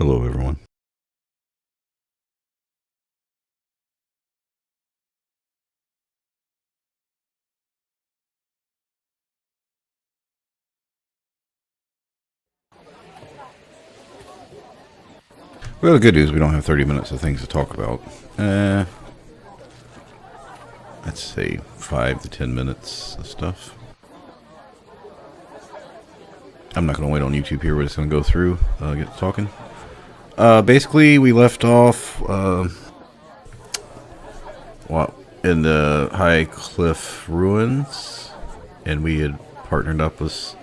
Hello, everyone. Well, the good news, we don't have 30 minutes of things to talk about. Let's say 5 to 10 minutes of stuff. I'm not going to wait on YouTube here. We're just going to go through, get to talking. Basically, we left off in the High Cliff Ruins, and we had partnered up with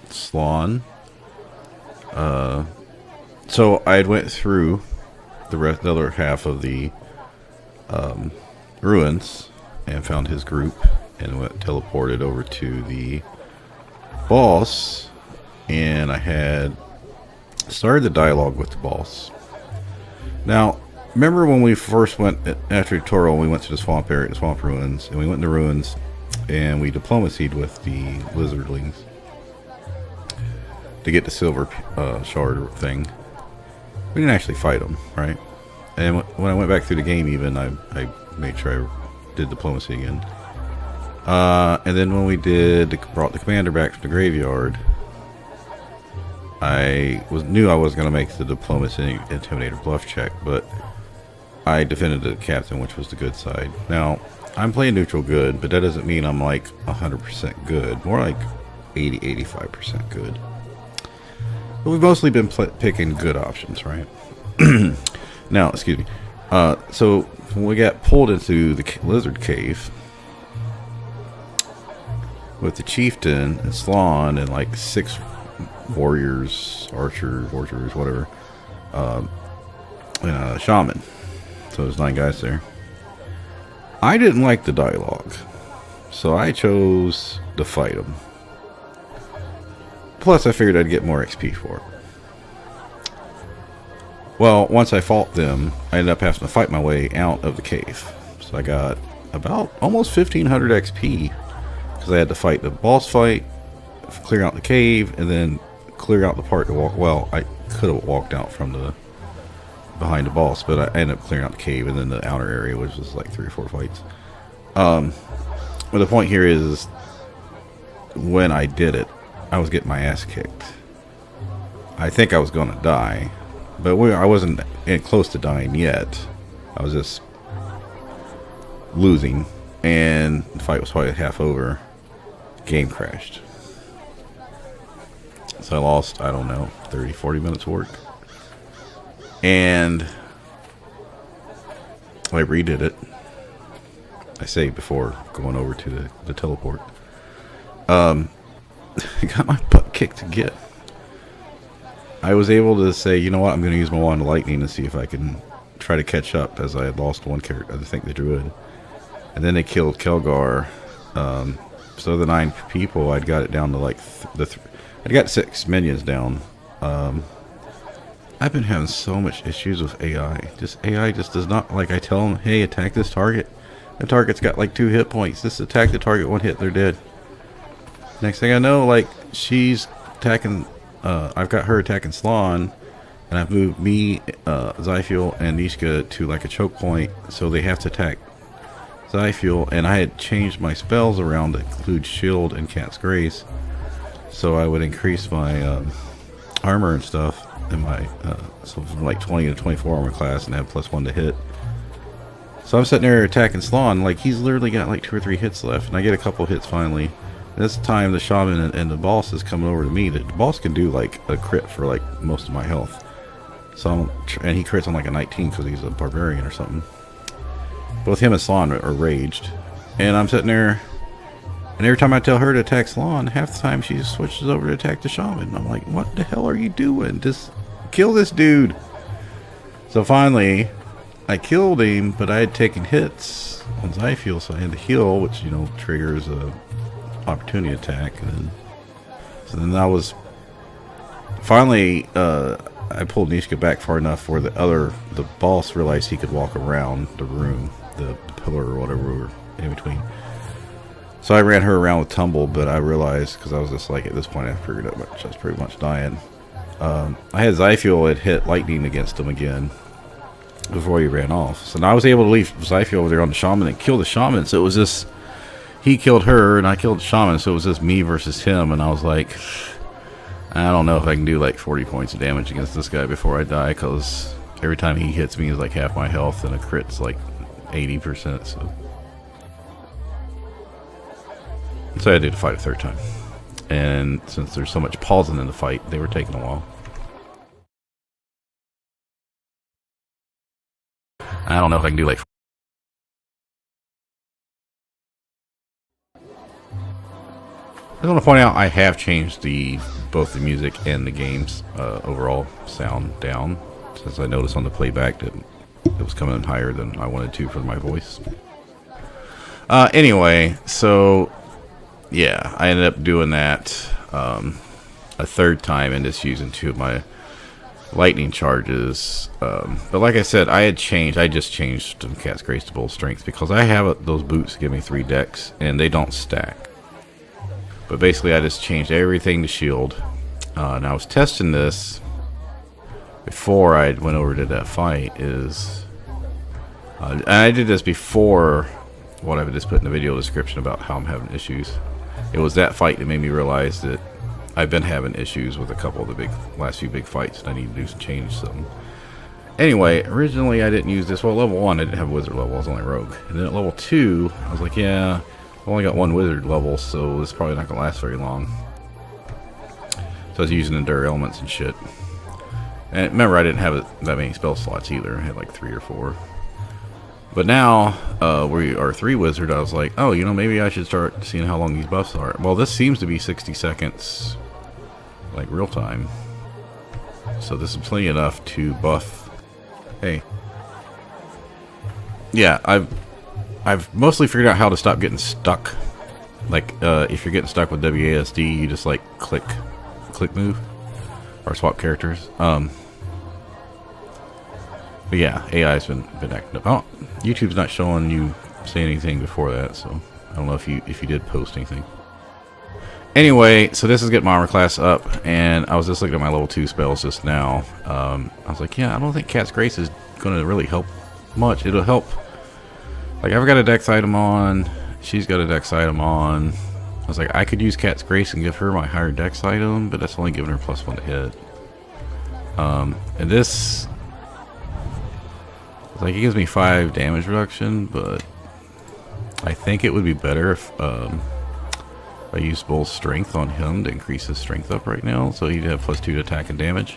Slawn. So I had went through the other half of the ruins and found his group and teleported over to the boss, and I had started the dialogue with the boss. Now, remember when we first went after the tutorial, we went to the swamp area, the swamp ruins, and we went in the ruins and we diplomacied with the lizardlings to get the silver shard thing. We didn't actually fight them, right? And when I went back through the game, even I made sure I did diplomacy again. And then when we brought the commander back from the graveyard, I knew I was going to make the diplomacy intimidator bluff check, but I defended the captain, which was the good side. Now, I'm playing neutral good, but that doesn't mean I'm like 100% good. More like 80-85% good. But we've mostly been picking good options, right? Now, excuse me. So when we got pulled into the lizard cave with the chieftain and Slawn and like 6 warriors, archers, whatever, and a shaman. So there's 9 guys there. I didn't like the dialogue, so I chose to fight them. Plus, I figured I'd get more XP for it. Well, once I fought them, I ended up having to fight my way out of the cave. So I got about almost 1500 XP because I had to fight the boss fight, clear out the cave, and then clear out the part to walk. Well, I could have walked out from behind the boss, but I ended up clearing out the cave and then the outer area, which was like 3 or 4 fights. But the point here is, when I did it, I was getting my ass kicked. I think I was going to die, but I wasn't close to dying yet. I was just losing, and the fight was probably half over. Game crashed. So I lost, I don't know, 30, 40 minutes of work. And I redid it. I saved before going over to the teleport. I got my butt kicked again. I was able to say, you know what, I'm going to use my wand of lightning to see if I can try to catch up, as I had lost one character, I think the druid. And then they killed Kelgar. So the 9 people, I'd got it down to like I'd got 6 minions down. I've been having so much issues with AI. AI just does not, like, I tell them, hey, attack this target. The target's got like 2 hit points. Just attack the target, 1 hit, they're dead. Next thing I know, like, she's attacking, I've got her attacking Slawn, and I've moved me, Zyfiel, and Nishka to like a choke point, so they have to attack Zyfiel, and I had changed my spells around to include Shield and Cat's Grace, so I would increase my armor and stuff, in my, so from like 20 to 24 armor class, and have +1 to hit. So I'm sitting there attacking Slawn, like, he's literally got like 2 or 3 hits left, and I get a couple hits finally. This time the shaman and the boss is coming over to me. The boss can do like a crit for like most of my health. So and he crits on like a 19 because he's a barbarian or something. Both him and Slawn are raged. And I'm sitting there, and every time I tell her to attack Slawn, half the time she switches over to attack the shaman. I'm like, what the hell are you doing? Just kill this dude. So finally, I killed him, but I had taken hits on Zyfiel, so I had to heal, which, you know, triggers a opportunity attack. And then I was finally I pulled Nishka back far enough where the boss realized he could walk around the room, the pillar or whatever in between. So I ran her around with Tumble, but I realized, because I was just like, at this point I figured out I was pretty much dying, I had Zyfuel had hit lightning against him again before he ran off. So now I was able to leave Zyfuel over there on the shaman and kill the shaman. So it was just, he killed her and I killed the shaman. So it was just me versus him. And I was like, I don't know if I can do like 40 points of damage against this guy before I die, because every time he hits me is like half my health and a crit's like 80%. So I did fight a third time. And since there's so much pausing in the fight, they were taking a while. I don't know if I can do like... I want to point out I have changed both the music and the game's overall sound down, since I noticed on the playback that it was coming in higher than I wanted to for my voice. Anyway, so yeah, I ended up doing that a third time and just using 2 of my lightning charges. But like I said, I just changed from Cat's Grace to Bull Strength because I have those boots give me 3 decks and they don't stack. But basically I just changed everything to shield. And I was testing this before I went over to that fight. And I did this before what I've just put in the video description about how I'm having issues. It was that fight that made me realize that I've been having issues with a couple of the last few big fights, and I need to do some change something. Anyway, originally I didn't use this. Well, level 1 I didn't have a wizard level, I was only rogue. And then at level 2, I was like, yeah, I've only got 1 wizard level, so it's probably not gonna last very long. So I was using Endure elements and shit. And remember, I didn't have that many spell slots either. I had like 3 or 4. But now, we are 3 wizard, I was like, oh, you know, maybe I should start seeing how long these buffs are. Well, this seems to be 60 seconds, like real time. So this is plenty enough to buff. Hey. Yeah, I've mostly figured out how to stop getting stuck. Like, if you're getting stuck with WASD, you just like click move, or swap characters. But yeah, AI's been acting up. Oh, YouTube's not showing you say anything before that, so I don't know if you did post anything. Anyway, so this is getting my armor class up, and I was just looking at my level 2 spells just now. I was like, yeah, I don't think Cat's Grace is going to really help much. It'll help. Like, I've got a dex item on. She's got a dex item on. I was like, I could use Cat's Grace and give her my higher dex item, but that's only giving her +1 to hit. And this... like, it gives me 5 damage reduction, but I think it would be better if I use Bull's Strength on him to increase his strength up right now, so he'd have +2 to attack and damage.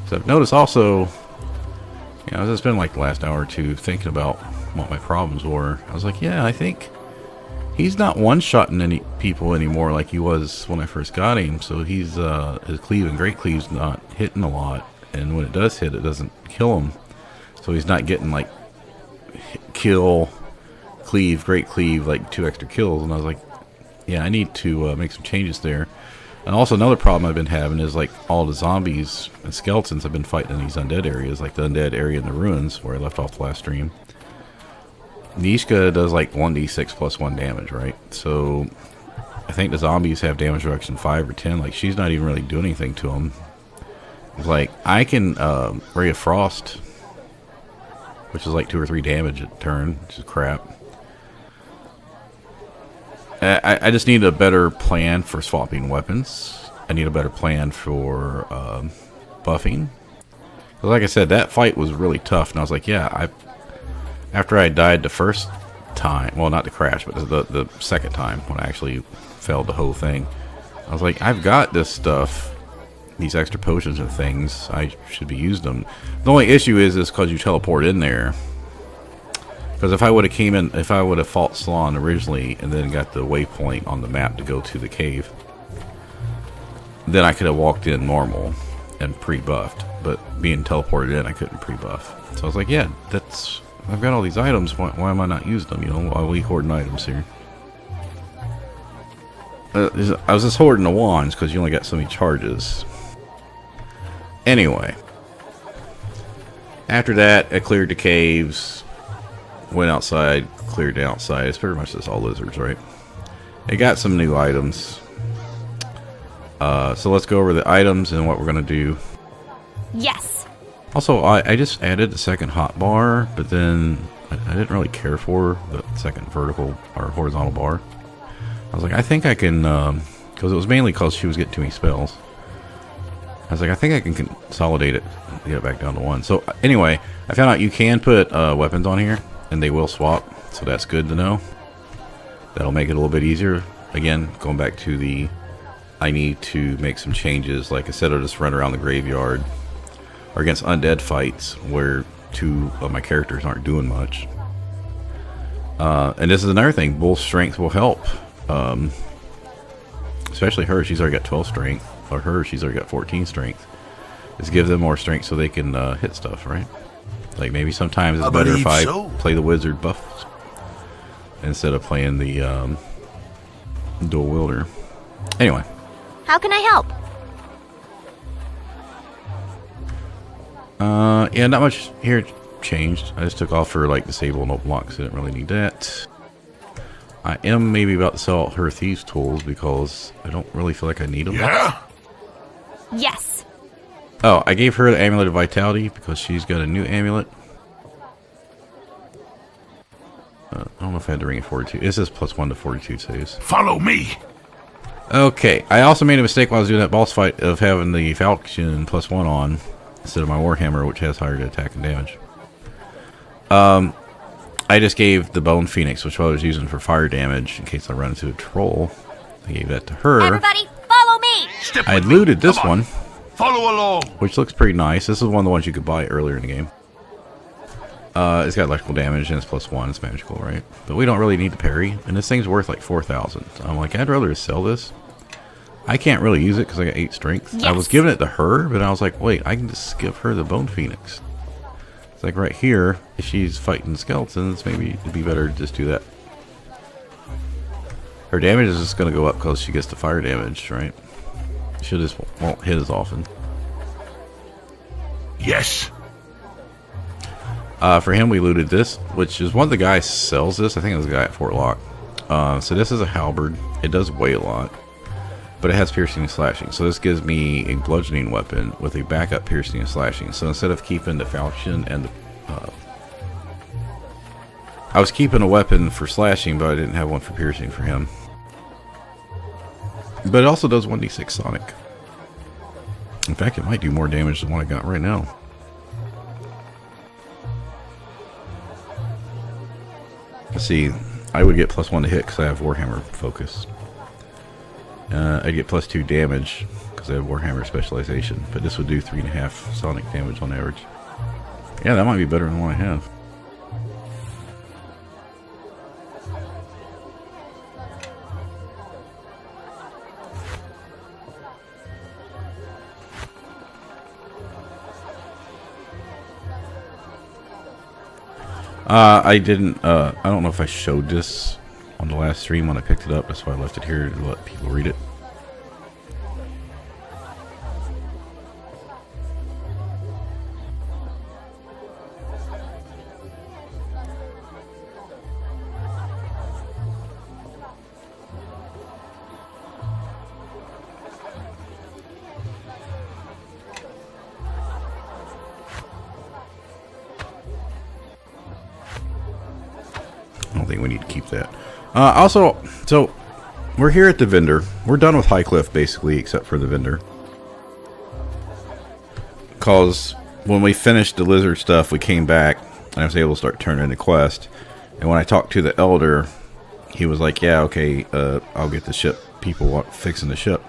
So I've noticed also, you know, I've just been like the last hour or 2 thinking about what my problems were. I was like, yeah, I think he's not one-shotting any people anymore like he was when I first got him. So he's his cleave and great cleave's not hitting a lot, and when it does hit, it doesn't kill him. So he's not getting like kill, cleave, great cleave, like 2 extra kills. And I was like, yeah, I need to make some changes there. And also another problem I've been having is like all the zombies and skeletons I've been fighting in these undead areas, like the undead area in the ruins where I left off the last stream. Nishka does like 1d6 +1 damage, right? So I think the zombies have damage reduction 5 or 10. Like, she's not even really doing anything to them. It's like, I can Ray of Frost, which is like 2 or 3 damage a turn, which is crap. I just need a better plan for swapping weapons. I need a better plan for buffing. But like I said, that fight was really tough, and I was like, yeah, after I died the first time, well, not the crash, but the second time when I actually failed the whole thing, I was like, I've got this stuff, these extra potions and things, I should be using them. The only issue is because you teleport in there. Because if I would have fought Slan originally and then got the waypoint on the map to go to the cave, then I could have walked in normal and pre-buffed. But being teleported in, I couldn't pre-buff. So I was like, yeah, I've got all these items, why am I not using them? You know, why are we hoarding items here? I was just hoarding the wands because you only got so many charges. Anyway, after that, I cleared the caves, went outside, cleared the outside. It's pretty much just all lizards, right? I got some new items. So let's go over the items and what we're going to do. Yes. Also, I just added the second hotbar, but then I didn't really care for the second vertical or horizontal bar. I was like, I think I can, because it was mainly because she was getting too many spells. I was like, I think I can consolidate it and get it back down to 1. So anyway, I found out you can put weapons on here, and they will swap, so that's good to know. That'll make it a little bit easier. Again, going back to the, I need to make some changes, like instead of just run around the graveyard, or against undead fights where 2 of my characters aren't doing much. And this is another thing, bull strength will help. Especially her, she's already got 12 strength. Or her, she's already got 14 strength. Just give them more strength so they can hit stuff, right? Like maybe sometimes it's better if I play the wizard buff instead of playing the dual wielder. Anyway. How can I help? Yeah, not much here changed. I just took off for like disable no blocks. I didn't really need that. I am maybe about to sell her thieves tools because I don't really feel like I need them. Yeah. Yes. Oh, I gave her the amulet of vitality because she's got a new amulet. I don't know if I had the ring of fortitude. It says +1 to fortitude saves. Follow me. Okay, I also made a mistake while I was doing that boss fight of having the falchion +1 on instead of my warhammer, which has higher attack and damage. I just gave the bone phoenix, which I was using for fire damage in case I run into a troll. I gave that to her. Everybody, follow me. I had looted this one. Follow along. Which looks pretty nice. This is one of the ones you could buy earlier in the game. It's got electrical damage and it's +1. It's magical, right? But we don't really need the parry. And this thing's worth like 4,000. So I'm like, I'd rather just sell this. I can't really use it because I got 8 strength. Yes. I was giving it to her, but I was like, wait, I can just give her the bone phoenix. It's like right here, if she's fighting skeletons, maybe it'd be better to just do that. Her damage is just going to go up because she gets the fire damage, right? She just won't hit as often. Yes. For him, we looted this, which is one of the guys sells this. I think it was the guy at Fort Lock. So this is a halberd. It does weigh a lot, but it has piercing and slashing. So this gives me a bludgeoning weapon with a backup piercing and slashing. So instead of keeping the falchion and the... I was keeping a weapon for slashing, but I didn't have one for piercing for him. But it also does 1d6 sonic. In fact, it might do more damage than what I got right now. Let's see. I would get +1 to hit because I have Warhammer focus. I'd get +2 damage because I have Warhammer specialization. But this would do 3.5 sonic damage on average. Yeah, that might be better than what I have. I didn't, I don't know if I showed this on the last stream when I picked it up. That's why I left it here to let people read it. I don't think we need to keep that. Also, so we're here at the vendor. We're done with Highcliff basically, except for the vendor. Because when we finished the lizard stuff, we came back and I was able to start turning the quest. And when I talked to the elder, he was like, "Yeah, okay, I'll get the ship. People fixing the ship."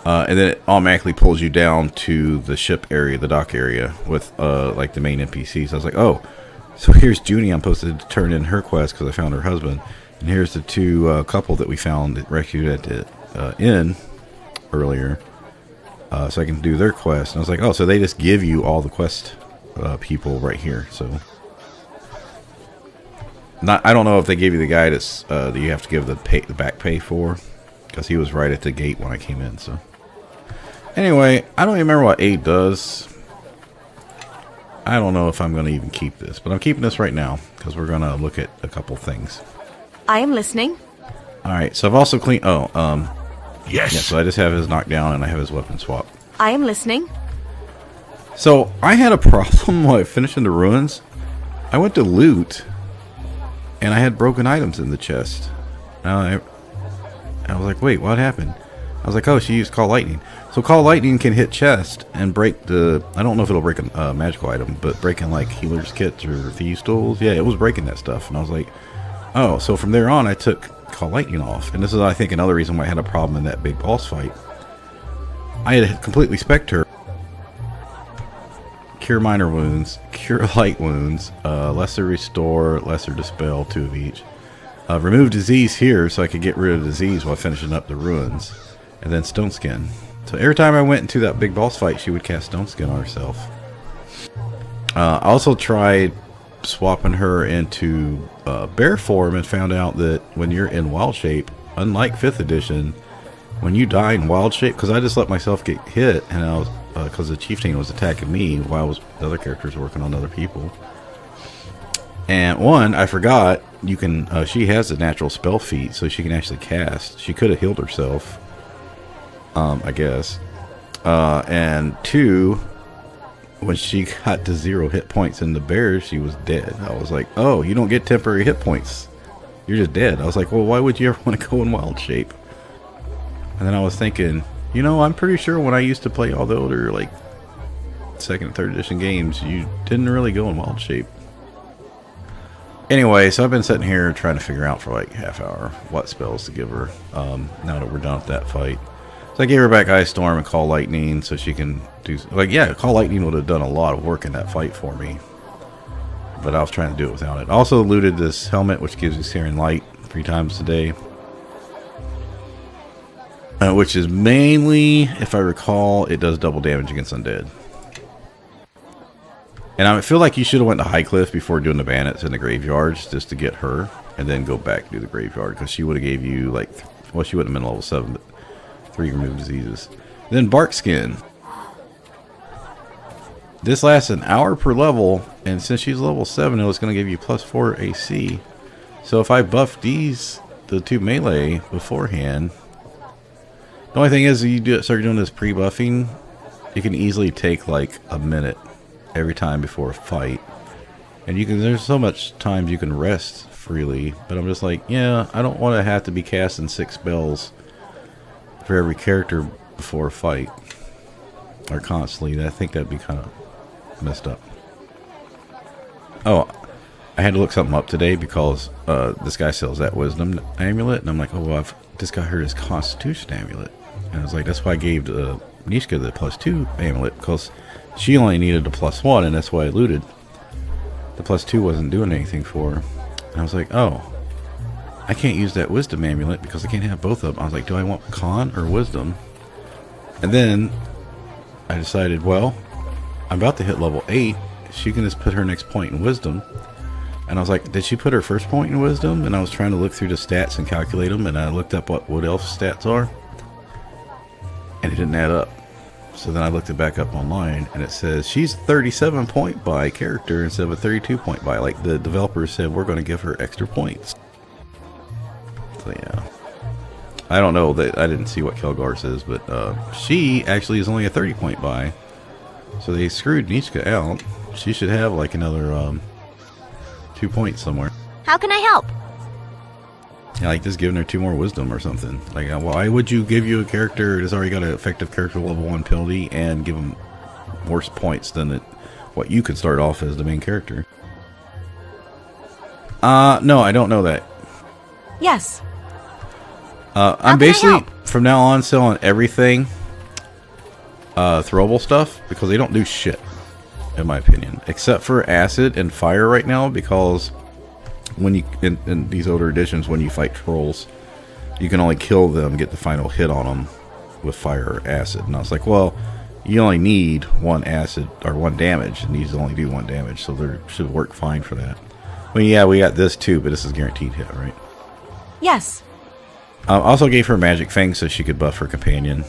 And then it automatically pulls you down to the ship area, the dock area, with like the main NPCs. I was like, "Oh." So here's Junie. I'm supposed to turn in her quest because I found her husband. And here's the two couple that we found that rescued at the inn earlier. So I can do their quest. And I was like, oh, so they just give you all the quest people right here. So I don't know if they gave you the guy that you have to give the back pay for. Because he was right at the gate when I came in. So anyway, I don't even remember what aid does. I don't know if I'm going to even keep this, but I'm keeping this right now because we're going to look at a couple things. I am listening. All right, so I've also cleaned. Yes. Yeah, so I just have his knockdown and I have his weapon swap. I am listening. So I had a problem while finishing the ruins. I went to loot, and I had broken items in the chest. I was like, wait, what happened? I was like, oh, she used Call Lightning. So Call Lightning can hit chest and break the... I don't know if it'll break a magical item, but breaking like healer's kits or thieves tools. Yeah, it was breaking that stuff. And I was like, oh, so from there on, I took Call Lightning off. And this is, I think, another reason why I had a problem in that big boss fight. I had completely spec'd her. Cure minor wounds, cure light wounds, lesser restore, lesser dispel, 2 of each. Remove disease here so I could get rid of disease while finishing up the ruins. And then stone skin. So every time I went into that big boss fight, she would cast stone skin on herself. I also tried swapping her into bear form and found out that when you're in wild shape, unlike 5th edition, when you die in wild shape, because I just let myself get hit, and I was because the chieftain was attacking me while the other characters were working on other people. And one, I forgot, you can. She has a natural spell feat, so she can actually cast. She could have healed herself, I guess. And 2, when she got to 0 hit points in the bear, she was dead. I was like, oh, you don't get temporary hit points. You're just dead. I was like, well, why would you ever want to go in wild shape? And then I was thinking, you know, I'm pretty sure when I used to play all the older, like, 2nd and 3rd edition games, you didn't really go in wild shape. Anyway, so I've been sitting here trying to figure out for like half hour what spells to give her, now that we're done with that fight. So I gave her back Ice Storm and Call Lightning so she can do, like, yeah, Call Lightning would have done a lot of work in that fight for me. But I was trying to do it without it. Also looted this helmet, which gives you Searing Light 3 times a day. Which is mainly, if I recall, it does double damage against undead. And I feel like you should have went to High Cliff before doing the bandits in the graveyards just to get her, and then go back to do the graveyard, because she would have gave you like, well, she wouldn't have been level 7, but 3 remove diseases. Then Bark Skin. This lasts an hour per level, and since she's level 7, it was going to give you +4 AC. So if I buff these, the 2 melee beforehand. The only thing is, you start doing this pre-buffing, you can easily take like a minute every time before a fight, and you can. There's so much times you can rest freely, but I'm just like, yeah, I don't want to have to be casting 6 spells for every character before a fight, or constantly. I think that'd be kind of messed up. Oh, I had to look something up today because this guy sells that wisdom amulet, and I'm like, oh, well, this guy heard his constitution amulet. And I was like, that's why I gave Nishka the +2 amulet, because she only needed a +1, and that's why I looted. The +2 wasn't doing anything for her. And I was like, oh, I can't use that wisdom amulet because I can't have both of them. I was like, do I want con or wisdom? And then I decided, well, I'm about to hit level 8. She can just put her next point in wisdom. And I was like, did she put her first point in wisdom? And I was trying to look through the stats and calculate them, and I looked up what Wood Elf's stats are, and it didn't add up. So then I looked it back up online, and it says she's 37 point buy character instead of a 32 point buy. Like, the developers said, we're going to give her extra points. So yeah, I don't know, that I didn't see what Kelgar says, but she actually is only a 30 point buy. So they screwed Nishka out. She should have like another 2 points somewhere. How can I help? Yeah, like just giving her 2 more wisdom or something. Like, why would you give you a character that's already got an effective character level 1 penalty and give them worse points than what you could start off as the main character? No, I don't know that. Yes. I'm basically, from now on, selling everything throwable stuff, because they don't do shit, in my opinion, except for acid and fire right now, because when you in these older editions, when you fight trolls, you can only kill them, get the final hit on them with fire or acid. And I was like, well, you only need 1 acid or 1 damage, and these only do 1 damage, so they should work fine for that. Well, yeah, we got this too, but this is guaranteed hit, right? Yes. Also gave her Magic Fang so she could buff her companion.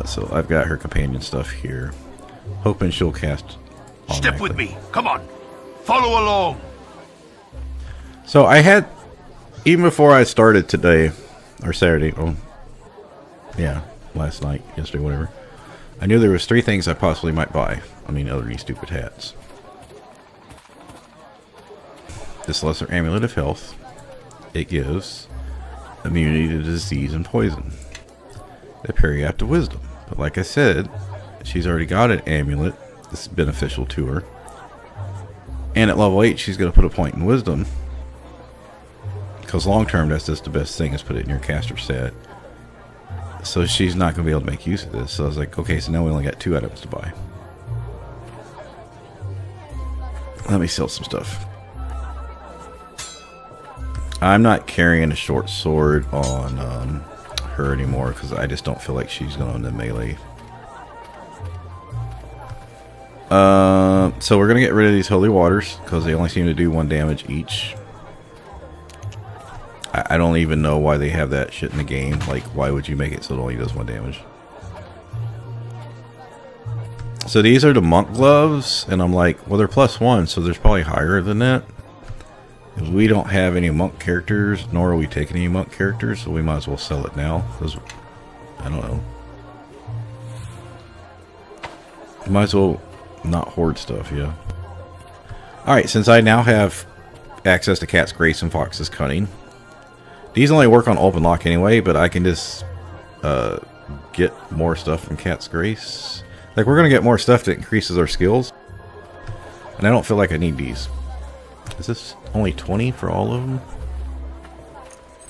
So I've got her companion stuff here, hoping she'll cast. Step with me. Come on. Follow along. So I had, even before I started today, or Saturday, oh, yeah, last night, yesterday, whatever, I knew there was 3 things I possibly might buy. I mean, other than these stupid hats. This lesser amulet of health. It gives immunity to disease and poison. The periapt of wisdom. But like I said, she's already got an amulet. This is beneficial to her. And at level 8, she's going to put a point in wisdom. Because long term, that's just the best thing, is put it in your caster set. So she's not going to be able to make use of this. So I was like, okay, so now we only got 2 items to buy. Let me sell some stuff. I'm not carrying a short sword on her anymore because I just don't feel like she's going to melee. So we're going to get rid of these holy waters because they only seem to do 1 damage each. I don't even know why they have that shit in the game. Like, why would you make it so it only does 1 damage? So these are the monk gloves, and I'm like, well, they're +1, so there's probably higher than that. We don't have any monk characters, nor are we taking any monk characters, so we might as well sell it now. Because, I don't know. Might as well not hoard stuff, yeah. Alright, since I now have access to Cat's Grace and Fox's Cunning, these only work on open lock anyway, but I can just get more stuff from Cat's Grace. Like, we're going to get more stuff that increases our skills. And I don't feel like I need these. Is this only 20 for all of them?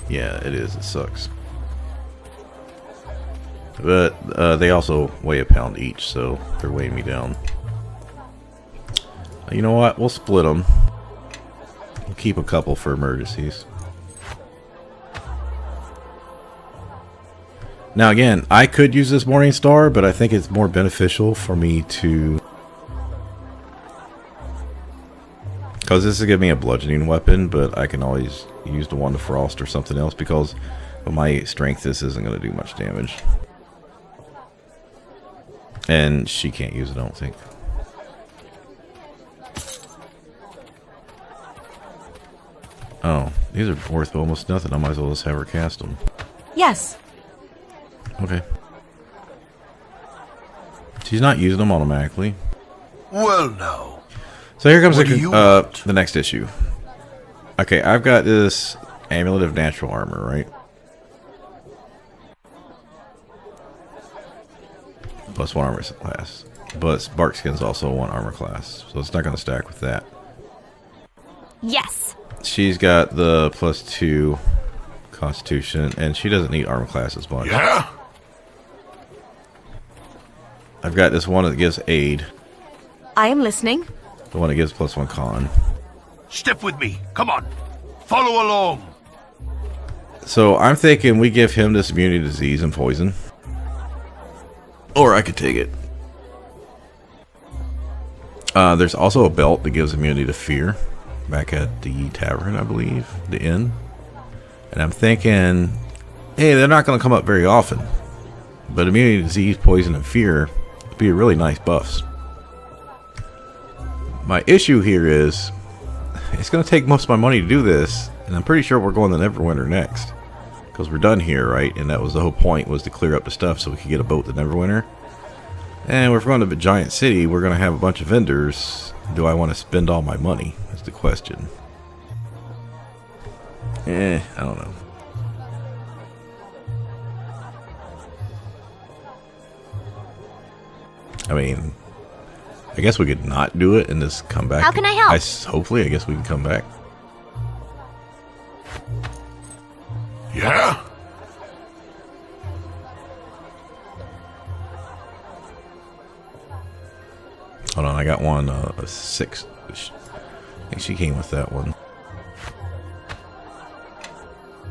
Yeah, it is. It sucks. But they also weigh a pound each, so they're weighing me down. You know what? We'll split them. We'll keep a couple for emergencies. Now again, I could use this Morning Star, but I think it's more beneficial for me to... Because this is giving me a bludgeoning weapon, but I can always use the one to frost or something else because of my strength this isn't going to do much damage. And she can't use it, I don't think. Oh, these are worth almost nothing. I might as well just have her cast them. Yes. Okay. She's not using them automatically. Well, now. So here comes What do you want? the next issue. Okay, I've got this Amulet of Natural Armor, right? +1 armor class. But Bark Skin's also 1 armor class. So it's not going to stack with that. Yes. She's got the +2 Constitution, and she doesn't need armor class as much. Yeah? I've got this one that gives aid. I am listening. The one that gives +1 con. Step with me. Come on. Follow along. So I'm thinking we give him this immunity to disease and poison. Or I could take it. There's also a belt that gives immunity to fear. Back at the tavern, I believe. The inn. And I'm thinking, hey, they're not going to come up very often. But immunity to disease, poison, and fear would be really nice buffs. My issue here is, it's going to take most of my money to do this. And I'm pretty sure we're going to Neverwinter next. Because we're done here, right? And that was the whole point, was to clear up the stuff so we could get a boat to Neverwinter. And if we're going to the giant city, we're going to have a bunch of vendors. Do I want to spend all my money? That's the question. I don't know. I mean, I guess we could not do it and just come back. How can I help? Hopefully, I guess we can come back. Yeah? Hold on, I got one, a 6. I think she came with that one.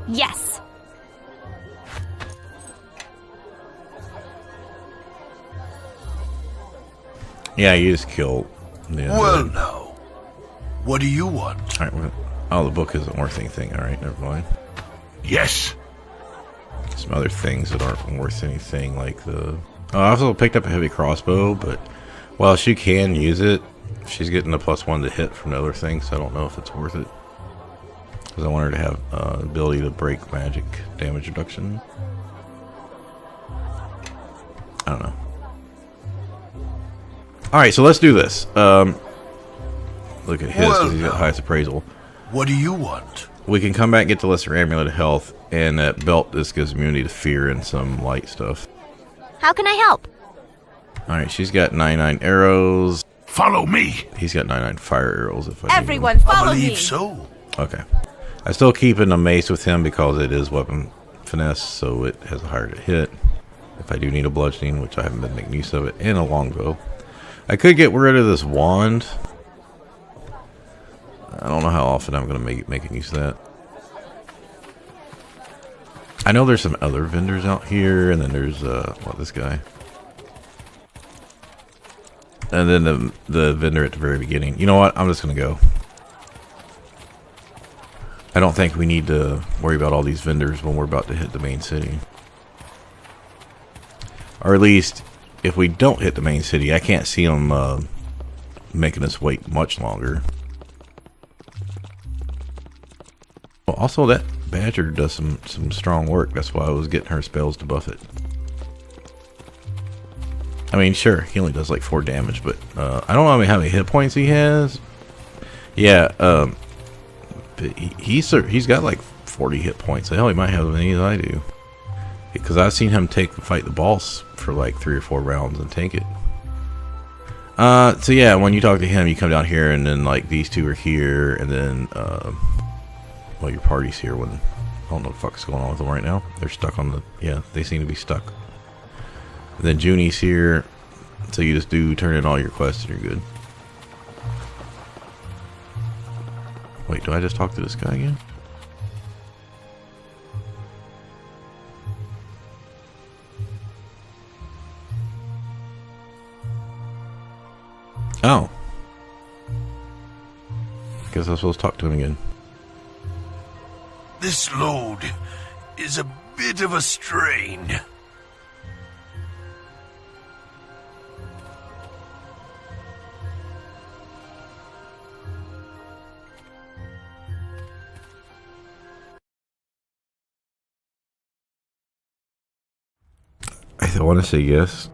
Yes. Yeah, you just killed. Yeah. Well, now. What do you want? Alright, oh, the book isn't worth anything. Alright, never mind. Yes. Some other things that aren't worth anything, like the... Oh, I also picked up a heavy crossbow, but while she can use it, she's getting a +1 to hit from the other things, so I don't know if it's worth it. Because I want her to have ability to break magic damage reduction. I don't know. Alright, so let's do this. Look at his, Well, because he's got the highest appraisal. What do you want? We can come back and get the lesser amulet of health, and that belt just gives immunity to fear and some light stuff. How can I help? Alright, she's got 99 arrows. Follow me. He's got 99 fire arrows if I need Everyone, follow I believe me. so. Okay. I still keeping a mace with him because it is weapon finesse, so it has a higher to hit. If I do need a bludgeoning, which I haven't been making use of it, and a longbow. I could get rid of this wand. I don't know how often I'm going to make making use of that. I know there's some other vendors out here, and then there's, this guy. And then the vendor at the very beginning. You know what? I'm just going to go. I don't think we need to worry about all these vendors when we're about to hit the main city. Or at least, if we don't hit the main city, I can't see them making us wait much longer. Well, also, that badger does some strong work. That's why I was getting her spells to buff it. I mean, sure, he only does like 4 damage, but I don't know how many hit points he has. Yeah, but he's got like 40 hit points. Hell, he might have as many as I do. Because I've seen him fight the boss for like 3 or 4 rounds and tank it. So yeah, when you talk to him, you come down here, and then like these two are here, and then well, your party's here. When I don't know what the fuck's going on with them right now. They're stuck on the they seem to be stuck. And then Junie's here, so you just turn in all your quests and you're good. Wait, do I just talk to this guy again? Oh. Guess I'm supposed to talk to him again. This load is a bit of a strain. I want to say yes.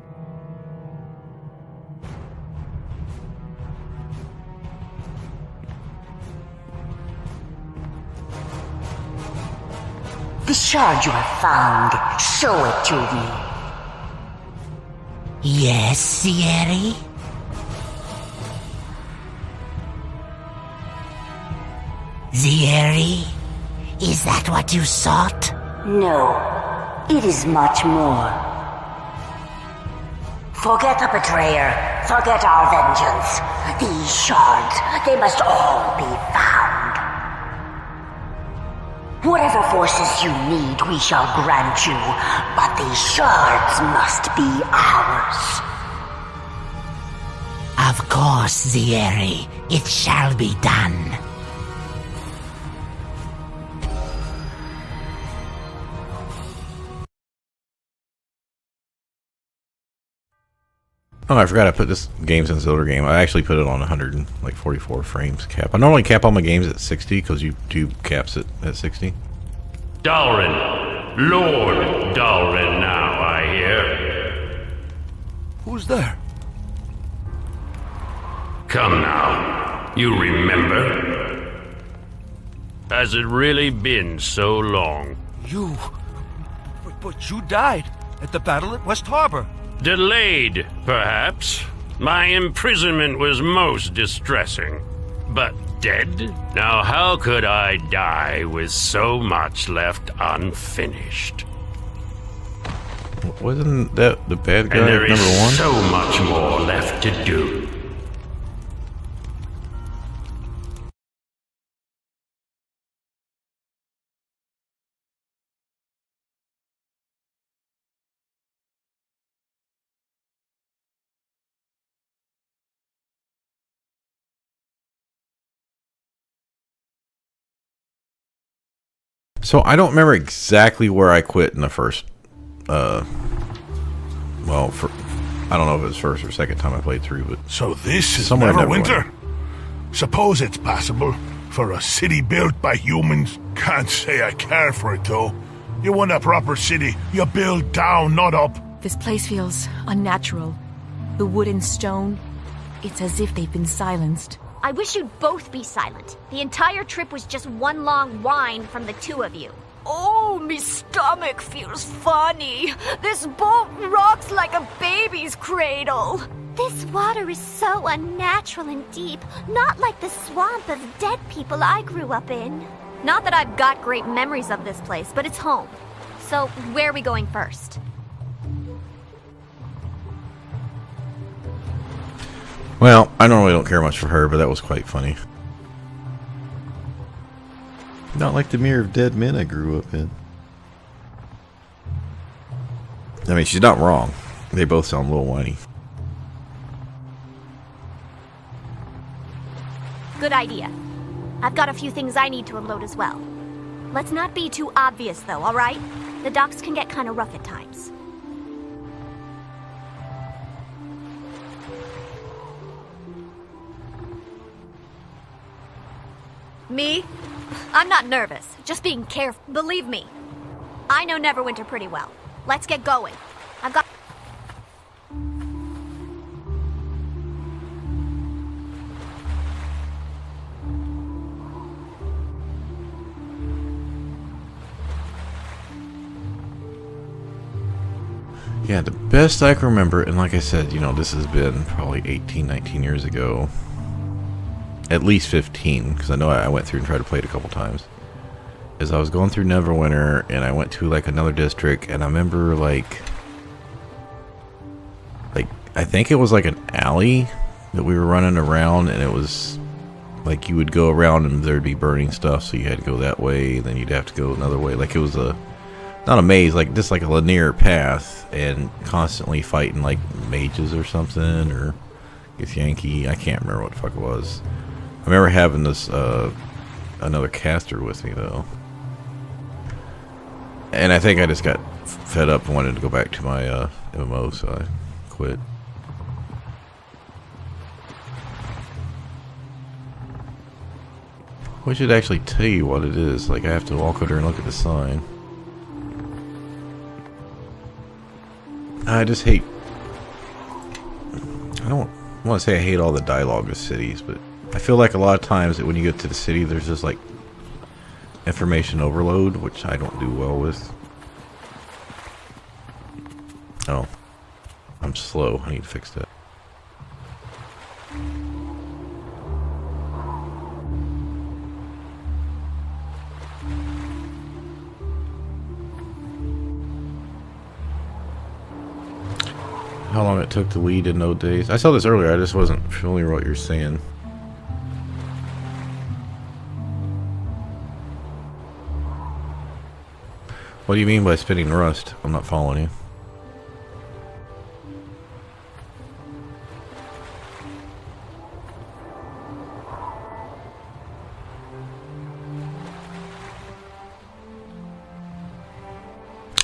The shard you have found, show it to me. Yes, Sierra? Sierra? Is that what you sought? No, it is much more. Forget the betrayer. Forget our vengeance. These shards, they must all be found. Whatever forces you need, we shall grant you, but these shards must be ours. Of course, Zieri. It shall be done. Oh, I forgot I put this games in Zelda game. I actually put it on 144 frames cap. I normally cap all my games at 60 because YouTube caps it at 60. Dalrin. Lord Dalrin now, I hear. Who's there? Come now. You remember? Has it really been so long? You... But you died at the battle at West Harbor. Delayed, perhaps. My imprisonment was most distressing. But dead? Now how could I die with so much left unfinished? Wasn't that the bad guy And there number is one? so much more left to do. So I don't remember exactly where I quit in the first, I don't know if it was first or second time I played through, but So this is somewhere in Neverwinter? Suppose it's possible for a city built by humans. Can't say I care for it though. You want a proper city, you build down, not up. This place feels unnatural. The wood and stone, It's as if they've been silenced. I wish you'd both be silent. The entire trip was just one long whine from the two of you. Oh, me stomach feels funny. This boat rocks like a baby's cradle. This water is so unnatural and deep, not like the swamp of dead people I grew up in. Not that I've got great memories of this place, but it's home. So, where are we going first? Well, I normally don't care much for her, but that was quite funny. Not like the Mirror of Dead Men I grew up in. I mean, she's not wrong. They both sound a little whiny. Good idea. I've got a few things I need to unload as well. Let's not be too obvious, though, alright? The docks can get kind of rough at times. Me? I'm not nervous. Just being careful. Believe me. I know Neverwinter pretty well. Let's get going. I've got... Yeah, the best I can remember, and like I said, you know, this has been probably 18, 19 years ago. At least 15, because I know I went through and tried to play it a couple times. Is I was going through Neverwinter, and I went to like another district, and I remember like I think it was like an alley that we were running around, and it was like you would go around and there'd be burning stuff, so you had to go that way, then you'd have to go another way. Like it was not a maze, like just like a linear path, and constantly fighting like mages or something, or I guess Yankee. I can't remember what the fuck it was. I remember having this another caster with me though, and I think I just got fed up and wanted to go back to my MMO, so I quit. We should actually tell you what it is. Like I have to walk over there and look at the sign. I just hate... I don't want to say I hate all the dialogue of cities, but I feel like a lot of times that when you get to the city, there's just like information overload, which I don't do well with. Oh. I'm slow. I need to fix that. How long it took to lead in those days. I saw this earlier, I just wasn't familiar with what you're saying. What do you mean by spinning rust? I'm not following you.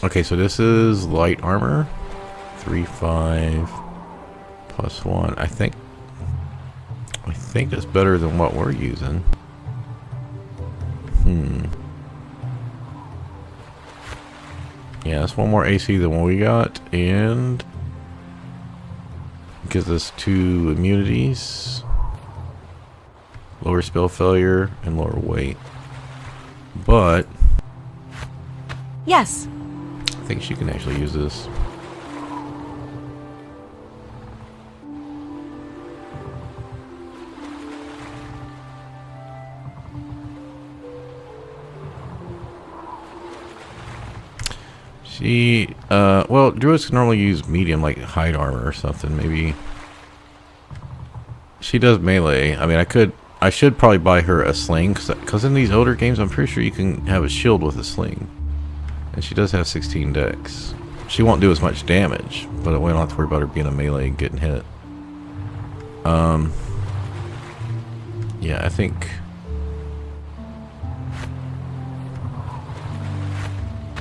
Okay, so this is light armor. 3-5 plus 1. I think that's better than what we're using. Yeah, that's one more AC than what we got, and gives us 2 immunities, lower spell failure and lower weight. But Yes. I think she can actually use this. She, well, druids can normally use medium, like hide armor or something. Maybe she does melee. I mean, I should probably buy her a sling, because in these older games, I'm pretty sure you can have a shield with a sling. And she does have 16 dex. She won't do as much damage, but we don't have to worry about her being a melee and getting hit. Yeah, I think...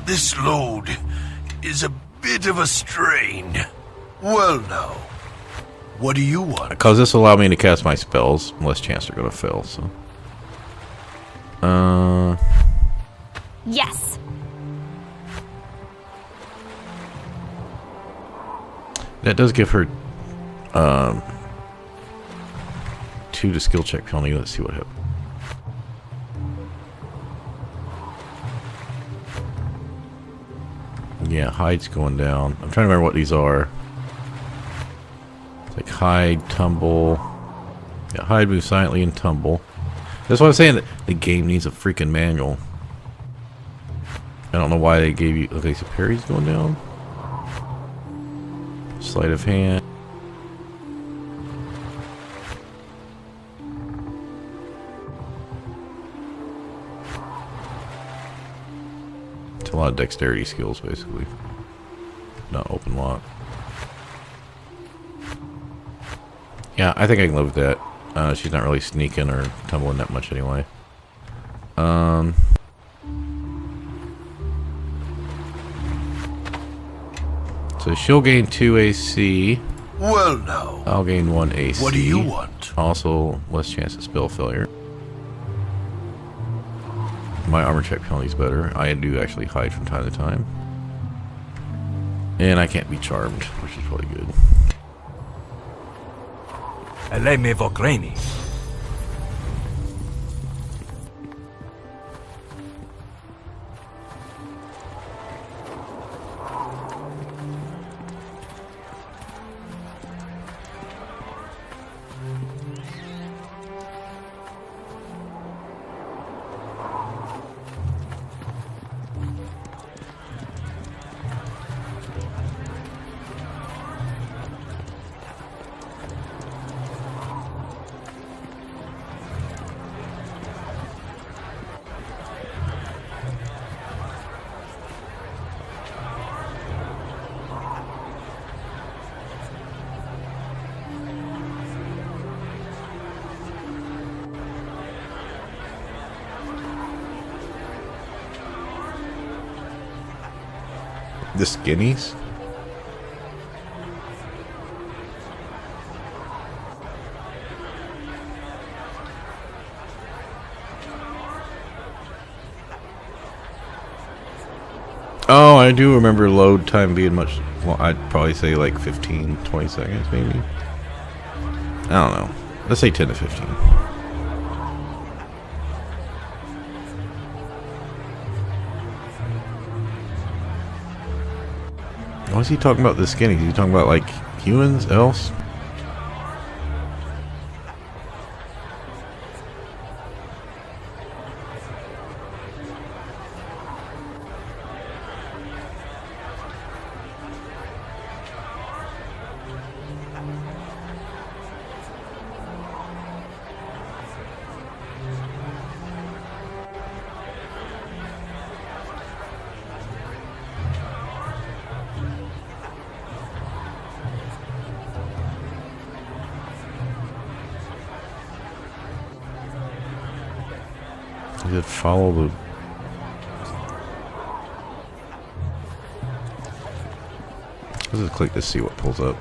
This load is a bit of a strain. Well now, what do you want? Because this will allow me to cast my spells, unless chance they're going to fail, so... Yes. That does give her, 2 to skill check penalty. Let's see what happens. Yeah, hide's going down. I'm trying to remember what these are. It's like hide, tumble. Yeah, hide, move silently, and tumble. That's why I'm saying that the game needs a freaking manual. I don't know why they gave you... Okay, so parry's going down. Sleight of hand. It's a lot of dexterity skills, basically. Not open lock. Yeah, I think I can live with that. She's not really sneaking or tumbling that much anyway. So she'll gain 2 AC. Well, now. I'll gain 1 AC. What do you want? Also, less chance of spell failure. My armor check penalty is better. I do actually hide from time to time. And I can't be charmed, which is probably good. Elle me vogreni. The skinnies? Oh, I do remember load time being much... Well, I'd probably say like 15, 20 seconds maybe. I don't know. Let's say 10 to 15. What's he talking about the skinnies? Is he talking about like humans, elves? Does it follow the... Let's just click to see what pulls up.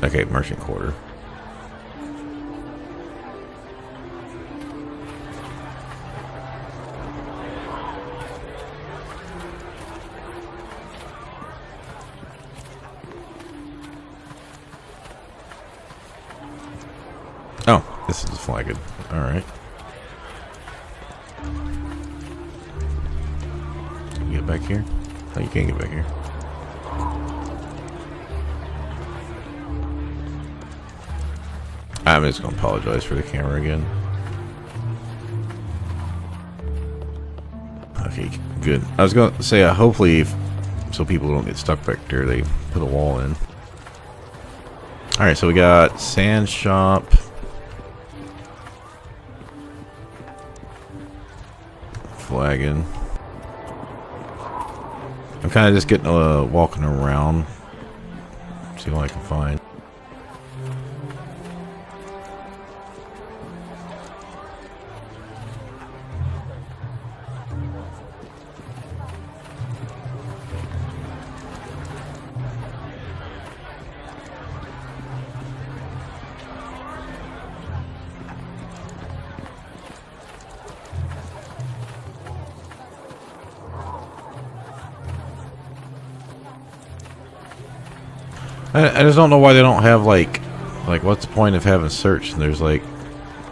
Okay, merchant quarter. Oh, this is flagged. Alright. Can you get back here? No, you can't get back here. I'm just going to apologize for the camera again. Okay, good. I was going to say, hopefully, so people don't get stuck back there, they put a wall in. Alright, so we got sand shop. Flagging. I'm kind of just getting walking around, see what I can find. I just don't know why they don't have like what's the point of having search? And there's like,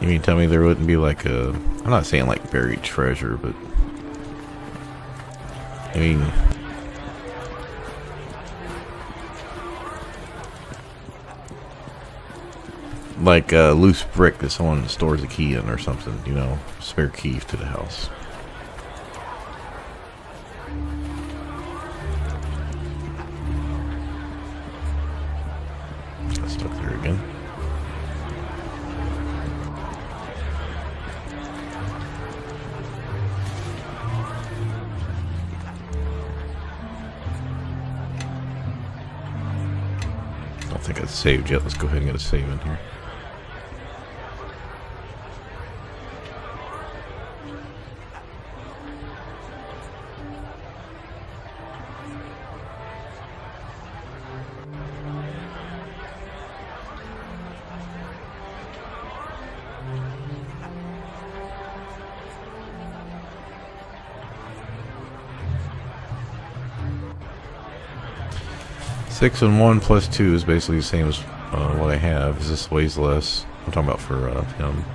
you mean tell me there wouldn't be like a? I'm not saying like buried treasure, but I mean, like a loose brick that someone stores a key in or something. You know, spare key to the house. Stuck there again. I don't think I've saved yet. Let's go ahead and get a save in here. Six and 1 plus 2 is basically the same as what I have. Is this weighs less? I'm talking about for him.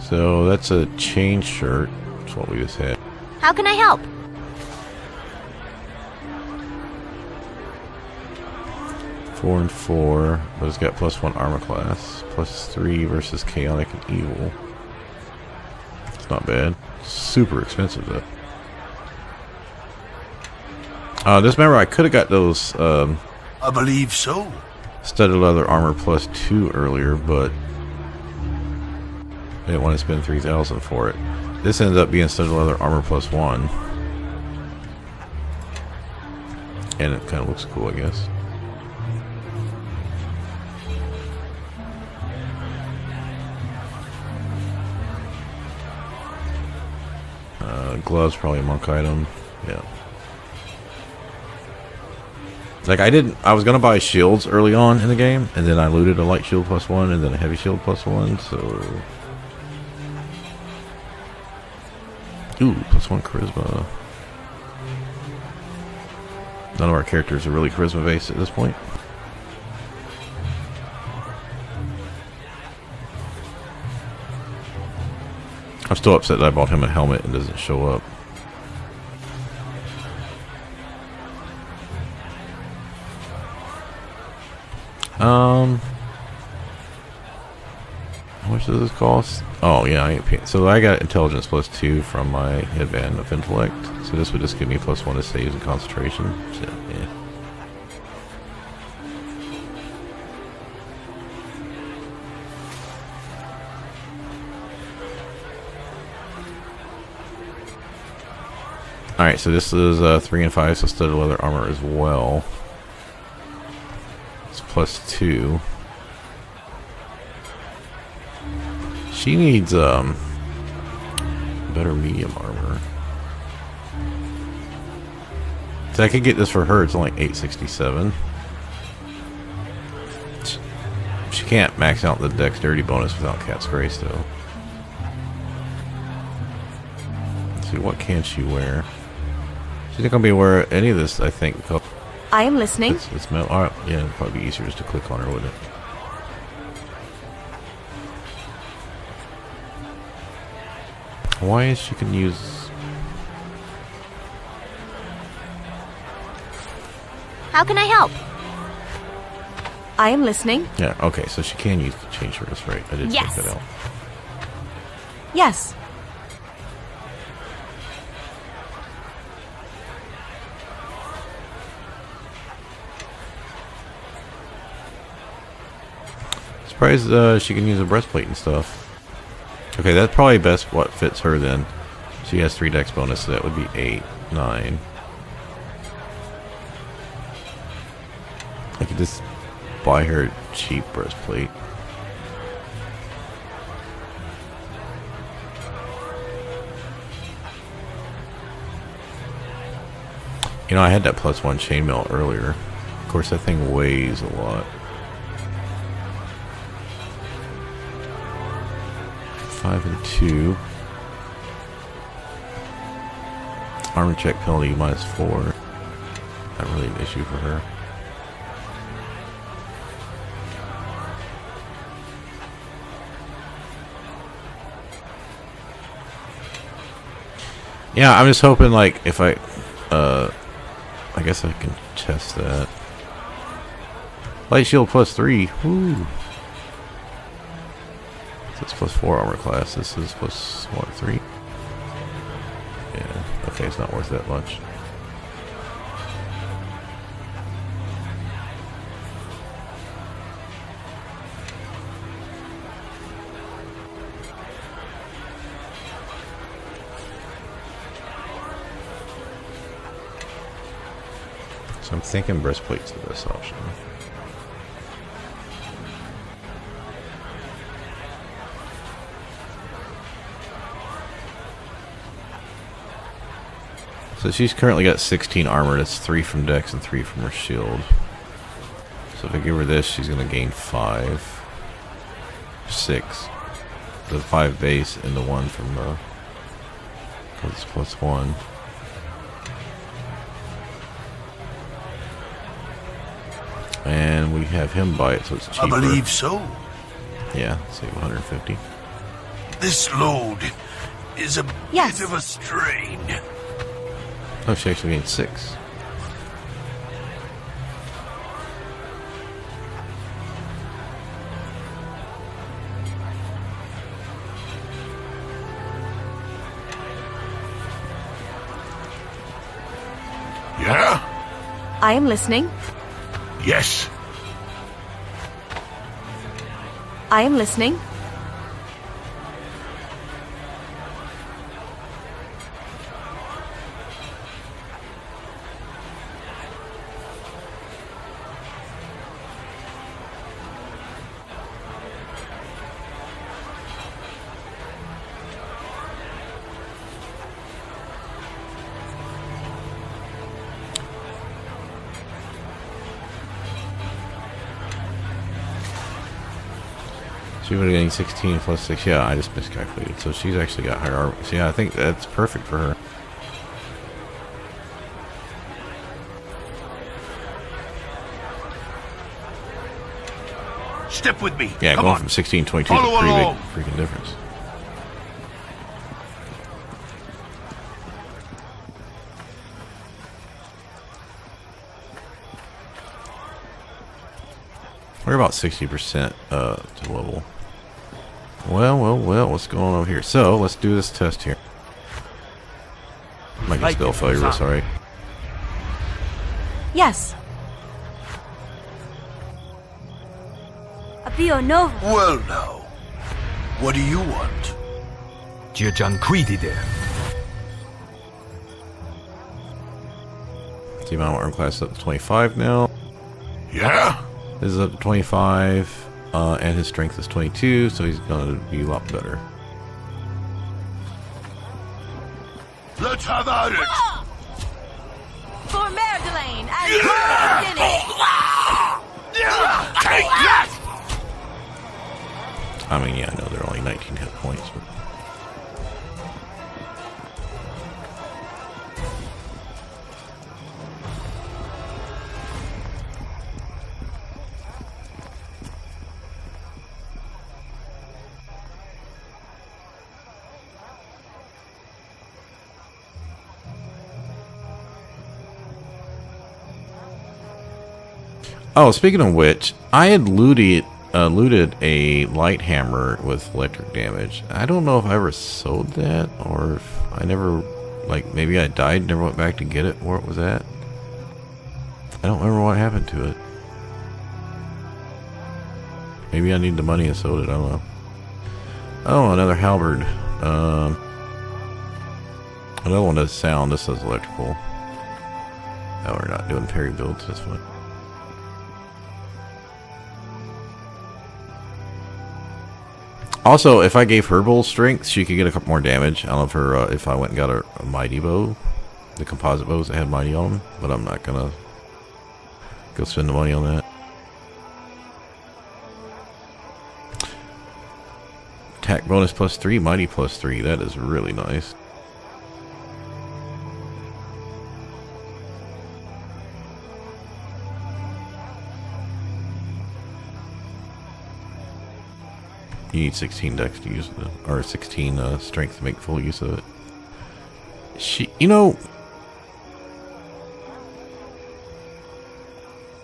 So that's a chain shirt. That's what we just had. How can I help? 4 and 4, but it's got +1 armor class. +3 versus chaotic and evil. It's not bad. Super expensive though. Just remember I could have got those I believe so. studded leather armor +2 earlier, but I didn't want to spend 3,000 for it. This ends up being studded leather armor +1. And it kind of looks cool, I guess. Gloves, probably a monk item. Yeah. Like I was gonna buy shields early on in the game, and then I looted a light shield +1 and then a heavy shield +1, so ooh, +1 charisma. None of our characters are really charisma based at this point. I'm still upset that I bought him a helmet and doesn't show up. How much does this cost? Oh yeah, I ain't paying. So I got intelligence +2 from my headband of intellect. So this would just give me +1 to saves and concentration. So, yeah. Alright, so this is 3 and 5, so studded leather armor as well. It's +2. She needs better medium armor. So I could get this for her, it's only 867. She can't max out the dexterity bonus without Cat's Grace though. Let's see, what can she wear? She's not gonna be able to wear any of this, I think. I am listening. It's metal. Alright, yeah, it'd probably be easier just to click on her, wouldn't it? Why is she can use? How can I help? I am listening. Yeah, okay, so she can use the change shirt, that's right. I did check that out. Yes. Surprised she can use a breastplate and stuff. Okay, that's probably best what fits her then. She has 3 dex bonus, so that would be 8, 9. I could just buy her a cheap breastplate. You know, I had that +1 chainmail earlier. Of course, that thing weighs a lot. 5 and 2. Armor check penalty -4. Not really an issue for her. Yeah, I'm just hoping, like, if I guess I can test that. Light shield +3. Woo. This is +4 armor class. This is +3. Yeah. Okay, it's not worth that much. So I'm thinking breastplate's the best option. So she's currently got 16 armor. That's 3 from dex and 3 from her shield. So if I give her this, she's going to gain 5. 6. The 5 base and the 1 from the... because it's +1. And we have him buy it, so it's cheaper. I believe so. Yeah, save 150. This load is a Yes. bit of a strain. Oh, she actually gained 6. Yeah? I am listening. Yes. I am listening. She would have gained 16 plus 6. Yeah, I just miscalculated. So she's actually got higher armor. So yeah, I think that's perfect for her. Step with me. Yeah, Come going on. from 16 to 22 is a Follow pretty along. big freaking difference. We're about 60% to level. Well, what's going on over here? So, let's do this test here. Might get spell failure, but it's alright. Yes. Apio Nova. Well now, what do you want? The amount of armor class is up to 25 now. Yeah? This is up to 25, and his strength is 22, so he's gonna be a lot better. Let's have at it! For Merdelaine and Take that! I mean, yeah, I know they're only 19 hit points, but... Oh, speaking of which, I had looted a light hammer with electric damage. I don't know if I ever sold that, or if I never, like, maybe I died, never went back to get it, where it was at. I don't remember what happened to it. Maybe I need the money and sold it, I don't know. Oh, another halberd. Another one does sound, this does electrical. Oh, we're not doing parry builds, this one. Also, if I gave her bull strength, she could get a couple more damage. I don't know if her, if I went and got her a mighty bow, the composite bows that had mighty on them, but I'm not gonna go spend the money on that. attack bonus +3, mighty +3. That is really nice. You need 16 dex to use it, or 16 strength to make full use of it. She, you know,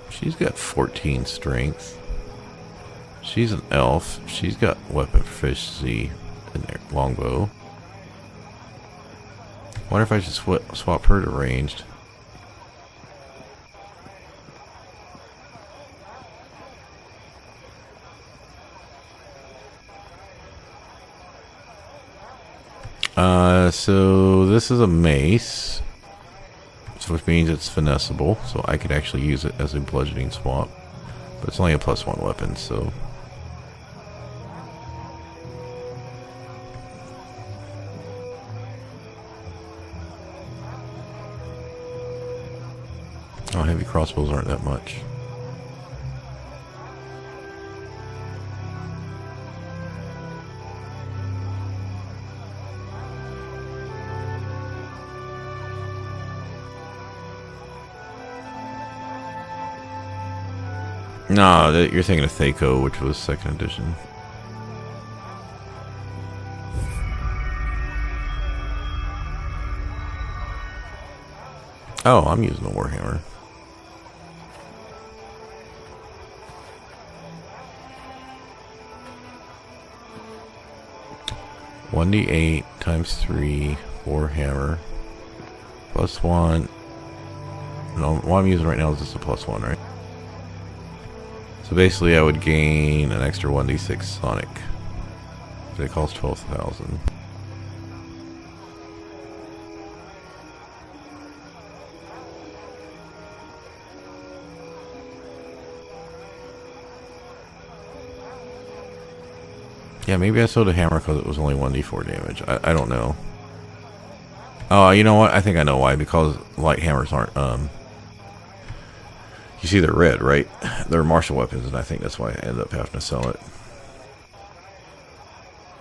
she's got 14 strength. She's an elf. She's got weapon proficiency in their longbow. Wonder if I should swap her to ranged. So this is a mace, which means it's finessable, so I could actually use it as a bludgeoning swap. But it's only a +1 weapon, so. Oh, heavy crossbows aren't that much. No, you're thinking of Thaco, which was 2nd edition. Oh, I'm using a Warhammer. $1d8 times 3 Warhammer +1. No, what I'm using right now is just a +1, right? So basically I would gain an extra 1d6 Sonic. But it costs 12,000. Yeah, maybe I sold a hammer because it was only 1d4 damage. I don't know. Oh, you know what? I think I know why. Because light hammers aren't, you see they're red, right? They're martial weapons, and I think that's why I ended up having to sell it.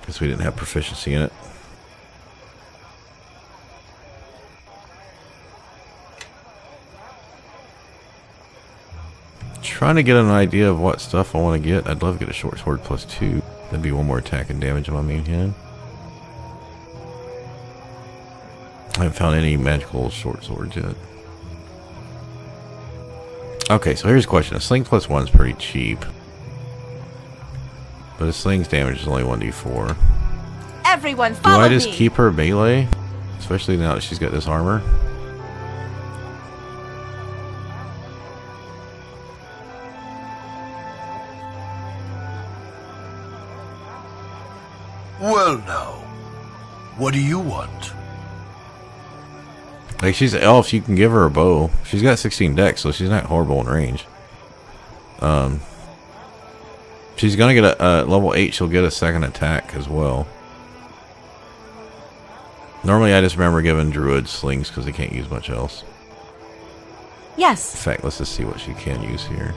Because we didn't have proficiency in it. Trying to get an idea of what stuff I want to get. I'd love to get a short sword +2. That'd be 1 more attack and damage on my main hand. I haven't found any magical short swords yet. Okay, so here's a question. A sling +1 is pretty cheap. But a sling's damage is only 1d4. Everyone, Do follow I just me. keep her melee? Especially now that she's got this armor. Well, now, what do you want? Like, she's an elf, you can give her a bow. She's got 16 dex, so she's not horrible in range. She's gonna get a level 8, she'll get a 2nd attack as well. Normally I just remember giving druids slings because they can't use much else. Yes. In fact, let's just see what she can use here.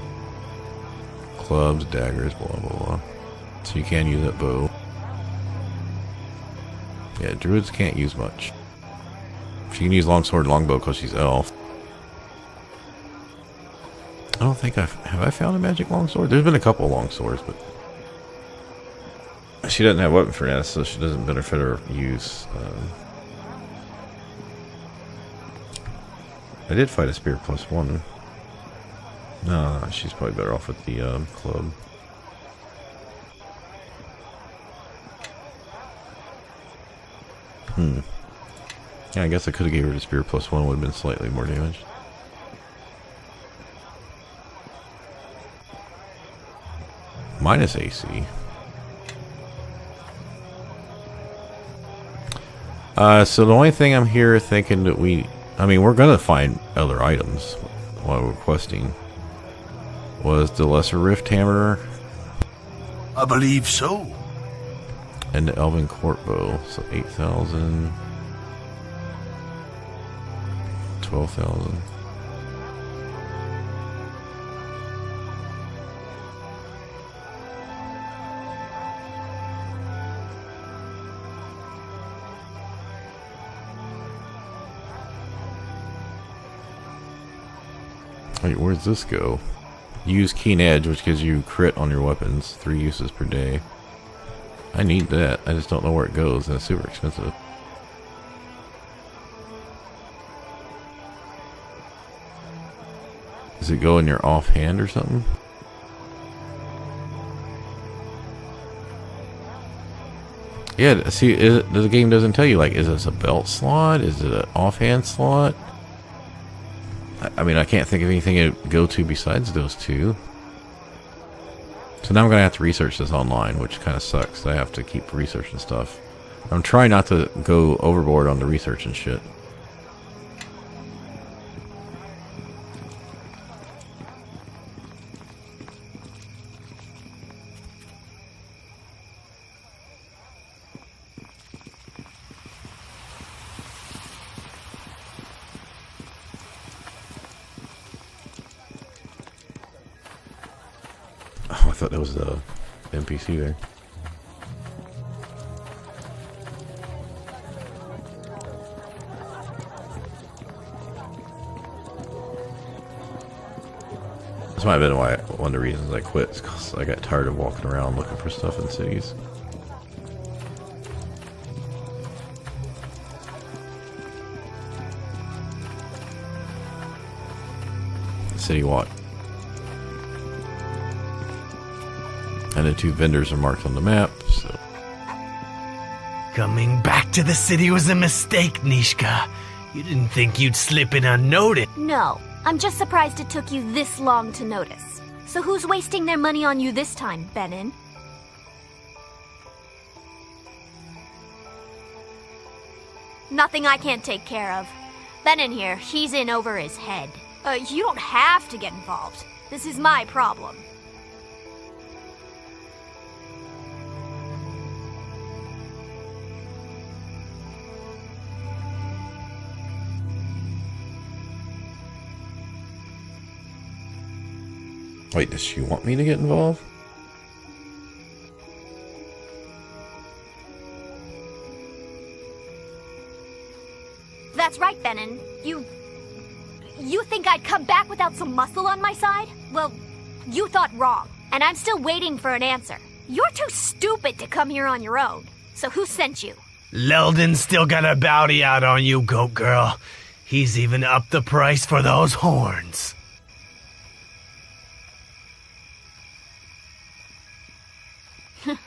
Clubs, daggers, blah blah blah. So you can use that bow. Yeah, druids can't use much. She can use longsword, longbow because she's elf. I don't think have I found a magic longsword? There's been a couple of longswords, but she doesn't have weapon for that, so she doesn't benefit her use. I did fight a spear +1. No, she's probably better off with the club. Yeah, I guess I could have gave her the spear +1, would have been slightly more damage. Minus AC. So the only thing I'm here thinking that we're gonna find other items while we're questing. Was the Lesser Rift Hammer I believe so. and the Elven Court Bow. So 8,000. 12,000. Wait, where's this go? Use Keen Edge, which gives you crit on your weapons. 3 uses per day. I need that. I just don't know where it goes, and it's super expensive. Does it go in your offhand or something? Yeah, see, the game doesn't tell you, like, is this a belt slot? Is it an offhand slot? I mean, I can't think of anything to go to besides those two. So now I'm going to have to research this online, which kind of sucks. I have to keep researching stuff. I'm trying not to go overboard on the research and shit. Oh, I thought that was the NPC there. This might have been one of the reasons I quit, because I got tired of walking around looking for stuff in cities. City what? And the 2 vendors are marked on the map, so... Coming back to the city was a mistake, Nishka. You didn't think you'd slip in unnoticed. No, I'm just surprised it took you this long to notice. So who's wasting their money on you this time, Benin? Nothing I can't take care of. Benin here, he's in over his head. You don't have to get involved. This is my problem. Wait, does she want me to get involved? That's right, Benin. You think I'd come back without some muscle on my side? Well, you thought wrong, and I'm still waiting for an answer. You're too stupid to come here on your own. So who sent you? Leldon's still got a bounty out on you, goat girl. He's even upped the price for those horns.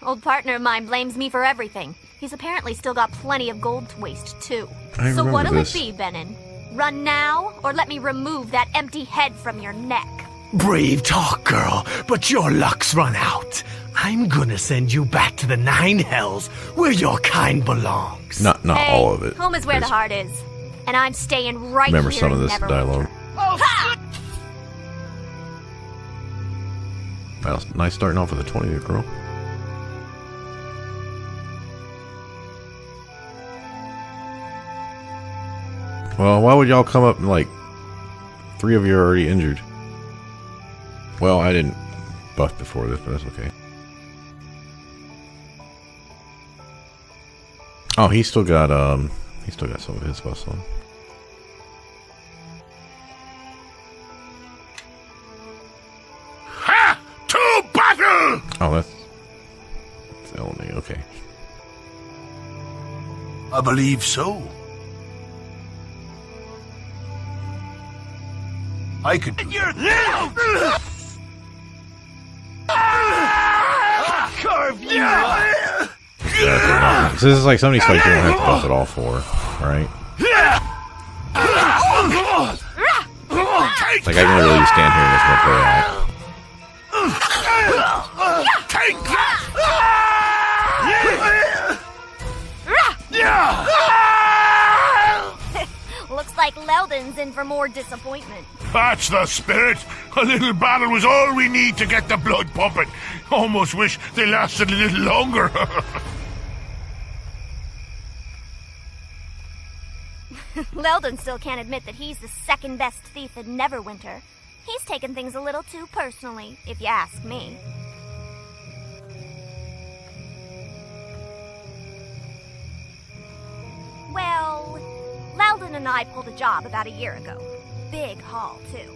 Old partner of mine blames me for everything. He's apparently still got plenty of gold to waste, too. I So what'll remember it be, Benin? Run now, or let me remove that empty head from your neck? Brave talk, girl, but your luck's run out. I'm gonna send you back to the 9 hells, where your kind belongs. Not Hey, all of it. home is where the There's- heart is. And I'm staying right Remember here some of in this Neverwinter. dialogue. Ha! Well, nice starting off with a 20 there, girl. Well, why would y'all come up and, like, 3 of you are already injured? Well, I didn't buff before this, but that's okay. Oh, he's still got some of his buffs on. Ha! To battle! Oh, that's LMA, okay. I believe so. I could do that. Carve you So this is like some of these fights you don't have to buff at all for, right? Like I can literally stand here and just whip her out. Take that! Looks like Leldon's in for more disappointment. That's the spirit. A little battle was all we need to get the blood pumping. Almost wish they lasted a little longer. Leldon still can't admit that he's the second best thief in Neverwinter. He's taken things a little too personally, if you ask me. Well, Leldon and I pulled a job about a year ago. Big haul, too.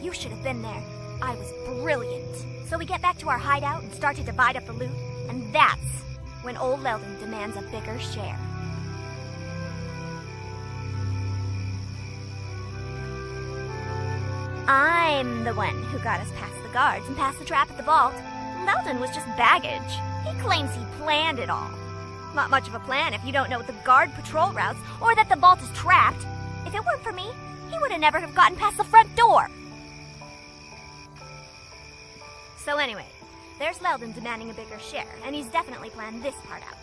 You should have been there. I was brilliant. So we get back to our hideout and start to divide up the loot, and that's when old Leldon demands a bigger share. I'm the one who got us past the guards and past the trap at the vault. Leldon was just baggage. He claims he planned it all. Not much of a plan if you don't know the guard patrol routes or that the vault is trapped. If it weren't for me, he would have never have gotten past the front door. So anyway, there's Leldon demanding a bigger share, and he's definitely planned this part out.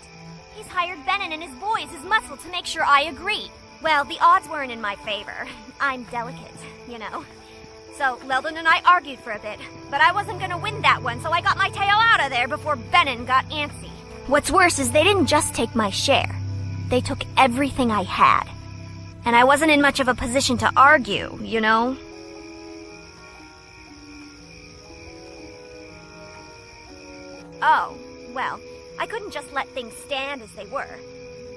He's hired Benin and his boys, his muscle, to make sure I agree. Well, the odds weren't in my favor. I'm delicate, you know. So Leldon and I argued for a bit, but I wasn't gonna win that one, so I got my tail out of there before Benin got antsy. What's worse is they didn't just take my share. They took everything I had. And I wasn't in much of a position to argue, you know? Oh, well, I couldn't just let things stand as they were.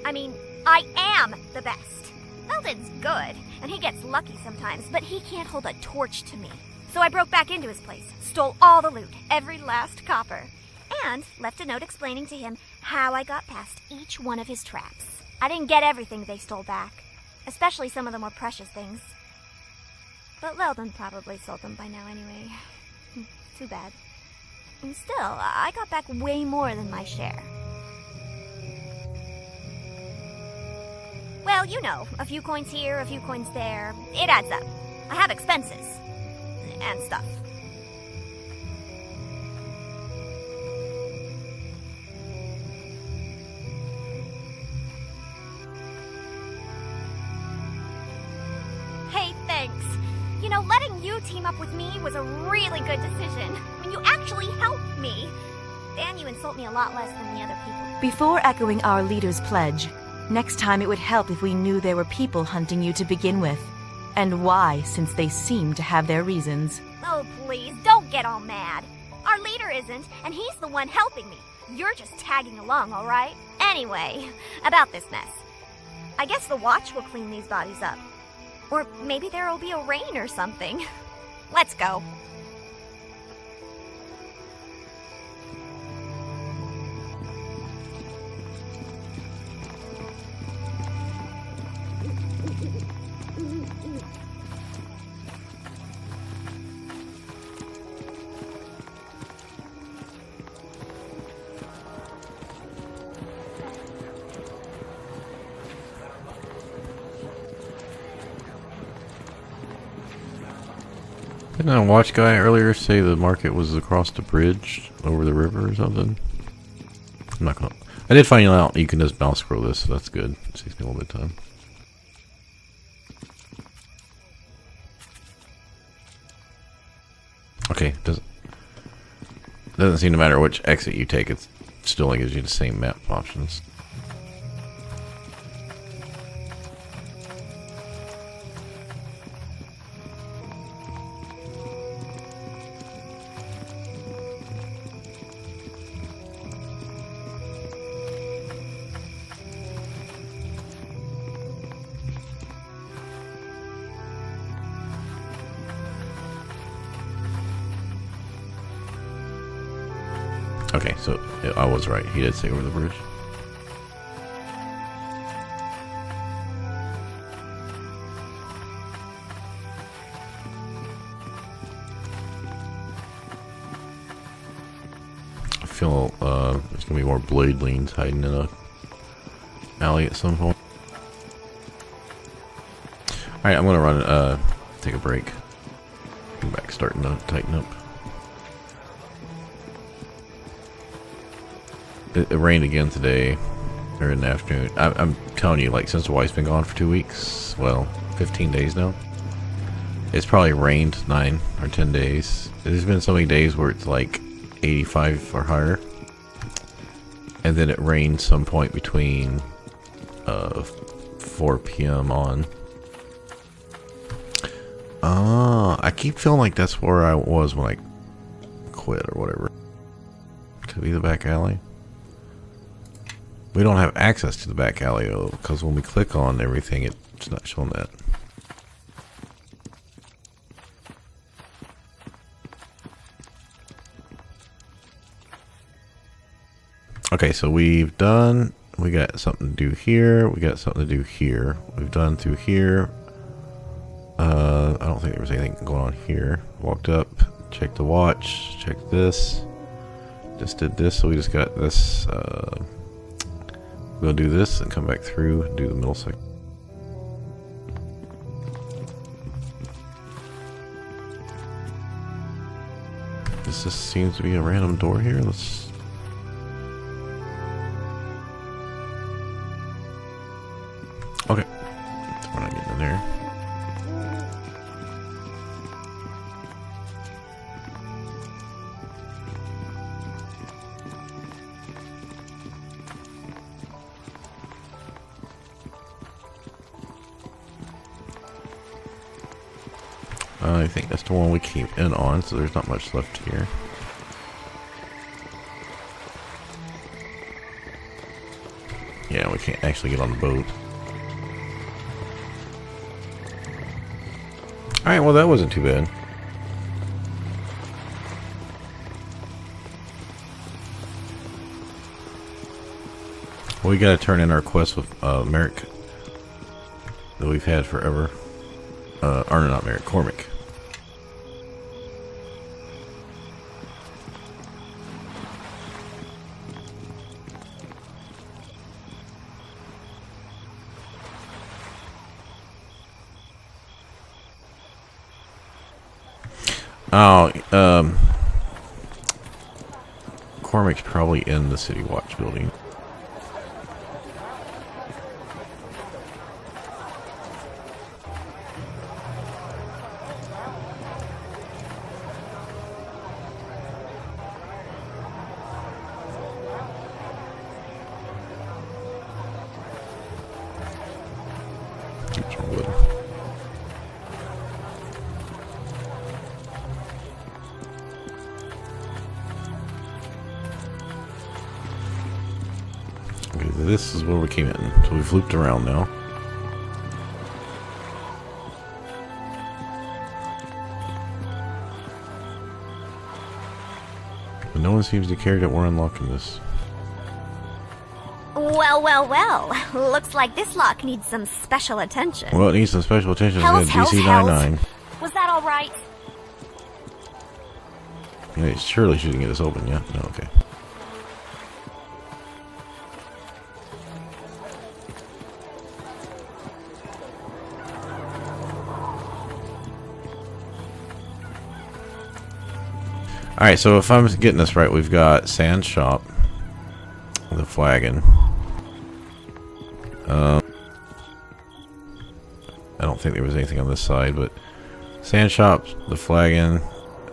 I mean, I am the best. Leldon's good, and he gets lucky sometimes, but he can't hold a torch to me. So I broke back into his place, stole all the loot, every last copper, and left a note explaining to him how I got past each one of his traps. I didn't get everything they stole back, especially some of the more precious things. But Leldon probably sold them by now anyway. Too bad. And still, I got back way more than my share. Well, you know, a few coins here, a few coins there. It adds up. I have expenses. And stuff. Hey, thanks. You know, letting you team up with me was a really good decision. And you actually helped me. Dan, you insult me a lot less than the other people. Before echoing our leader's pledge, next time it would help if we knew there were people hunting you to begin with. And why, since they seem to have their reasons. Oh, please, don't get all mad. Our leader isn't, and he's the one helping me. You're just tagging along, all right? Anyway, about this mess. I guess the watch will clean these bodies up. Or maybe there'll be a rain or something. Let's go. Didn't a watch guy earlier say the market was across the bridge over the river or something? I'm not gonna. I did find out you can just mouse scroll this, so that's good. It saves me a little bit of time. Okay, doesn't seem to matter which exit you take. It still gives you the same map options. Okay, so yeah, I was right. He did say over the bridge. I feel there's gonna be more blade leans hiding in a alley at some point. All right, I'm gonna run. Take a break. Come back, starting to tighten up. It rained again today, or in the afternoon. I'm telling you, like, since the wife's been gone for 2 weeks, well, 15 days now, it's probably rained 9 or 10 days. There's been so many days where it's like 85 or higher, and then it rained some point between 4 p.m. on. I keep feeling like that's where I was when I quit or whatever. Could be the back alley. We don't have access to the back alley though, because when we click on everything, it's not showing that. Okay, so we got something to do here. We got something to do here. We've done through here. I don't think there was anything going on here. Walked up, checked the watch, checked this. Just did this, so we just got this. We'll do this and come back through and do the middle section. This just seems to be a random door here. Let's. Okay, so we're not getting in there. I think that's the one we came in on, so there's not much left here. Yeah, we can't actually get on the boat. Alright, well that wasn't too bad. Well, we gotta turn in our quest with Merrick that we've had forever. Or not Merrick, Cormac. Oh, Cormac's probably in the City Watch building. Keep some wood. Okay, this is where we came in. So we've looped around now. But no one seems to care that we're unlocking this. Well, well, well. Looks like this lock needs some special attention. Well, it needs some special attention. Hells, DC hells, 99. Was that all right? Yeah, surely she didn't get this open yet. No, okay. Alright, so if I'm getting this right, we've got Sand Shop, the flagon. I don't think there was anything on this side, but Sand Shop, the flagon,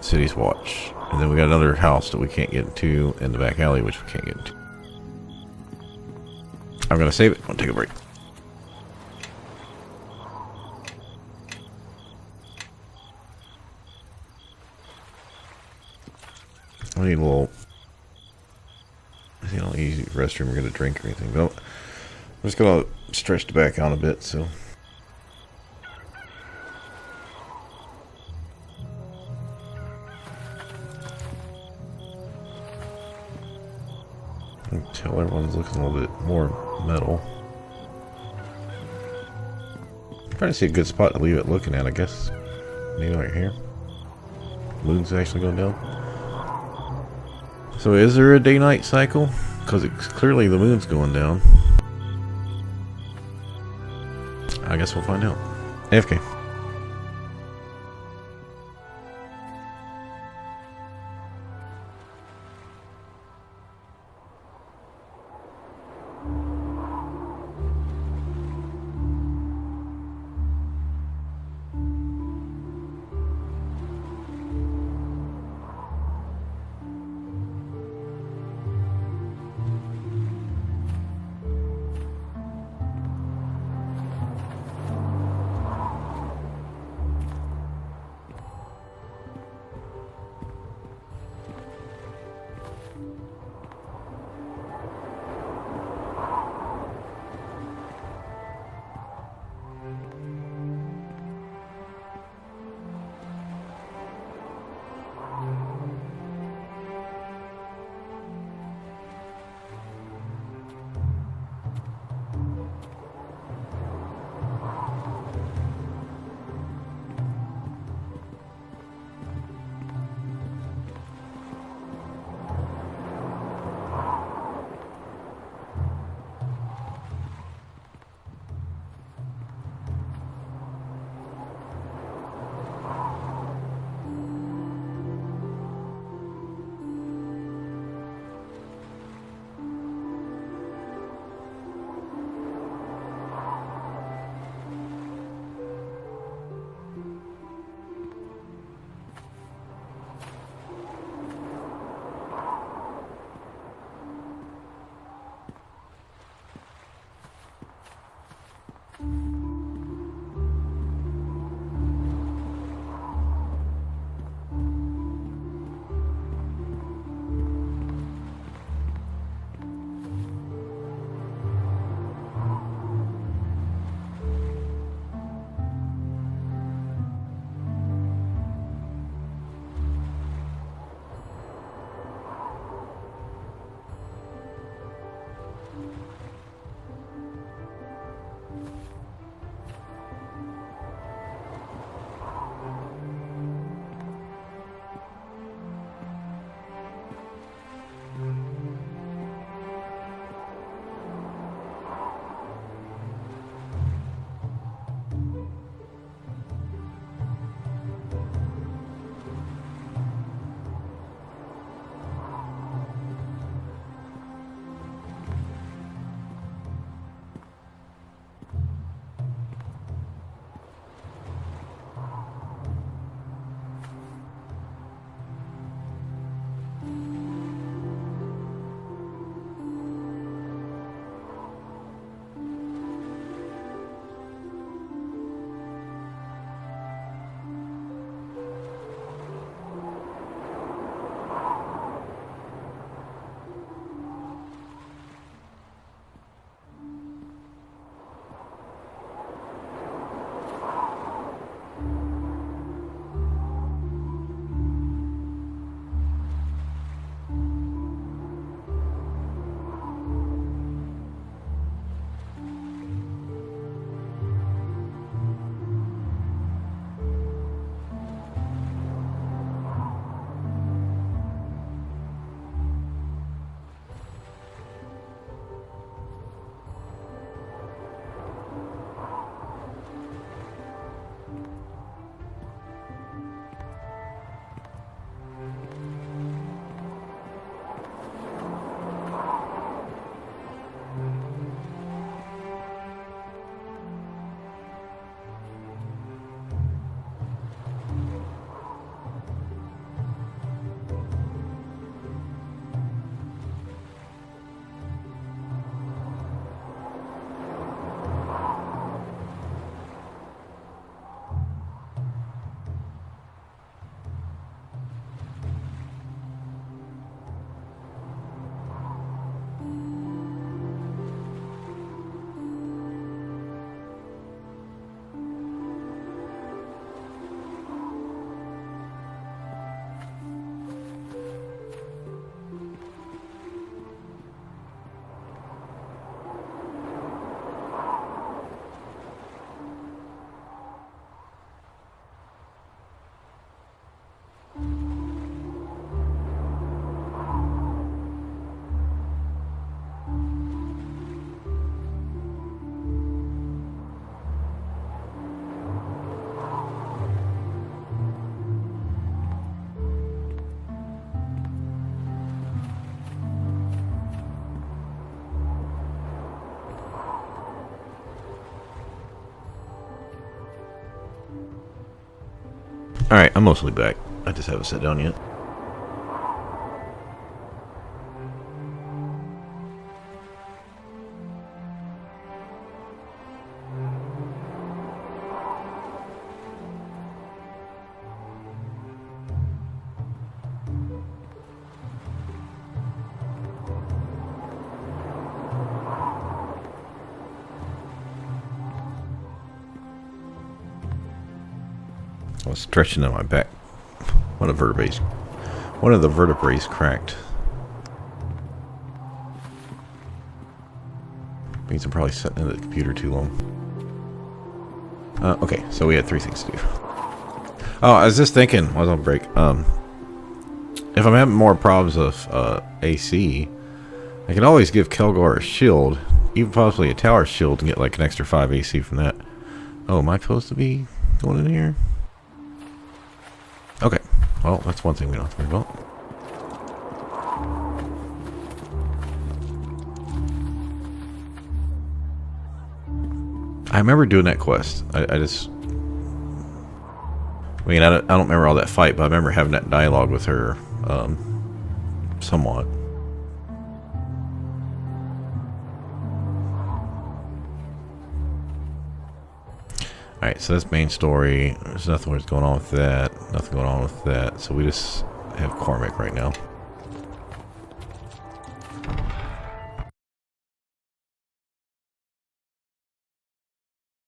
City's Watch. And then we got another house that we can't get into in the back alley, which we can't get into. I'm going to save it. I'm going to take a break. I need a little, easy restroom or get a drink or anything. But I'm just gonna stretch the back out a bit. So until everyone's looking a little bit more metal. I'm trying to see a good spot to leave it looking at. I guess maybe right here. Moon's actually going down. So is there a day-night cycle? Because it's clearly the moon's going down. I guess we'll find out. AFK. Alright, I'm mostly back. I just haven't sat down yet. I was stretching on my back. One of the vertebrae cracked. Means I'm probably sitting in the computer too long. Okay, so we had 3 things to do. Oh, I was just thinking, I was on break. If I'm having more problems with AC, I can always give Kelgar a shield, even possibly a tower shield, and get like an extra 5 AC from that. Oh, am I supposed to be going in here? Okay, well, that's one thing we don't have to worry about. I remember doing that quest. I mean, I don't remember all that fight, but I remember having that dialogue with her, somewhat. Alright, so that's main story. There's nothing what's going on with that. Nothing going on with that. So we just have Cormac right now.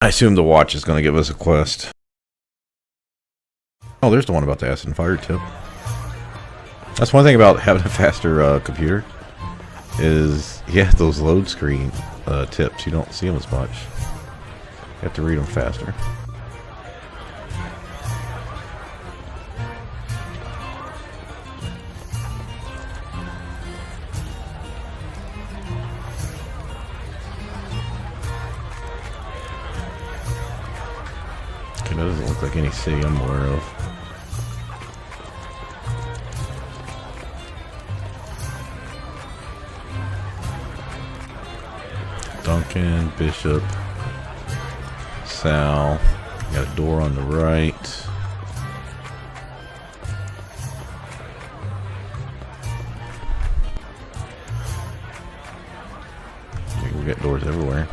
I assume the watch is going to give us a quest. Oh, there's the one about the acid fire tip. That's one thing about having a faster computer. Is, yeah, those load screen tips. You don't see them as much. You have to read them faster. Okay, that doesn't look like any city I'm aware of. Duncan, Bishop, Sal. Got a door on the right. We got doors everywhere.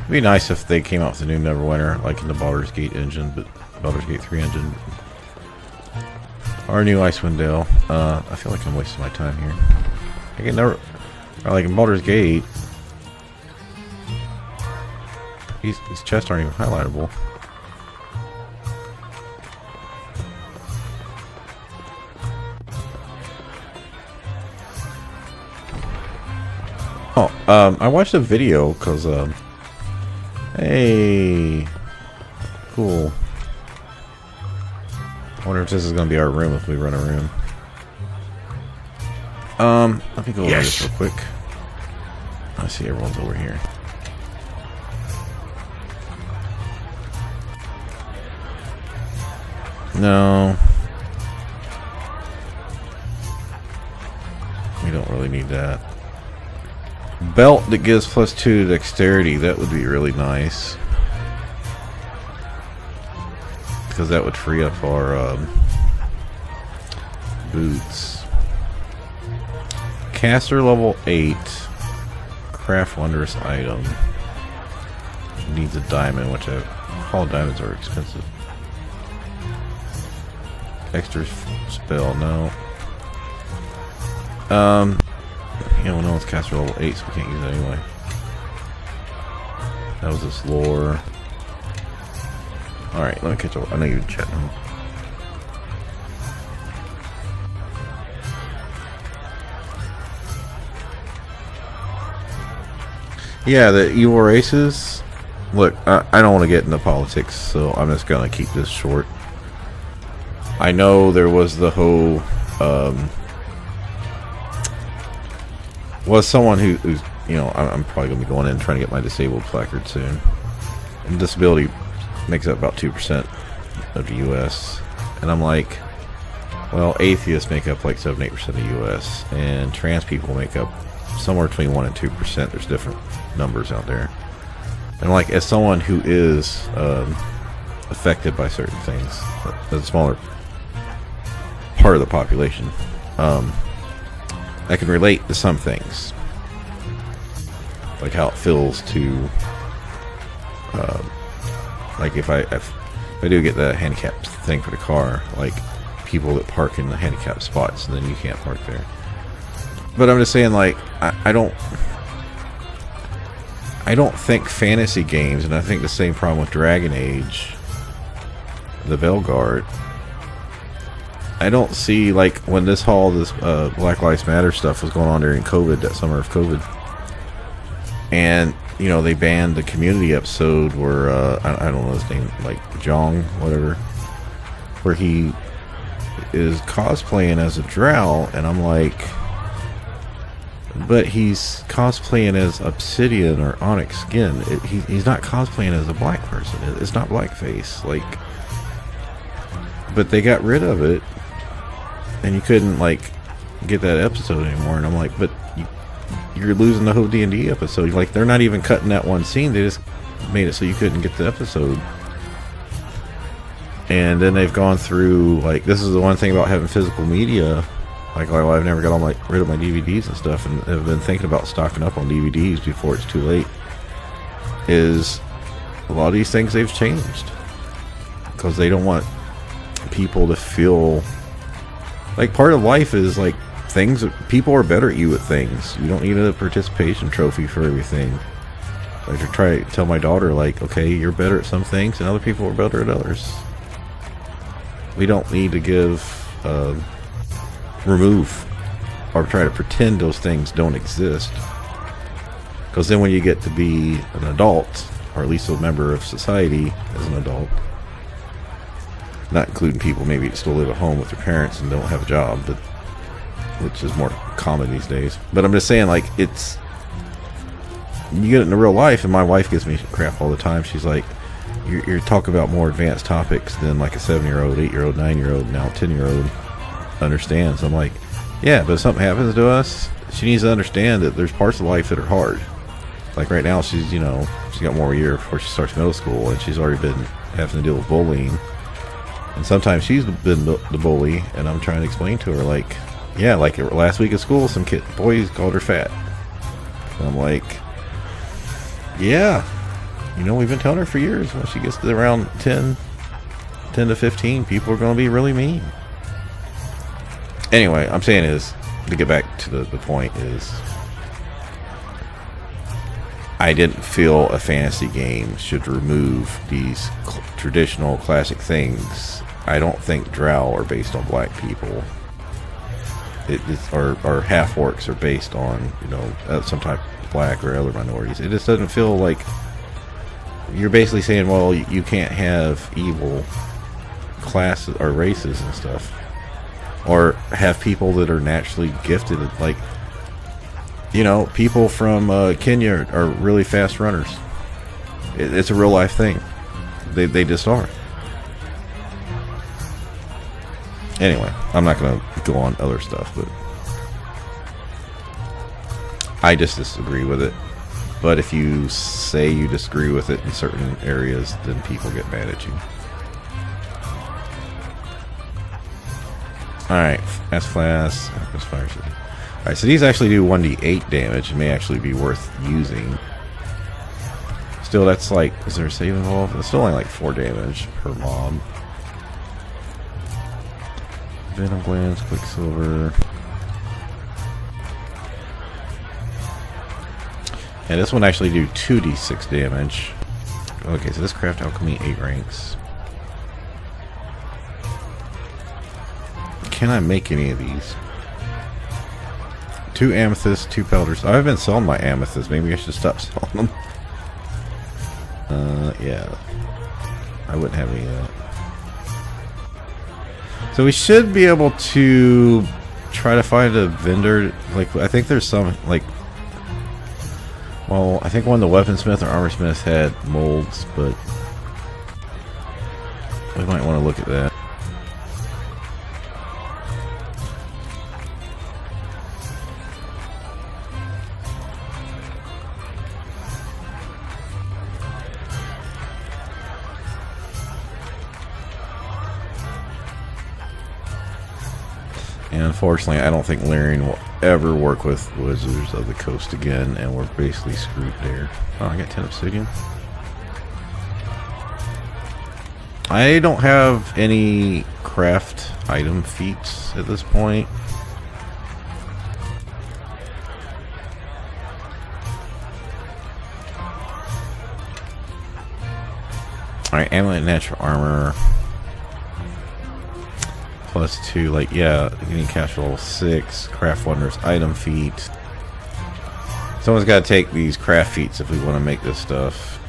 It'd be nice if they came out with a new Neverwinter, like in the Baldur's Gate engine, but Baldur's Gate 3 engine. Or a new Icewind Dale. I feel like I'm wasting my time here. I can never, or like in Baldur's Gate, his chests aren't even highlightable. Oh, I watched a video because, hey, cool. I wonder if this is going to be our room if we run a room. Let me go over this real quick. I see everyone's over here. No. We don't really need that. Belt that gives +2 dexterity, that would be really nice. Because that would free up our boots. Caster level 8. Craft wondrous item. Needs a diamond, which all diamonds are expensive. Extra spell, no. Yeah, well, no, it's caster level 8, so we can't use it anyway. That was this lore. Alright, let me catch up. I know you're chatting. Yeah, the evil races. Look, I don't want to get into politics, so I'm just gonna keep this short. I know there was the whole was someone who you know, I'm probably going to be going in and trying to get my disabled placard soon. And disability makes up about 2% of the U.S. And I'm like, well, atheists make up like 7-8% of the U.S. and trans people make up somewhere between 1 and 2%. There's different numbers out there. And like, as someone who is affected by certain things, a smaller part of the population, I can relate to some things, like how it feels to, like if I do get the handicap thing for the car, like people that park in the handicap spots and then you can't park there. But I'm just saying, like, I don't think fantasy games, and I think the same problem with Dragon Age, the Belguard, I don't see, like, when this Black Lives Matter stuff was going on during COVID, that summer of COVID, and, you know, they banned the Community episode where, I don't know his name, like, Jong, whatever, where he is cosplaying as a drow, and I'm like, but he's cosplaying as Obsidian or Onyx Skin. He's not cosplaying as a black person. It's not blackface, like, but they got rid of it, and you couldn't, like, get that episode anymore. And I'm like, but you're losing the whole D&D episode. Like, they're not even cutting that one scene. They just made it so you couldn't get the episode. And then they've gone through, like, this is the one thing about having physical media. Like, I've never got rid of my DVDs and stuff, and have been thinking about stocking up on DVDs before it's too late. Is a lot of these things they've changed because they don't want people to feel like part of life is like people are better at you at things. You don't need a participation trophy for everything. I try to tell my daughter, like, okay, you're better at some things and other people are better at others. We don't need to remove or try to pretend those things don't exist, because then when you get to be an adult, or at least a member of society as an adult, not including people maybe that still live at home with their parents and don't have a job, but which is more common these days. But I'm just saying, like, it's, you get it in real life, and my wife gives me crap all the time. She's like, you're talking about more advanced topics than like a 7-year-old, 8-year-old, 9-year-old, now 10-year-old understands. I'm like, yeah, but if something happens to us, she needs to understand that there's parts of life that are hard. Like right now, she's, you know, she's got more of a year before she starts middle school, and she's already been having to deal with bullying. And sometimes she's been the bully, and I'm trying to explain to her, like, yeah, like last week at school, some boys called her fat. And I'm like, yeah, you know, we've been telling her for years, when she gets to around 10 to 15, people are going to be really mean. Anyway, I'm saying is, to get back to the point is, I didn't feel a fantasy game should remove these traditional classic things. I don't think drow are based on black people. Or half-orcs are based on, you know, some type of black or other minorities. It just doesn't feel like, you're basically saying, well, you can't have evil classes or races and stuff, or have people that are naturally gifted, like, you know, people from Kenya are really fast runners. It's a real life thing. They just are. Anyway, I'm not going to go on other stuff, but I just disagree with it. But if you say you disagree with it in certain areas, then people get mad at you. Alright, S-Class. Alright, so these actually do 1d8 damage. It may actually be worth using. Still, that's like, is there a save involved? It's still only like 4 damage per mob. Venom Glands, Quicksilver. And this one actually do 2d6 damage. Okay, so this craft alchemy 8 ranks. Can I make any of these? 2 amethysts, 2 powders. I've been selling my amethysts. Maybe I should stop selling them. Yeah. I wouldn't have any of that. So we should be able to try to find a vendor. Like, I think there's some, like, Well, I think one of the weaponsmith or armorsmiths had molds, but we might want to look at that. And unfortunately, I don't think Lyrian will ever work with Wizards of the Coast again, and we're basically screwed there. Oh, I got 10 obsidian. I don't have any craft item feats at this point. Alright, amulet natural armor. +2, like, yeah, getting cash roll 6, craft wonders item feat. Someone's got to take these craft feats if we want to make this stuff.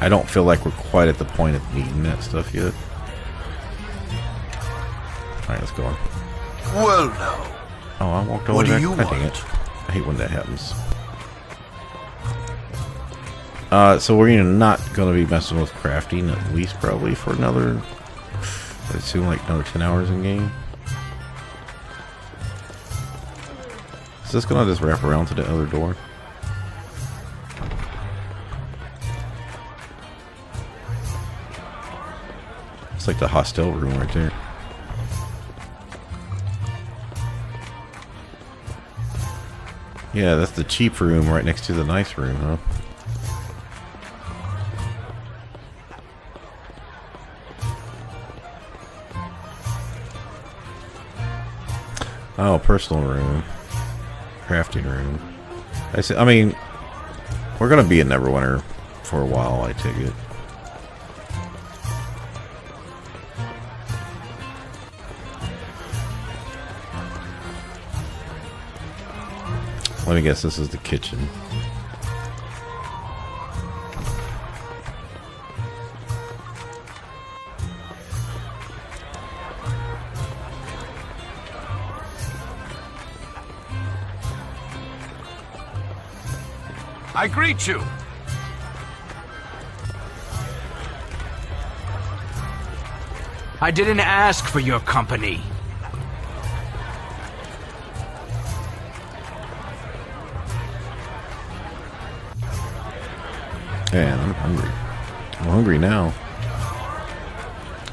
I don't feel like we're quite at the point of needing that stuff yet. Alright, let's go on. Well, now. Oh, I walked over What do there. you God dang want? it. I hate when that happens. So we're not going to be messing with crafting, at least probably for another, I assume, like another 10 hours in game. Is this going to just wrap around to the other door? It's like the hostel room right there. Yeah, that's the cheap room right next to the nice room, huh? Oh, personal room. Crafting room. I mean, we're going to be in Neverwinter for a while, I take it. Let me guess, this is the kitchen. I greet you. I didn't ask for your company. Man, I'm hungry. I'm hungry now.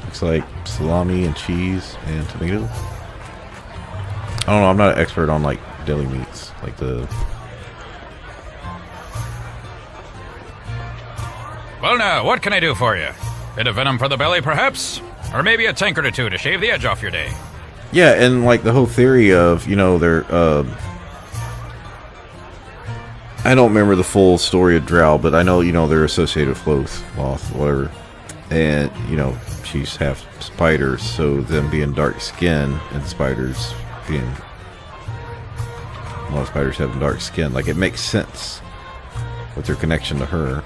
Looks like salami and cheese and tomato. I don't know, I'm not an expert on like deli meats. Like the... Well now, what can I do for you? Bit of venom for the belly, perhaps? Or maybe a tankard or two to shave the edge off your day? Yeah, and like the whole theory of, you know, they're... I don't remember the full story of Drow, but I know, you know, they're associated with Loth, whatever. And, you know, she's half spider, so them being dark skin and spiders being... A lot of spiders having dark skin. Like, it makes sense with their connection to her.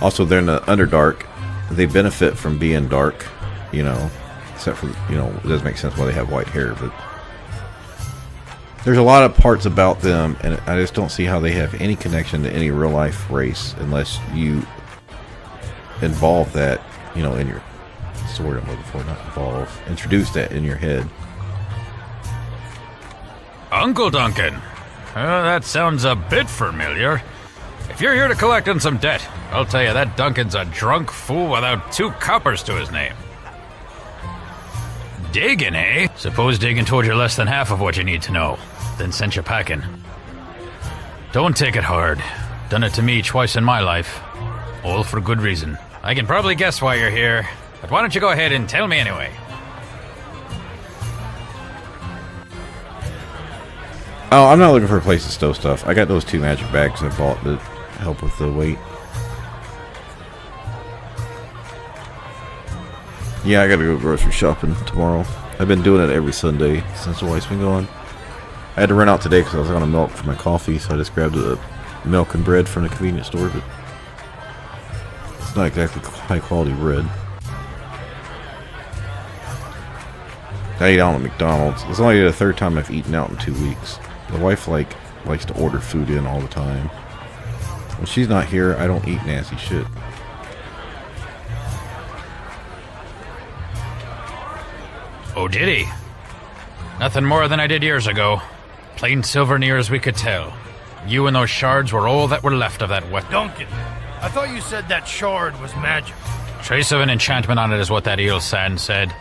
Also, they're in the Underdark. They benefit from being dark, you know. Except for, you know, it does make sense why they have white hair, but... There's a lot of parts about them, and I just don't see how they have any connection to any real-life race unless you involve that, you know, in your... That's the word I'm looking for, not involve. Introduce that in your head. Uncle Duncan. That sounds a bit familiar. If you're here to collect on some debt, I'll tell you that Duncan's a drunk fool without 2 coppers to his name. Dagon, eh? Suppose Dagon told you less than half of what you need to know, then sent you packing. Don't take it hard. Done it to me twice in my life. All for good reason. I can probably guess why you're here, but why don't you go ahead and tell me anyway? Oh, I'm not looking for a place to stow stuff. I got those 2 magic bags I bought to help with the weight. Yeah, I gotta go grocery shopping tomorrow. I've been doing it every Sunday since the wife's been gone. I had to run out today because I was out of milk for my coffee, so I just grabbed the milk and bread from the convenience store, but it's not exactly high quality bread. I ate out at McDonald's. It's only the 3rd time I've eaten out in 2 weeks. The wife, like, likes to order food in all the time. When she's not here, I don't eat nasty shit. Oh, did he? Nothing more than I did years ago. Plain silver near as we could tell. You and those shards were all that were left of that wet... Duncan, I thought you said that shard was magic. Trace of an enchantment on it is what that eel sand said.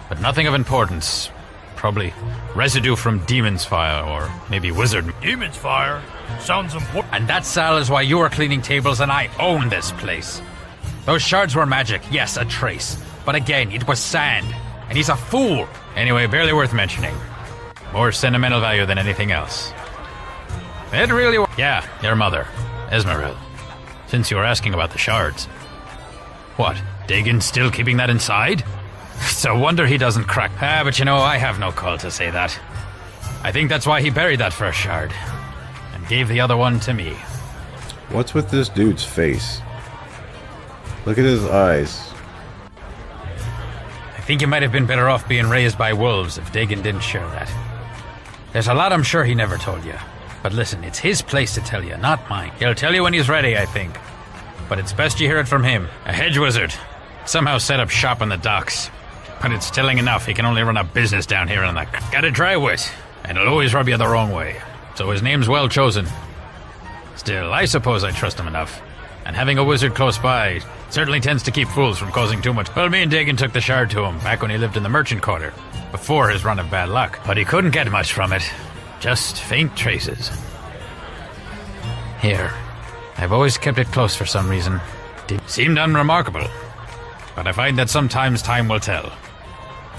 But nothing of importance. Probably residue from demon's fire, or maybe wizard... Demon's fire? Sounds important. And that, Sal, is why you are cleaning tables and I own this place. Those shards were magic, yes, a trace. But again, it was sand. And he's a fool. Anyway, barely worth mentioning. More sentimental value than anything else. It really was. Yeah, your mother, Esmeril. Since you were asking about the shards. What, Dagon's still keeping that inside? It's a wonder he doesn't crack. But you know, I have no call to say that. I think that's why he buried that first shard. And gave the other one to me. What's with this dude's face? Look at his eyes. I think you might have been better off being raised by wolves if Dagon didn't share that. There's a lot I'm sure he never told you. But listen, it's his place to tell you, not mine. He'll tell you when he's ready, I think. But it's best you hear it from him. A hedge wizard. Somehow set up shop on the docks. But it's telling enough he can only run a business down here on the... Got a dry wit, and it'll always rub you the wrong way. So his name's well chosen. Still, I suppose I trust him enough. And having a wizard close by certainly tends to keep fools from causing too much. Well, me and Dagon took the shard to him back when he lived in the merchant quarter, before his run of bad luck. But he couldn't get much from it. Just faint traces. Here. I've always kept it close for some reason. Seemed unremarkable. But I find that sometimes time will tell.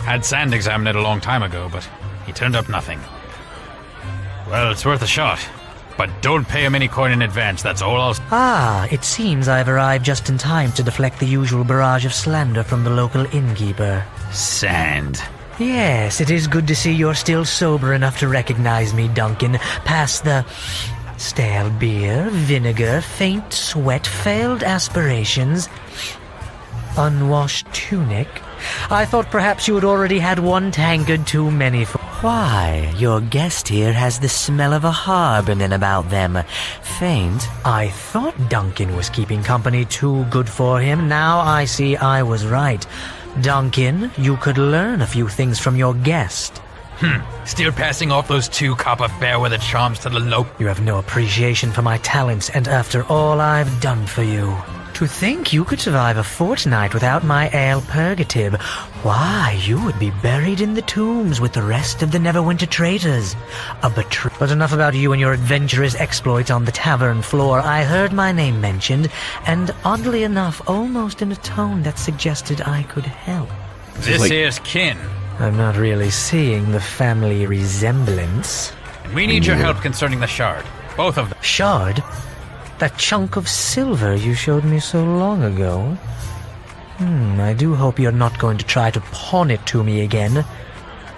Had Sand examine it a long time ago, but he turned up nothing. Well, it's worth a shot. But don't pay him any coin in advance, that's all I'll... Ah, it seems I've arrived just in time to deflect the usual barrage of slander from the local innkeeper. Sand. Yes, it is good to see you're still sober enough to recognize me, Duncan. Past the stale beer, vinegar, faint sweat, failed aspirations, unwashed tunic. I thought perhaps you had already had one tankard too many for... Why, your guest here has the smell of a harbin in about them. Faint? I thought Duncan was keeping company too good for him. Now I see I was right. Duncan, you could learn a few things from your guest. Still passing off those 2 copper fairweather charms to the lope. You have no appreciation for my talents, and after all I've done for you. To think you could survive a fortnight without my ale purgative. Why, you would be buried in the tombs with the rest of the Neverwinter traitors. But enough about you and your adventurous exploits on the tavern floor. I heard my name mentioned, and oddly enough, almost in a tone that suggested I could help. This here's kin. I'm not really seeing the family resemblance. And we need your help concerning the shard. Both of them. Shard? That chunk of silver you showed me so long ago? I do hope you're not going to try to pawn it to me again.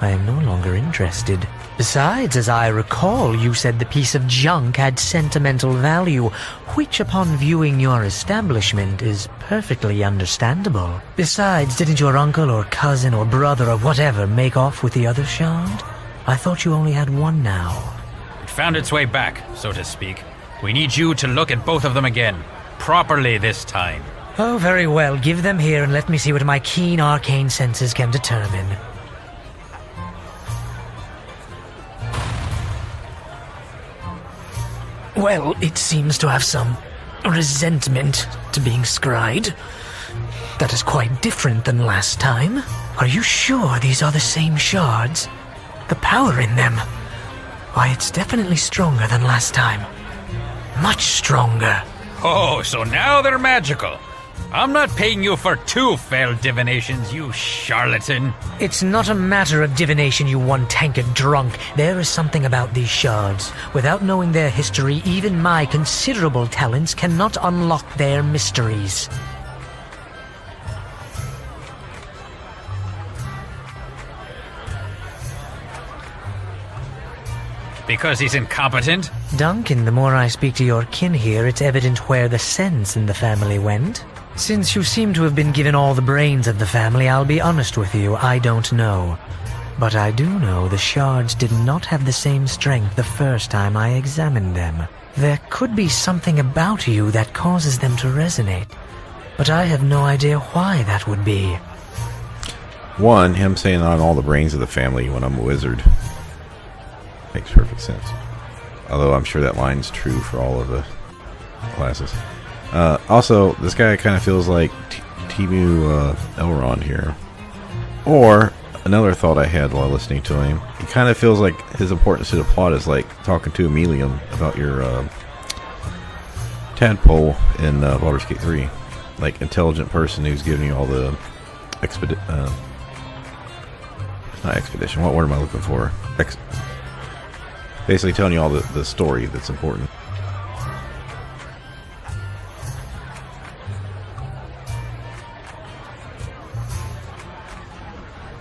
I am no longer interested. Besides, as I recall, you said the piece of junk had sentimental value, which upon viewing your establishment is perfectly understandable. Besides, didn't your uncle or cousin or brother or whatever make off with the other shard? I thought you only had one now. It found its way back, so to speak. We need you to look at both of them again. Properly this time. Oh, very well. Give them here and let me see what my keen arcane senses can determine. Well, it seems to have some resentment to being scryed. That is quite different than last time. Are you sure these are the same shards? The power in them. Why, it's definitely stronger than last time. Much stronger. Oh, so now they're magical. I'm not paying you for 2 failed divinations, you charlatan. It's not a matter of divination, you one-tankard drunk. There is something about these shards. Without knowing their history, even my considerable talents cannot unlock their mysteries. Because he's incompetent? Duncan, the more I speak to your kin here, it's evident where the sense in the family went. Since you seem to have been given all the brains of the family, I'll be honest with you, I don't know. But I do know the shards did not have the same strength the first time I examined them. There could be something about you that causes them to resonate, but I have no idea why that would be. One, him saying on all the brains of the family when I'm a wizard. Makes perfect sense. Although I'm sure that line's true for all of the classes. Also, this guy kind of feels like Timu Elrond here. Or, another thought I had while listening to him, he kind of feels like his importance to the plot is like talking to Emilium about your tadpole in Baldur's Gate 3. Like, intelligent person who's giving you all the not expedition, what word am I looking for? Basically telling you all the story that's important.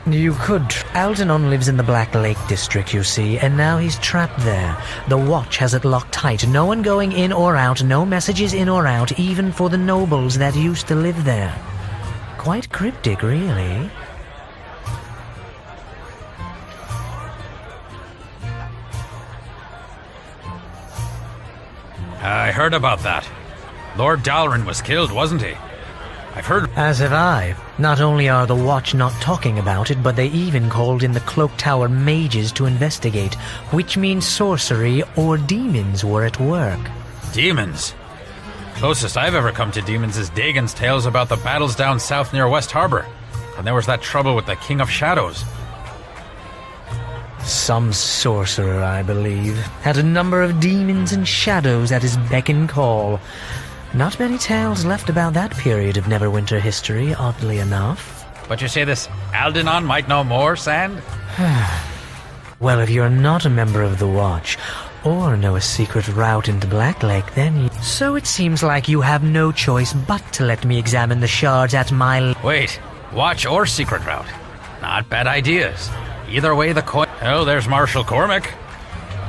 You could. Algernon lives in the Black Lake district, you see, and now he's trapped there. The watch has it locked tight. No one going in or out, no messages in or out, even for the nobles that used to live there. Quite cryptic, really. I heard about that. Lord Dalrin was killed, wasn't he? I've heard... As have I. Not only are the Watch not talking about it, but they even called in the Cloak Tower mages to investigate, which means sorcery or demons were at work. Demons? Closest I've ever come to demons is Dagon's tales about the battles down south near West Harbor. And there was that trouble with the King of Shadows. Some sorcerer, I believe, had a number of demons and shadows at his beck and call. Not many tales left about that period of Neverwinter history, oddly enough. But you say this Algernon might know more, Sand? Well, if you're not a member of the Watch, or know a secret route into Black Lake, then you... So it seems like you have no choice but to let me examine the shards at my... Wait, Watch or secret route? Not bad ideas. Either way the coin... Oh, there's Marshal Cormac.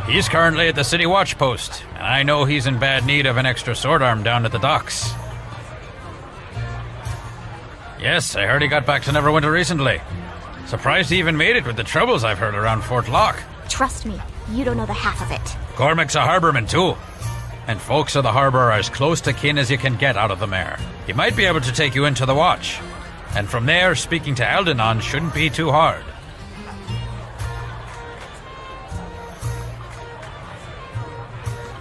He's currently at the city watch post, and I know he's in bad need of an extra sword arm down at the docks. Yes, I heard he got back to Neverwinter recently. Surprised he even made it with the troubles I've heard around Fort Locke. Trust me, you don't know the half of it. Cormac's a harborman too, and folks of the harbor are as close to kin as you can get out of the mare. He might be able to take you into the watch, and from there, speaking to Algernon shouldn't be too hard.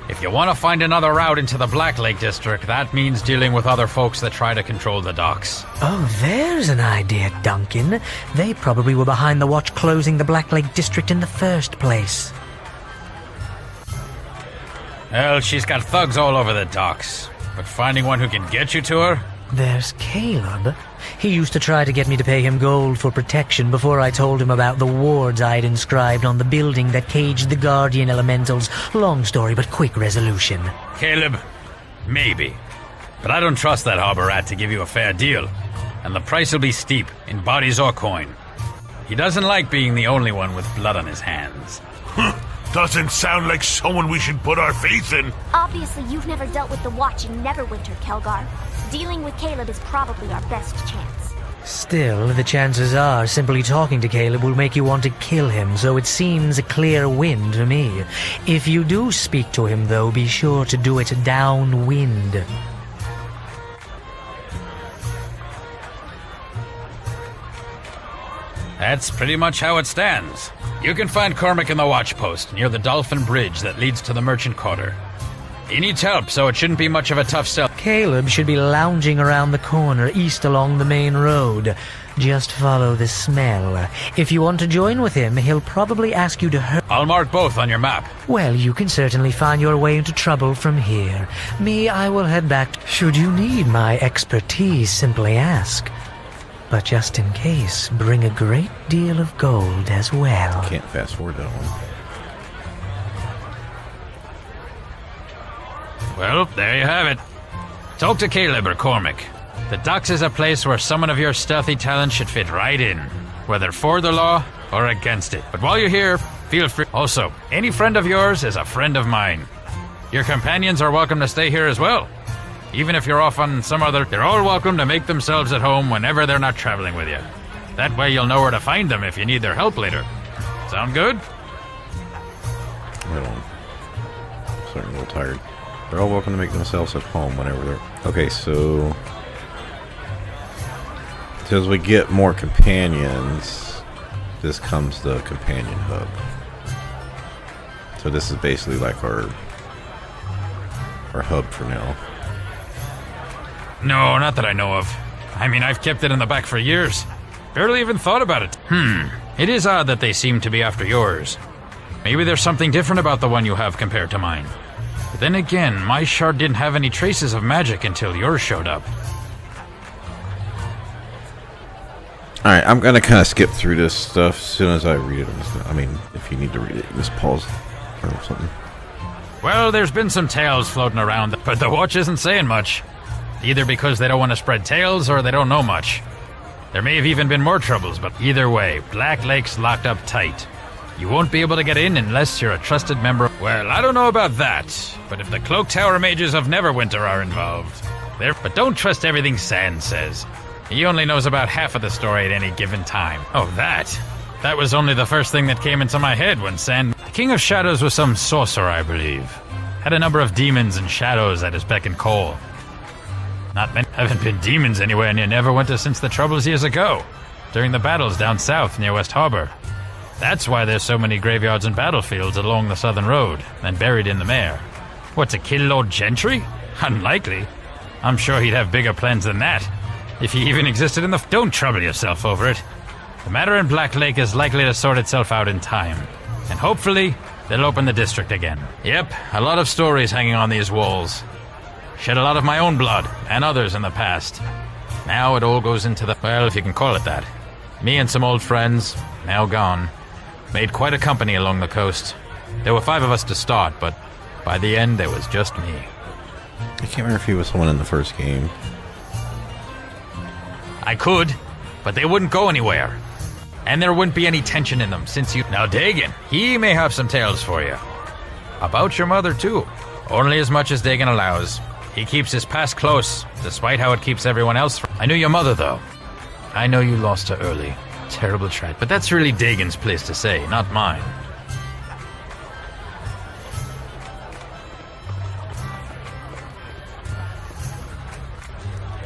If you want to find another route into the Black Lake district, that means dealing with other folks that try to control the docks. Oh, there's an idea, Duncan. They probably were behind the Watch closing the Black Lake district in the first place. Well, she's got thugs all over the docks, but finding one who can get you to her? There's Caleb. He used to try to get me to pay him gold for protection before I told him about the wards I'd inscribed on the building that caged the Guardian Elementals. Long story, but quick resolution. Caleb, maybe. But I don't trust that harbor rat to give you a fair deal. And the price will be steep, in bodies or coin. He doesn't like being the only one with blood on his hands. Doesn't sound like someone we should put our faith in. Obviously, you've never dealt with the Watch in Neverwinter, Kelgar. Dealing with Caleb is probably our best chance. Still, the chances are simply talking to Caleb will make you want to kill him, so it seems a clear win to me. If you do speak to him, though, be sure to do it downwind. That's pretty much how it stands. You can find Cormac in the watch post near the Dolphin Bridge that leads to the Merchant Quarter. He needs help, so it shouldn't be much of a tough sell. Caleb should be lounging around the corner east along the main road. Just follow the smell. If you want to join with him, he'll probably ask you to hurry. I'll mark both on your map. Well, you can certainly find your way into trouble from here. Me, I will head back. Should you need my expertise, simply ask. But just in case, bring a great deal of gold as well. Can't fast forward that one. Well, there you have it. Talk to Caleb or Cormac. The docks is a place where someone of your stealthy talent should fit right in, whether for the law or against it. But while you're here, feel free. Also, any friend of yours is a friend of mine. Your companions are welcome to stay here as well. Even if you're off on some other, they're all welcome to make themselves at home whenever they're not traveling with you. That way you'll know where to find them if you need their help later. Sound good? Hold on. I'm starting a little tired. They're all welcome to make themselves at home whenever they're... Okay, so... As we get more companions, this comes the companion hub. So this is basically like our hub for now. No, not that I know of. I mean, I've kept it in the back for years. Barely even thought about it. It is odd that they seem to be after yours. Maybe there's something different about the one you have compared to mine. But then again, my shard didn't have any traces of magic until yours showed up. Alright, I'm gonna kind of skip through this stuff as soon as I read it. I mean, if you need to read it, just pause or something. Well, there's been some tales floating around, but the watch isn't saying much. Either because they don't want to spread tales or they don't know much. There may have even been more troubles, but either way, Black Lake's locked up tight. You won't be able to get in unless you're a trusted member. Well, I don't know about that, but if the Cloak Tower mages of Neverwinter are involved, but don't trust everything Sand says. He only knows about half of the story at any given time. Oh, that was only the first thing that came into my head when Sand... The King of Shadows was some sorcerer, I believe. Had a number of demons and shadows at his beck and call. Not many haven't been demons anywhere near Neverwinter since the troubles years ago, during the battles down south near West Harbor. That's why there's so many graveyards and battlefields along the southern road, and buried in the mare. What, to kill Lord Gentry? Unlikely. I'm sure he'd have bigger plans than that. If he even existed in the... Don't trouble yourself over it. The matter in Black Lake is likely to sort itself out in time. And hopefully, they'll open the district again. Yep, a lot of stories hanging on these walls. Shed a lot of my own blood, and others in the past. Now it all goes into the... Well, if you can call it that. Me and some old friends, now gone, made quite a company along the coast. There were 5 of us to start, but by the end, there was just me. I can't remember if he was someone in the first game. I could, but they wouldn't go anywhere. And there wouldn't be any tension in them, since you... Now Dagon, he may have some tales for you. About your mother, too. Only as much as Dagon allows. He keeps his past close, despite how it keeps everyone else... I knew your mother, though. I know you lost her early. Terrible tragedy. But that's really Dagon's place to say, not mine.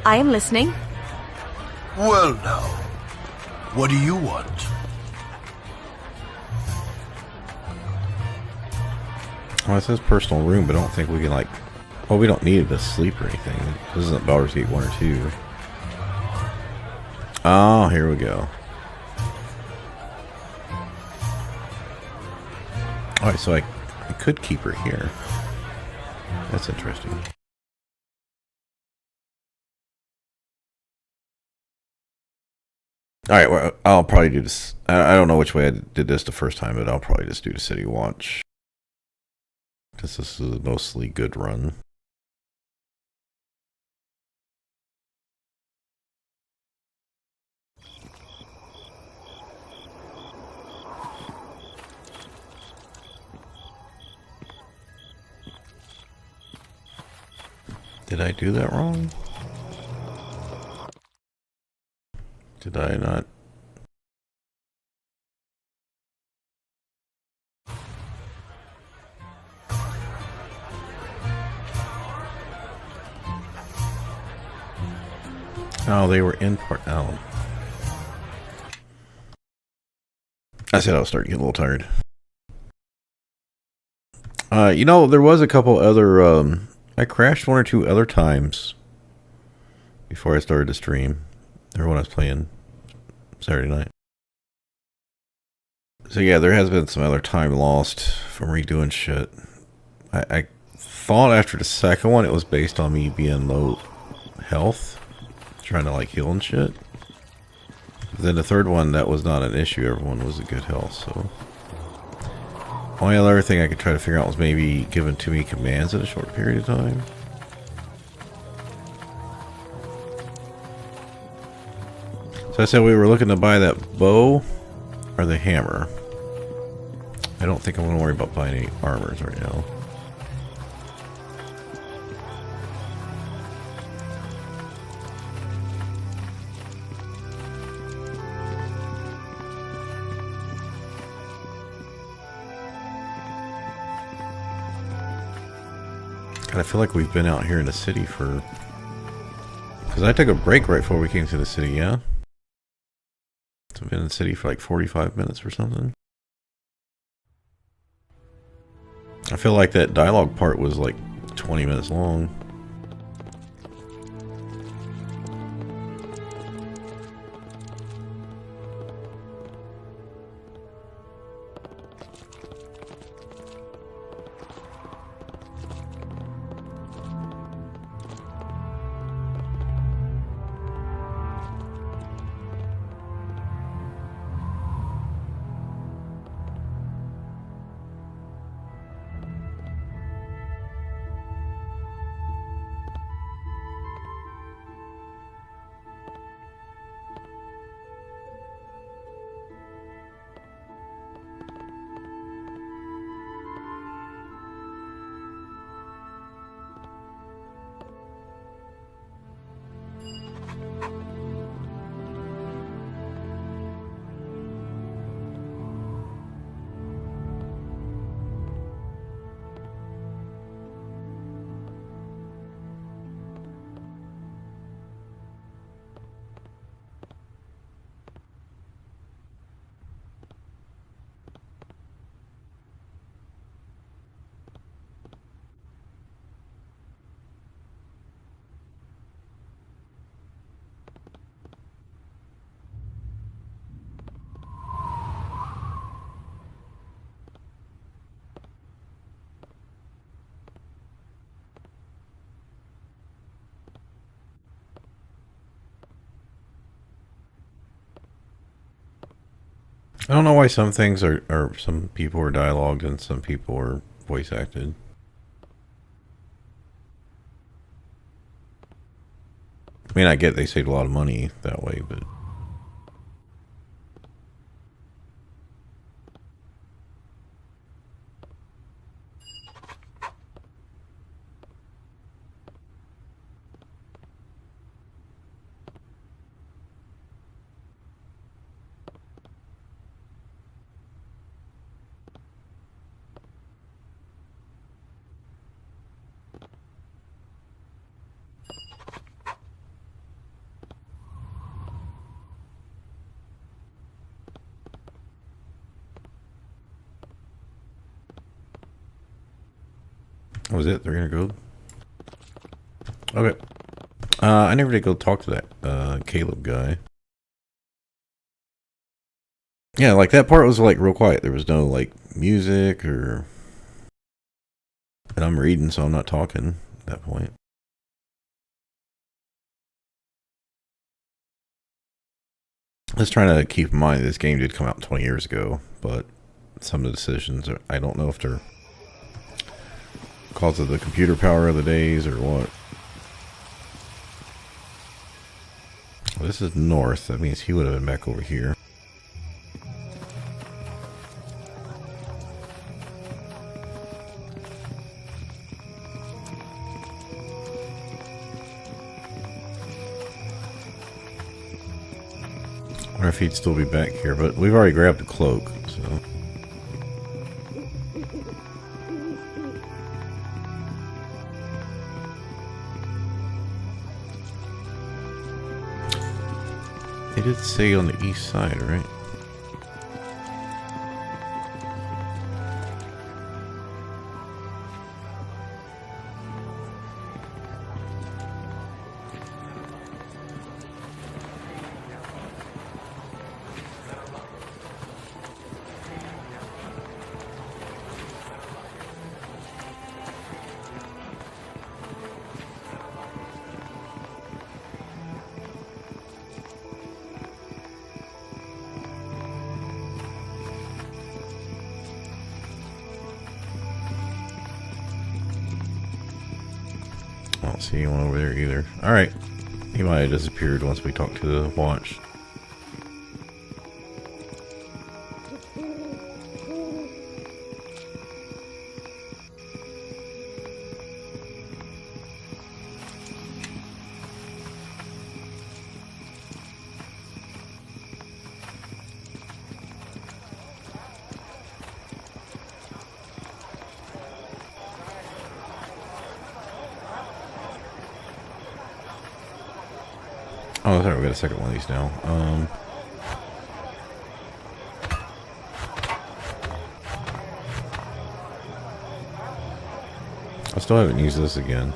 I am listening. Well now, what do you want? Well, it says personal room, but I don't think we can, like... Well, we don't need to sleep or anything. This isn't Baldur's Gate 1 or 2. Oh, here we go. Alright, so I could keep her here. That's interesting. Alright, well, I'll probably do this. I don't know which way I did this the first time, but I'll probably just do the City Watch. Because this is a mostly good run. Did I do that wrong? Did I not? Oh, they were in part. Oh. I said I was starting to get a little tired. You know, there was a couple other, I crashed 1 or 2 other times before I started to stream, or when I was playing Saturday night. So yeah, there has been some other time lost from redoing shit. I thought after the second one it was based on me being low health, trying to like heal and shit. Then the third one, that was not an issue. Everyone was at good health, so... Only other thing I could try to figure out was maybe giving too many commands in a short period of time. So I said we were looking to buy that bow or the hammer. I don't think I'm going to worry about buying any armors right now. I feel like we've been out here in the city for... Because I took a break right before we came to the city, yeah? So I've been in the city for like 45 minutes or something. I feel like that dialogue part was like 20 minutes long. I don't know why some things are some people are dialogued and some people are voice acted. I mean, I get they saved a lot of money that way, but... That was it? 300 gold? Okay. I never did go talk to that Caleb guy. Yeah, like that part was like real quiet. There was no like music or... And I'm reading, so I'm not talking at that point. Let's try to keep in mind this game did come out 20 years ago, but some of the decisions, I don't know if they're because of the computer power of the days or what. Well, this is north. That means he would have been back over here. I wonder if he'd still be back here, but we've already grabbed the cloak, so... They did say on the east side, right? I don't see anyone over there either. Alright. He might have disappeared once we talked to the watch. Oh, sorry, we got a second one of these now. I still haven't used this again.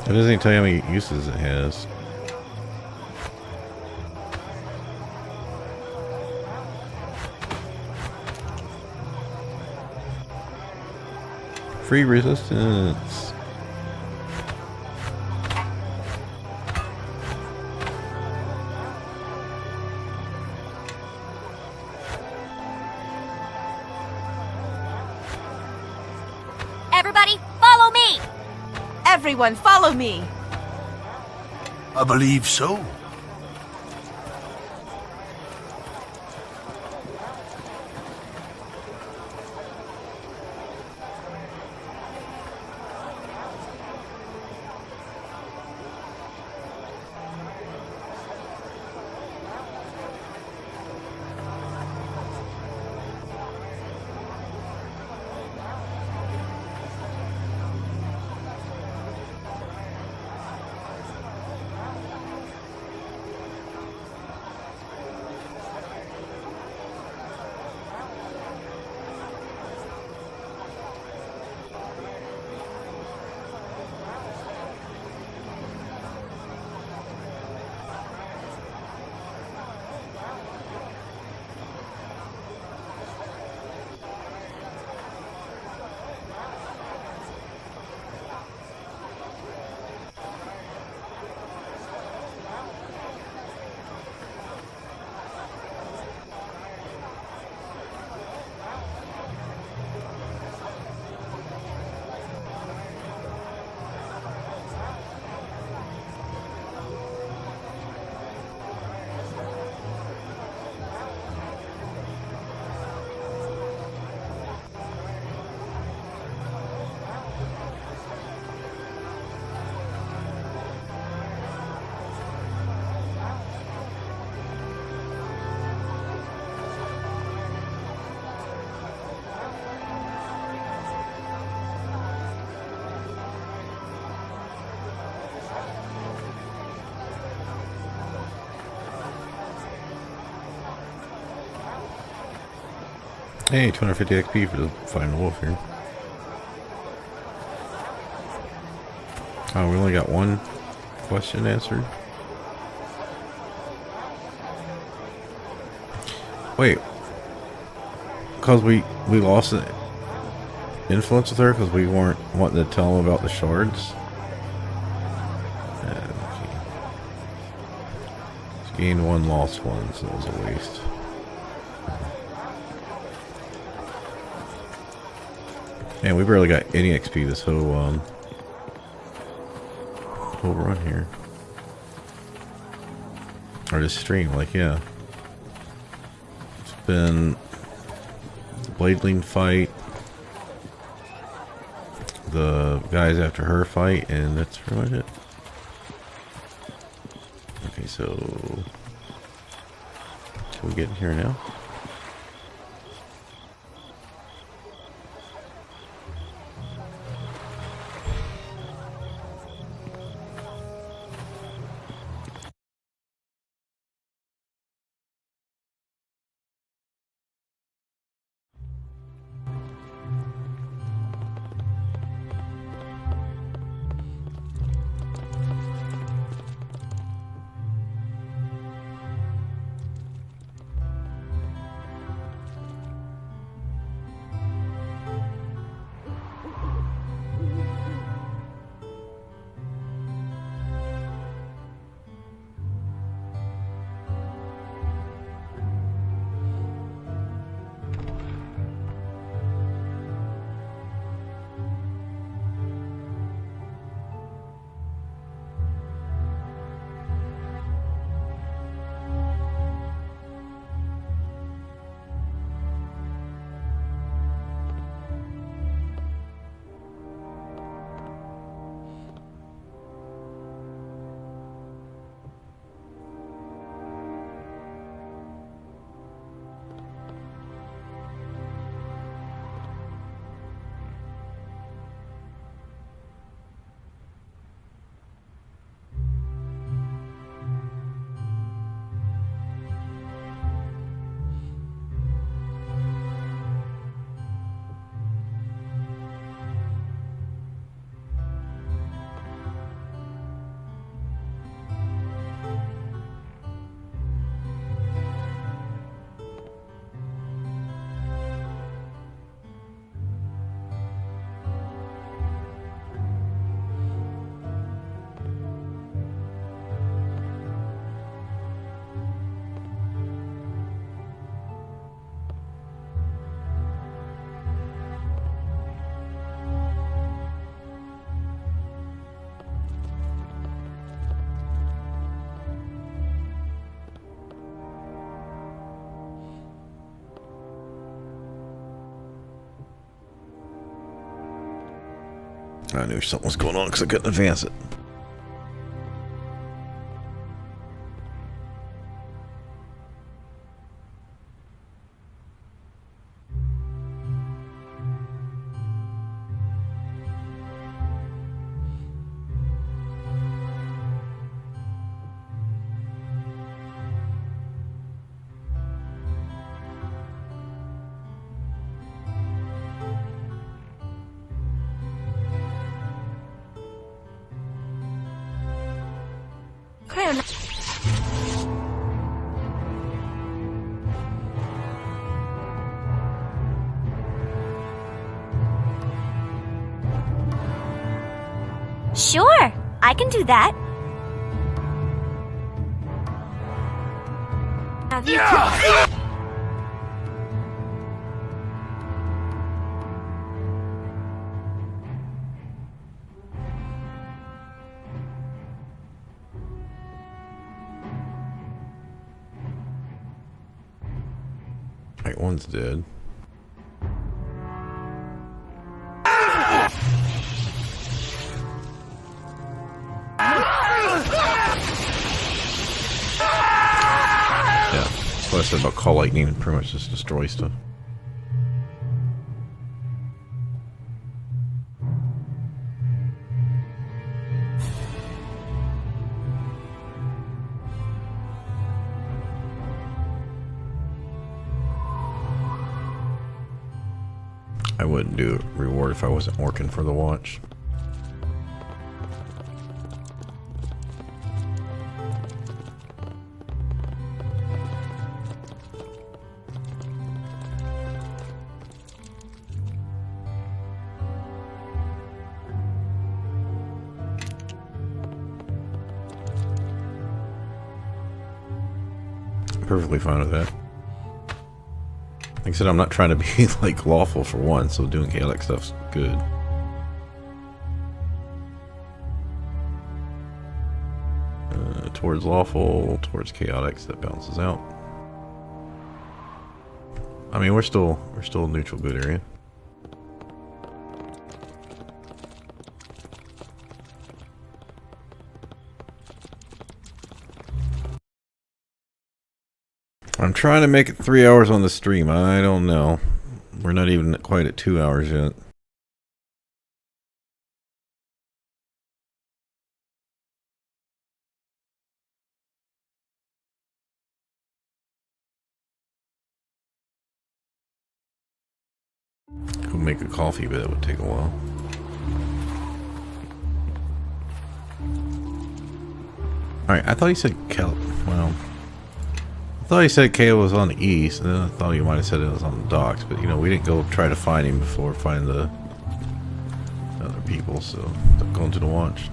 It doesn't even tell you how many uses it has. Free resistance. Everybody, follow me! Everyone, follow me! I believe so. Hey, 250 XP for the final wolf here. Oh, we only got one question answered. Wait. Because we lost the influence with her because we weren't wanting to tell them about the shards. Okay. She gained one, lost one, so it was a waste. Man, we barely got any XP this whole run here. Or this stream, like, yeah. It's been the Bladeling fight, the guys after her fight, and that's pretty much it. Okay, so can we get in here now? I knew something was going on because I couldn't advance it. Sure, I can do that. Have you Right, one's dead. That's what I said about call lightning and pretty much just destroy stuff. I wouldn't do a reward if I wasn't working for the watch. Perfectly fine with that. Like I said, I'm not trying to be like lawful for one, so doing chaotic stuff's good. Towards lawful, towards chaotic, so that balances out. I mean, we're still a neutral good area. I'm trying to make it 3 hours on the stream. I don't know. We're not even quite at 2 hours yet. Could make a coffee, but that would take a while. Alright, I thought he said well, I thought he said Kale was on the east, and then I thought he might have said it was on the docks, but you know, we didn't go try to find him before finding the other people, so going to the watch.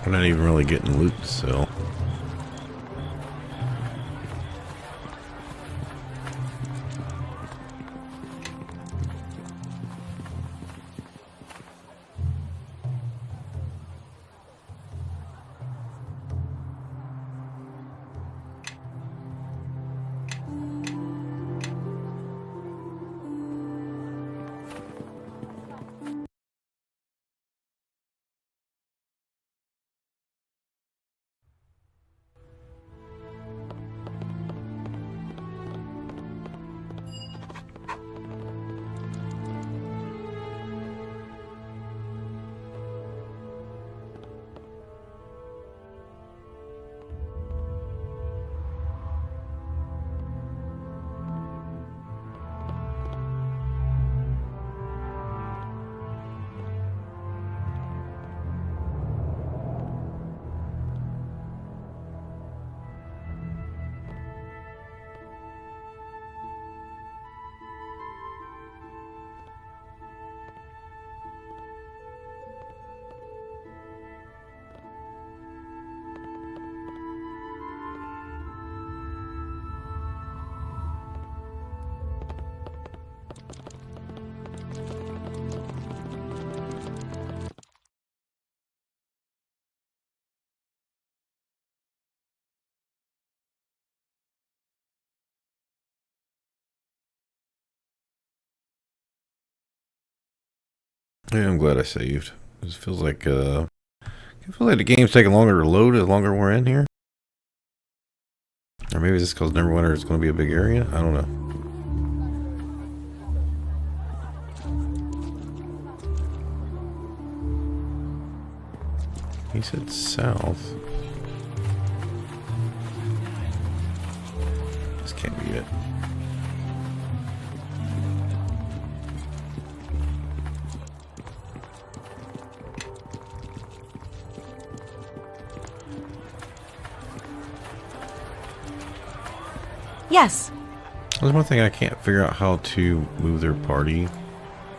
We're not even really getting loot to sell. Yeah, I'm glad I saved. It feels like the game's taking longer to load the longer we're in here. Or maybe it's just because Neverwinter is going to be a big area. I don't know. He said south. This can't be it. Yes. There's one thing I can't figure out how to move their party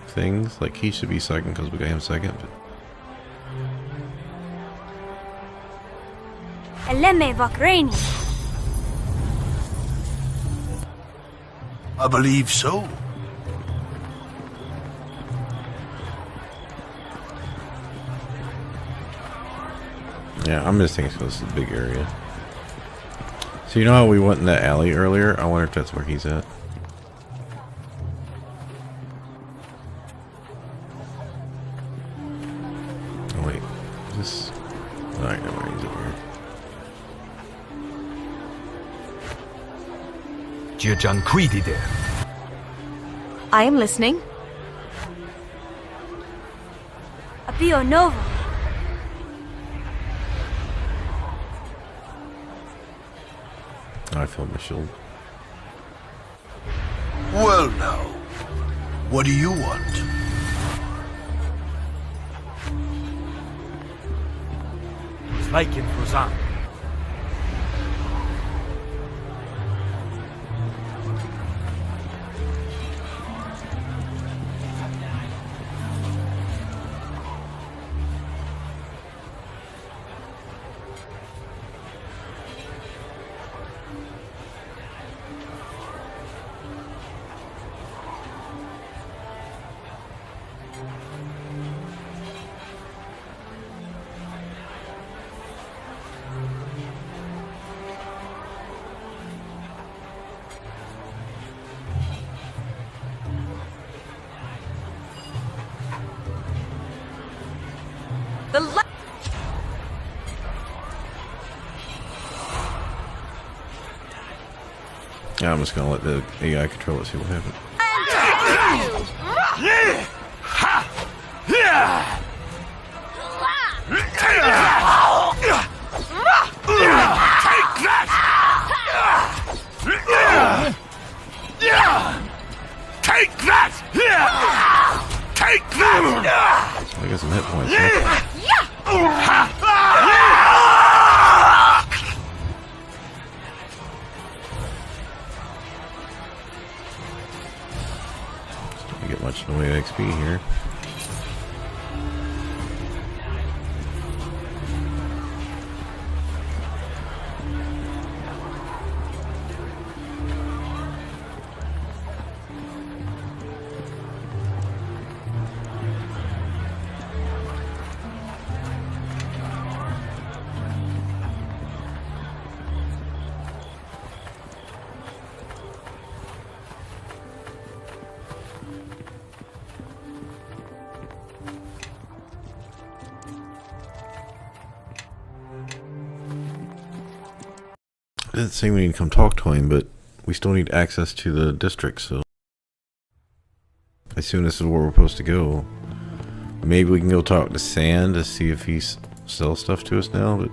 things. Like, he should be second because we got him second. But Eleme Vakreni. I believe so. yeah, I'm just thinking this is a big area. So you know how we went in that alley earlier? I wonder if that's where he's at. Oh wait, is this? Oh, I know where he's over here. Gianquidide. I am listening. Apio Nova. Oh, I filled my shield. Well now, what do you want? It's like in Rosan. Yeah, I'm just gonna let the AI control it, see what happens. Take that! Take that! I got some hit points. Huh? Don't get much in the way of XP here. It didn't say we need to come talk to him, but we still need access to the district, so I assume this is where we're supposed to go. Maybe we can go talk to Sand to see if he sells stuff to us now, but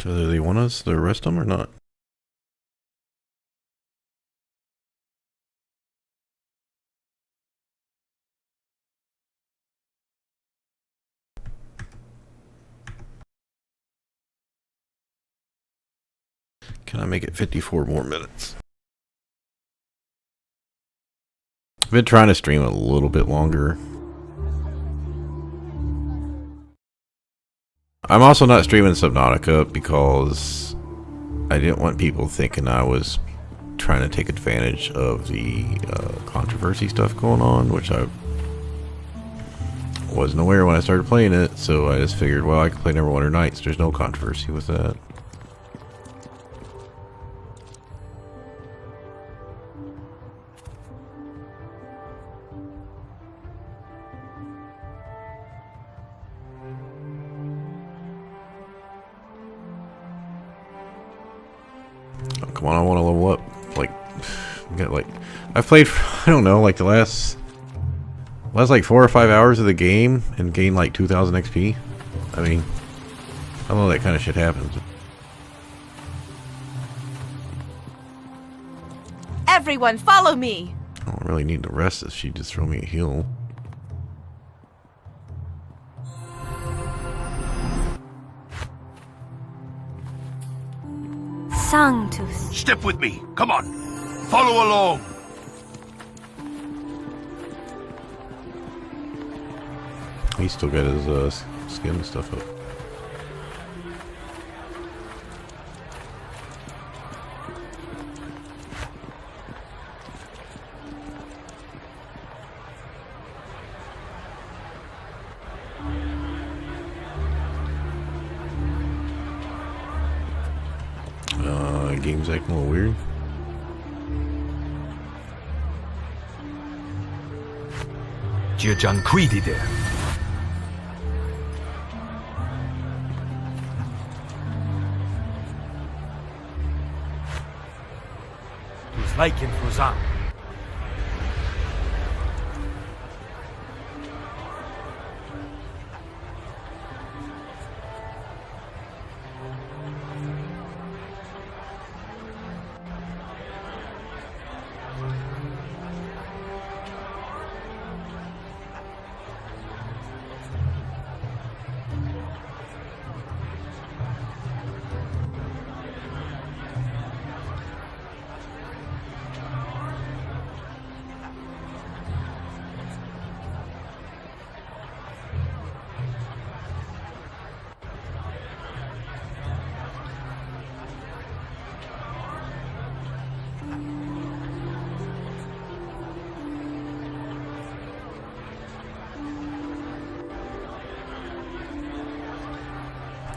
Whether they want us to arrest them or not. Can I make it 54 more minutes? I've been trying to stream a little bit longer. I'm also not streaming Subnautica because I didn't want people thinking I was trying to take advantage of the controversy stuff going on, which I wasn't aware when I started playing it, so I just figured, well, I can play Neverwinter Nights. There's no controversy with that. Oh, come on, I want to level up. Like, I've played, I don't know, like the last like 4 or 5 hours of the game and gained like 2,000 XP. I mean, I don't know, that kind of shit happens. Everyone, follow me! I don't really need to rest if she just throw me a heal. Sanctus. Step with me. Come on. Follow along. He still got his skin and stuff up. Game's acting a little weird. Gianquidi there. Who's like in Fuzan?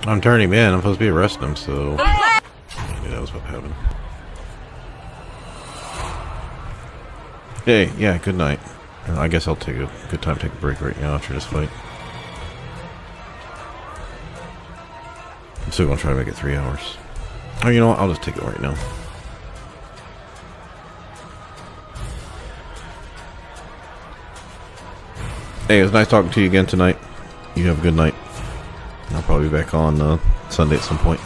I'm turning him in. I'm supposed to be arresting him, so yeah, that was what happened. Hey, yeah, good night. I guess I'll take a good time to take a break right now after this fight. I'm still gonna try to make it 3 hours. Oh, you know what? I'll just take it right now. Hey, it was nice talking to you again tonight. You have a good night. I'll probably be back on Sunday at some point.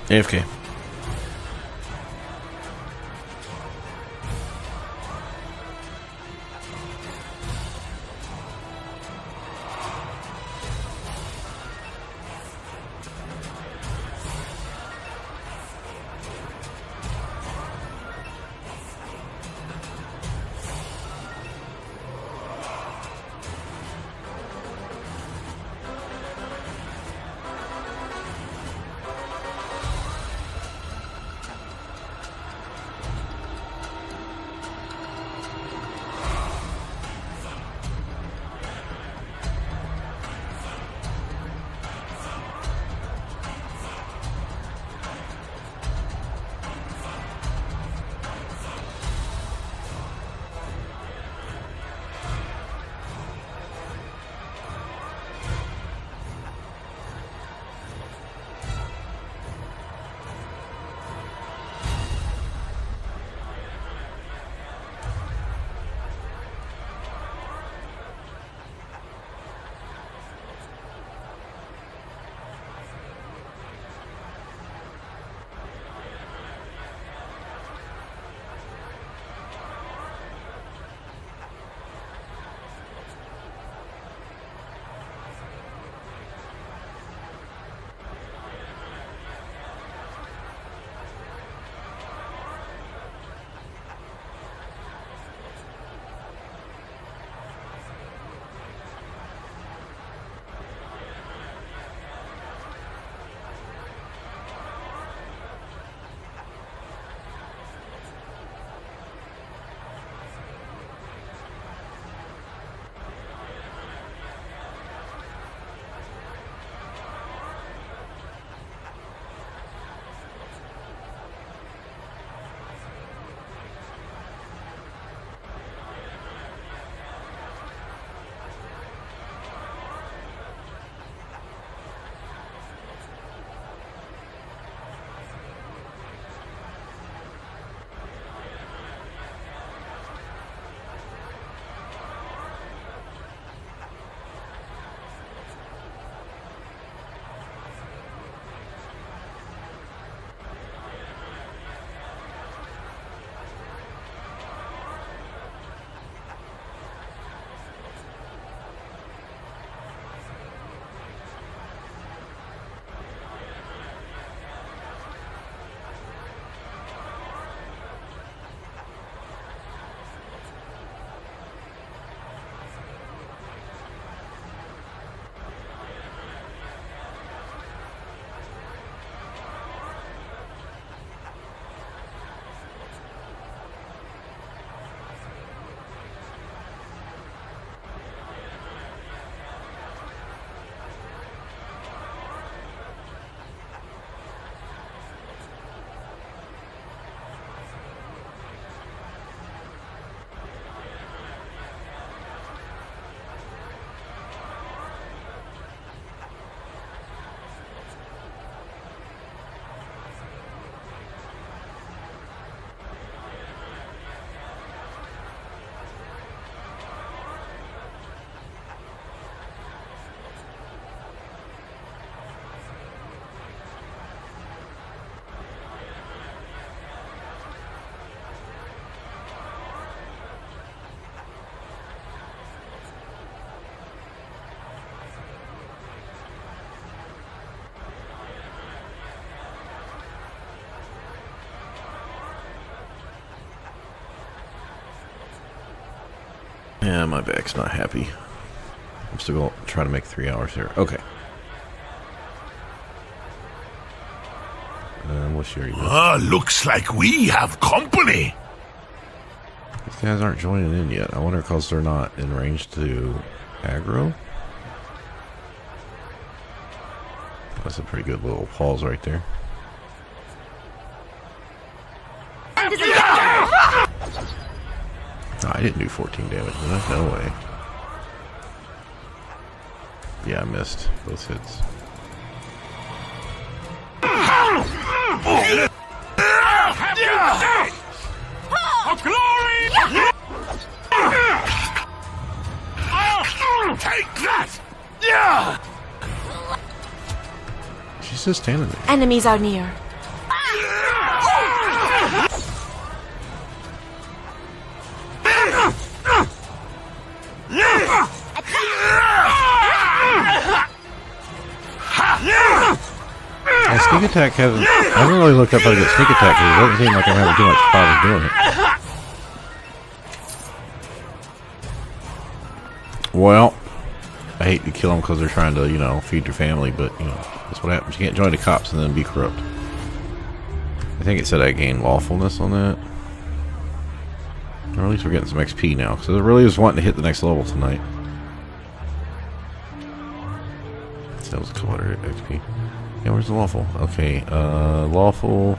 AFK. Yeah, my back's not happy. I'm still going to try to make 3 hours here. Okay. What's your looks like we have company. These guys aren't joining in yet. I wonder because they're not in range to aggro. That's a pretty good little pause right there. No, I didn't do 14 damage. No way. Yeah, I missed both hits. Of glory! Take that! Yeah! She's just standing there. Enemies are near. My sneak attack hasn't... I haven't really looked up how to get sneak attack because it doesn't seem like I'm having too much problem doing it. Well, I hate to kill them because they're trying to, you know, feed your family, but, you know, that's what happens. You can't join the cops and then be corrupt. I think it said I gained lawfulness on that. Or at least we're getting some XP now, because I really was wanting to hit the next level tonight. So that was a couple hundred XP. Yeah, where's the lawful? Okay, lawful.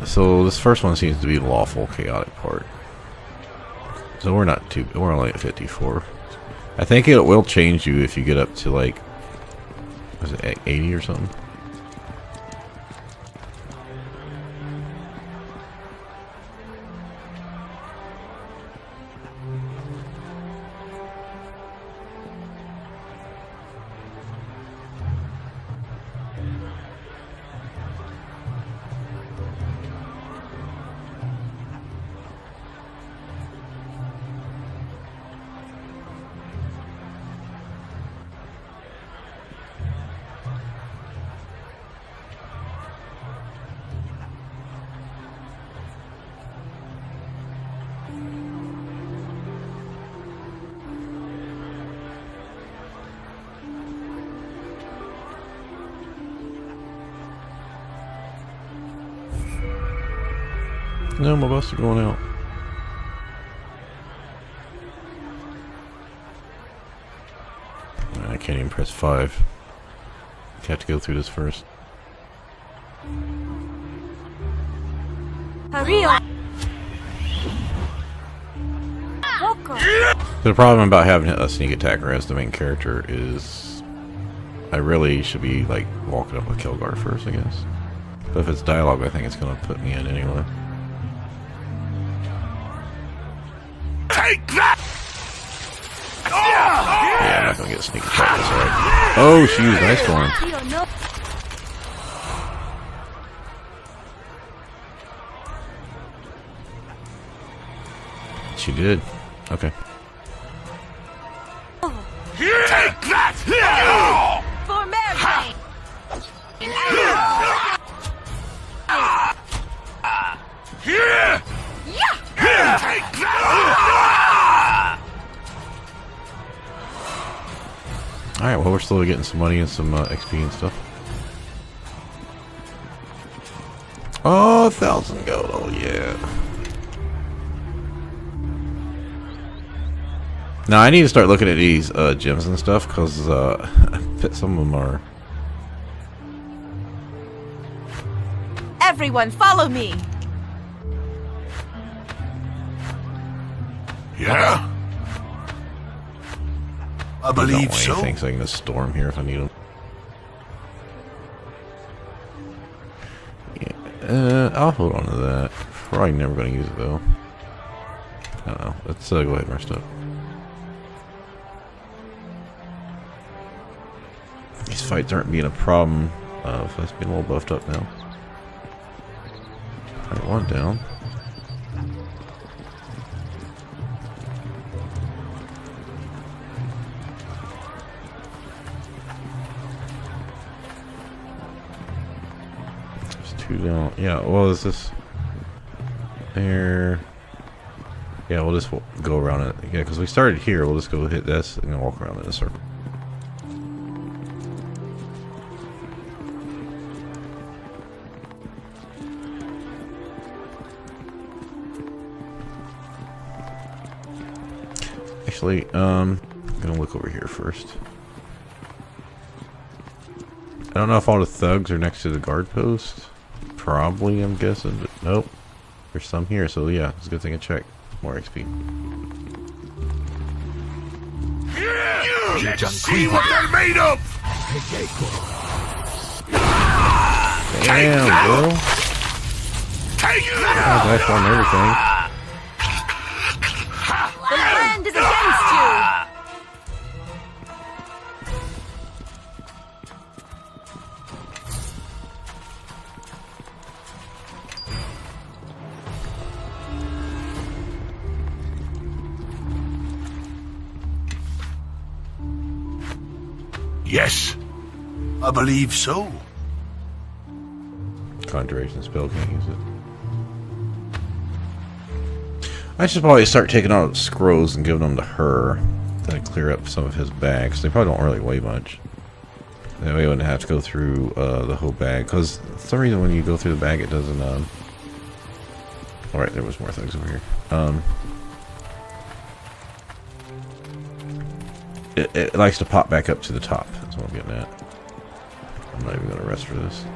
So this first one seems to be the lawful chaotic part. So we're not too. We're only at 54. I think it will change you if you get up to like, was it 80 or something? No, my bus is going out. I can't even press 5. I have to go through this first. Hurry up. The problem about having a sneak attacker as the main character is I really should be like walking up with Kilgar first, I guess. But if it's dialogue, I think it's going to put me in anyway. Take that! Yeah, I'm not going to get a sneak attack. That's alright. Oh, she used Ice Storm. She did. Okay. Take that! For Mary! Take that! Alright, well, we're still getting some money and some XP and stuff. Oh, 1,000 gold. Oh, yeah. Now, I need to start looking at these gems and stuff because I bet some of them are. Everyone, follow me. Yeah? I believe so. Thinks I can just store them here if I need them. Yeah, I'll hold on to that. Probably never going to use it though. I don't know. Let's go ahead and rest up. These fights aren't being a problem. Let's be a little buffed up now. Alright, one down. There's two down. Yeah, well, is this there? Yeah, we'll just go around it. Yeah, because we started here. We'll just go hit this and then walk around in a circle. Actually, I'm gonna look over here first. I don't know if all the thugs are next to the guard post. Probably, I'm guessing, but nope. There's some here, so yeah, it's a good thing I checked. More XP. Let's see what they're made of! Damn, bro. Take That's on everything. The land is against you! Yes, I believe so. Conjuration spell, can't use it. I should probably start taking out scrolls and giving them to her to clear up some of his bags. They probably don't really weigh much. That way I wouldn't have to go through the whole bag. Because for some reason when you go through the bag it doesn't... Alright, there was more things over here. It likes to pop back up to the top. That's what I'm getting at. I'm not even going to rest for this.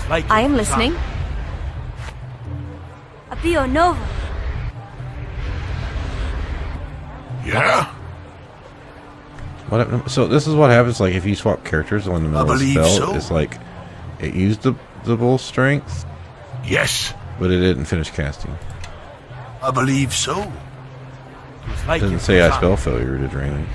I am listening. Apio Nova. Yeah? What? So this is what happens. Like if you swap characters on the middle of the spell, so. it's like it used the bull strength. Yes. But it didn't finish casting. I believe so. It didn't say I spell failure to drain it.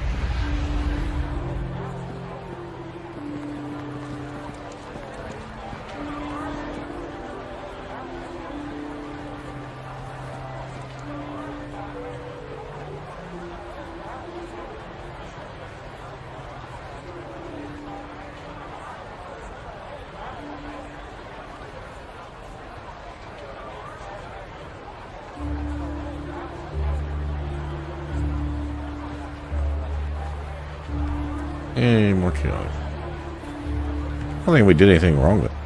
Any more chaos? I don't think we did anything wrong with it.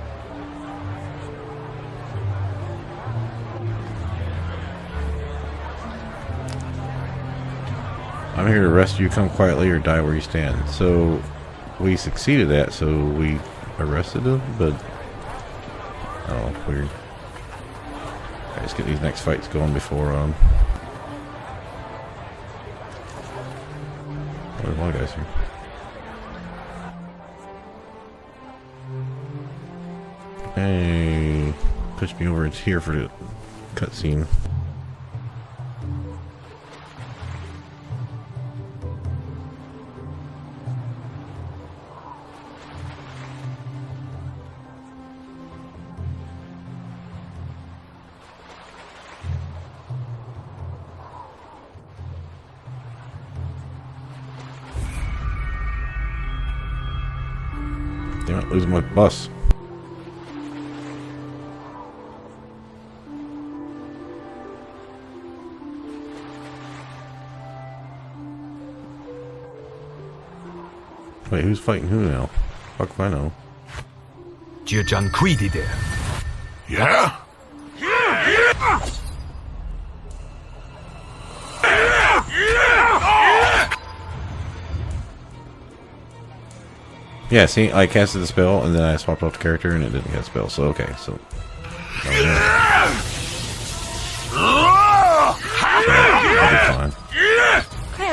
I'm here to rescue you. Come quietly or die where you stand. So we succeeded that, so we arrested him, but oh, weird. Okay, let's get these next fights going before oh, there's one guy's here. Hey, push me over. It's here for the cutscene. Damn it, losing my bus. Wait, who's fighting who now? Fuck if I know. Gianquidi there. Yeah? Yeah, see, I casted the spell and then I swapped off the character and it didn't cast spell, so okay, so.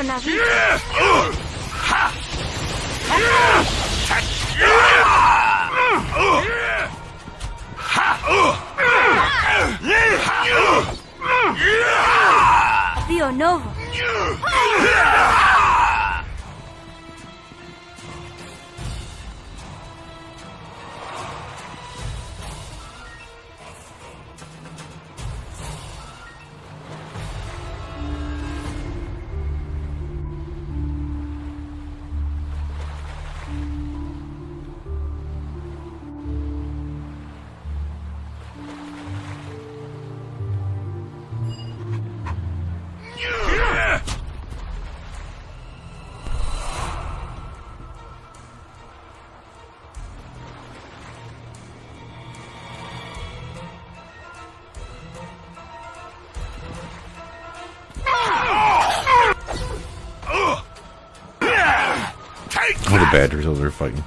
I'll be Apio Nova. Oh, the badgers over there fighting.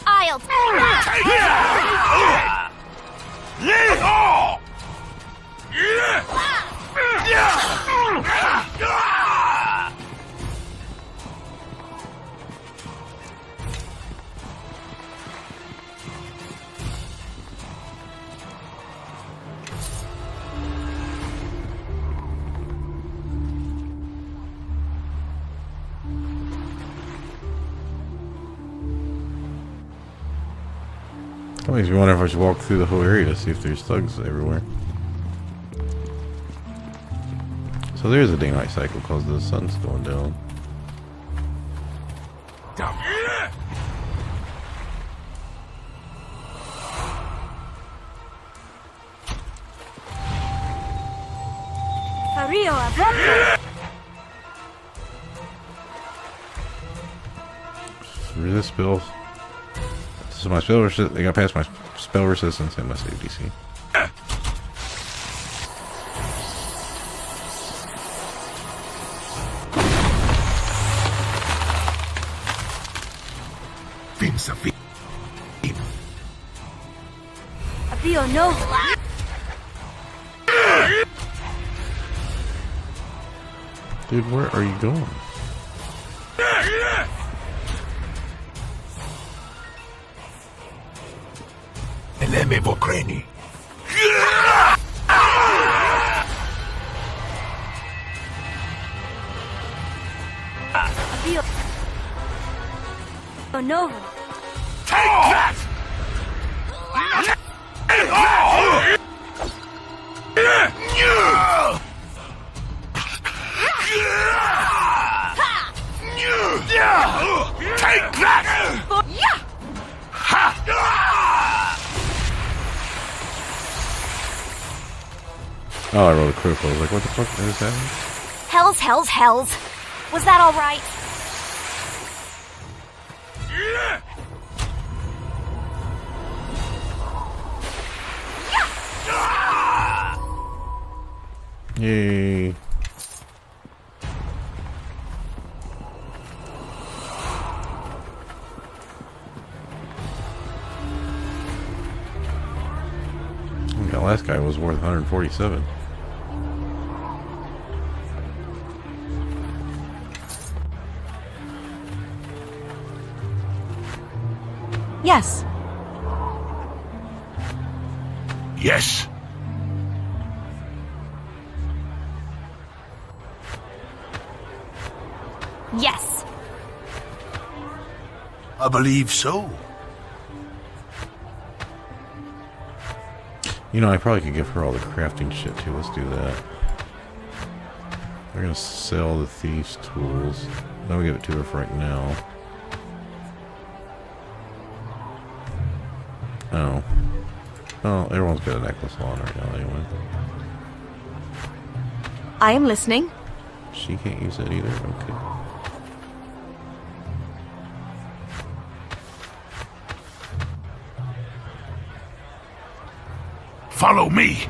I'll take that! That makes me wonder if I should walk through the whole area to see if there's thugs everywhere. So there's a day-night cycle because the sun's going down. Resist spells. So my spell resistance, they got past my spell resistance and my save DC. No. Dude, where are you going? Eleme Vokreni. Oh no. Take that! Take that! Oh, I rolled a critical. I was like, what the fuck is happening? Hells. Was that alright? Yay. That last guy was worth 147. Yes. Yes. Yes. I believe so. You know, I probably could give her all the crafting shit too. Let's do that. We're gonna sell the thieves' tools. Then we give it to her for right now. Oh. Oh, everyone's got a necklace on right now anyway. I am listening. She can't use that either? Okay. Follow me.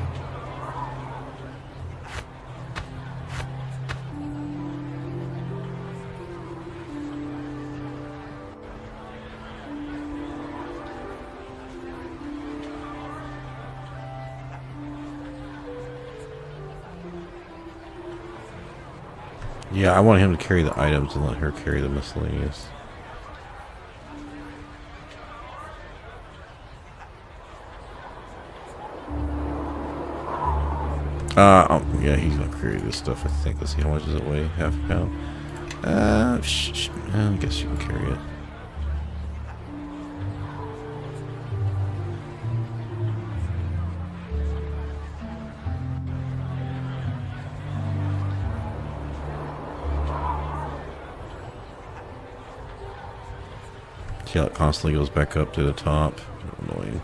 Yeah, I want him to carry the items and let her carry the miscellaneous. Yeah, he's gonna carry this stuff, I think. Let's see, how much does it weigh? Half a pound? I guess you can carry it. See how it constantly goes back up to the top. Annoying.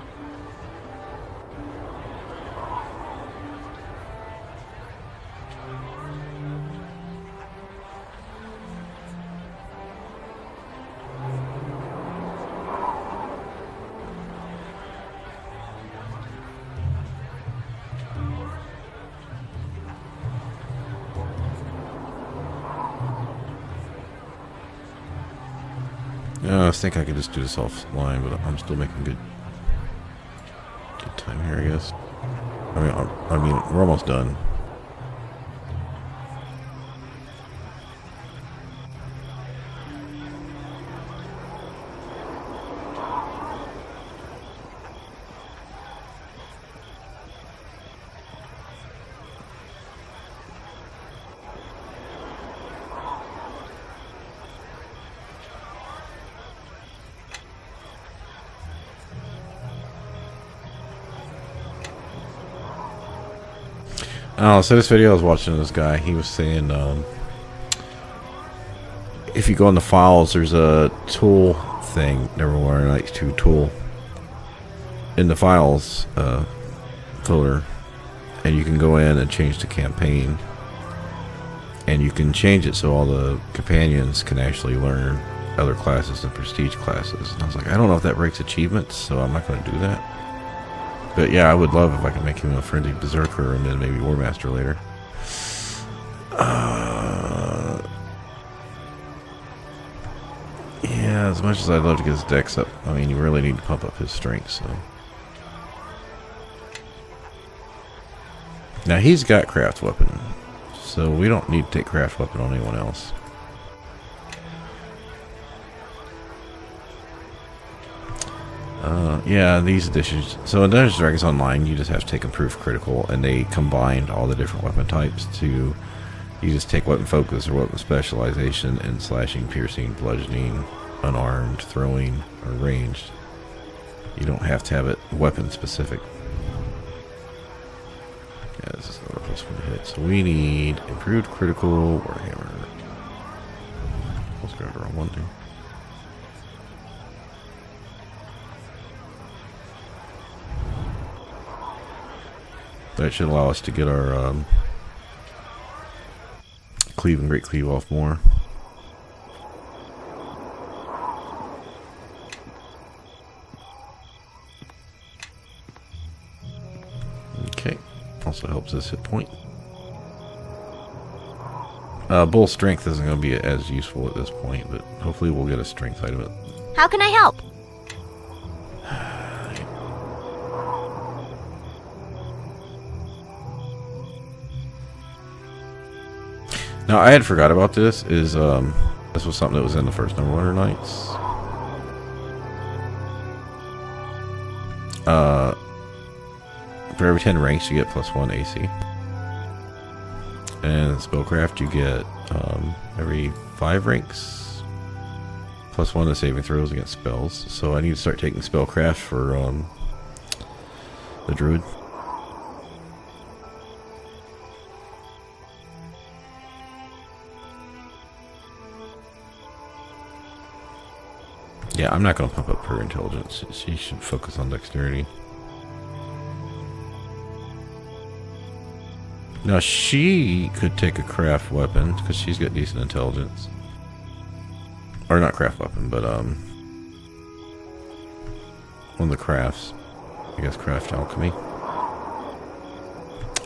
I think I could just do this offline, but I'm still making good time here, I guess. I mean, we're almost done. Oh, so this video I was watching this guy, he was saying if you go in the files, there's a tool thing, Neverwinter Nights 2 tool in the files folder, and you can go in and change the campaign, and you can change it so all the companions can actually learn other classes and prestige classes. And I was like, I don't know if that breaks achievements, so I'm not going to do that. But yeah, I would love if I could make him a friendly berserker and then maybe War Master later. Yeah, as much as I'd love to get his dex up, I mean, you really need to pump up his strength, so. Now, he's got craft weapon, so we don't need to take craft weapon on anyone else. Yeah, these editions. So in Dungeons & Dragons Online, you just have to take improved critical, and they combined all the different weapon types to. You just take weapon focus or weapon specialization and slashing, piercing, bludgeoning, unarmed, throwing, or ranged. You don't have to have it weapon specific. Yeah, this is the first one to hit. So we need improved critical warhammer. Let's grab the wrong one too. That should allow us to get our cleave and great cleave off more. Okay, also helps us hit point. Bull strength isn't going to be as useful at this point, but hopefully we'll get a strength out of it. How can I help? Now, I had forgot about this. This was something that was in the first Neverwinter Nights. For every 10 ranks, you get +1 AC. And spellcraft, you get every 5 ranks +1 to saving throws against spells. So I need to start taking spellcraft for the druid. Yeah, I'm not going to pump up her intelligence. She should focus on dexterity. Now, she could take a craft weapon, because she's got decent intelligence. Or not craft weapon, but one of the crafts. I guess craft alchemy.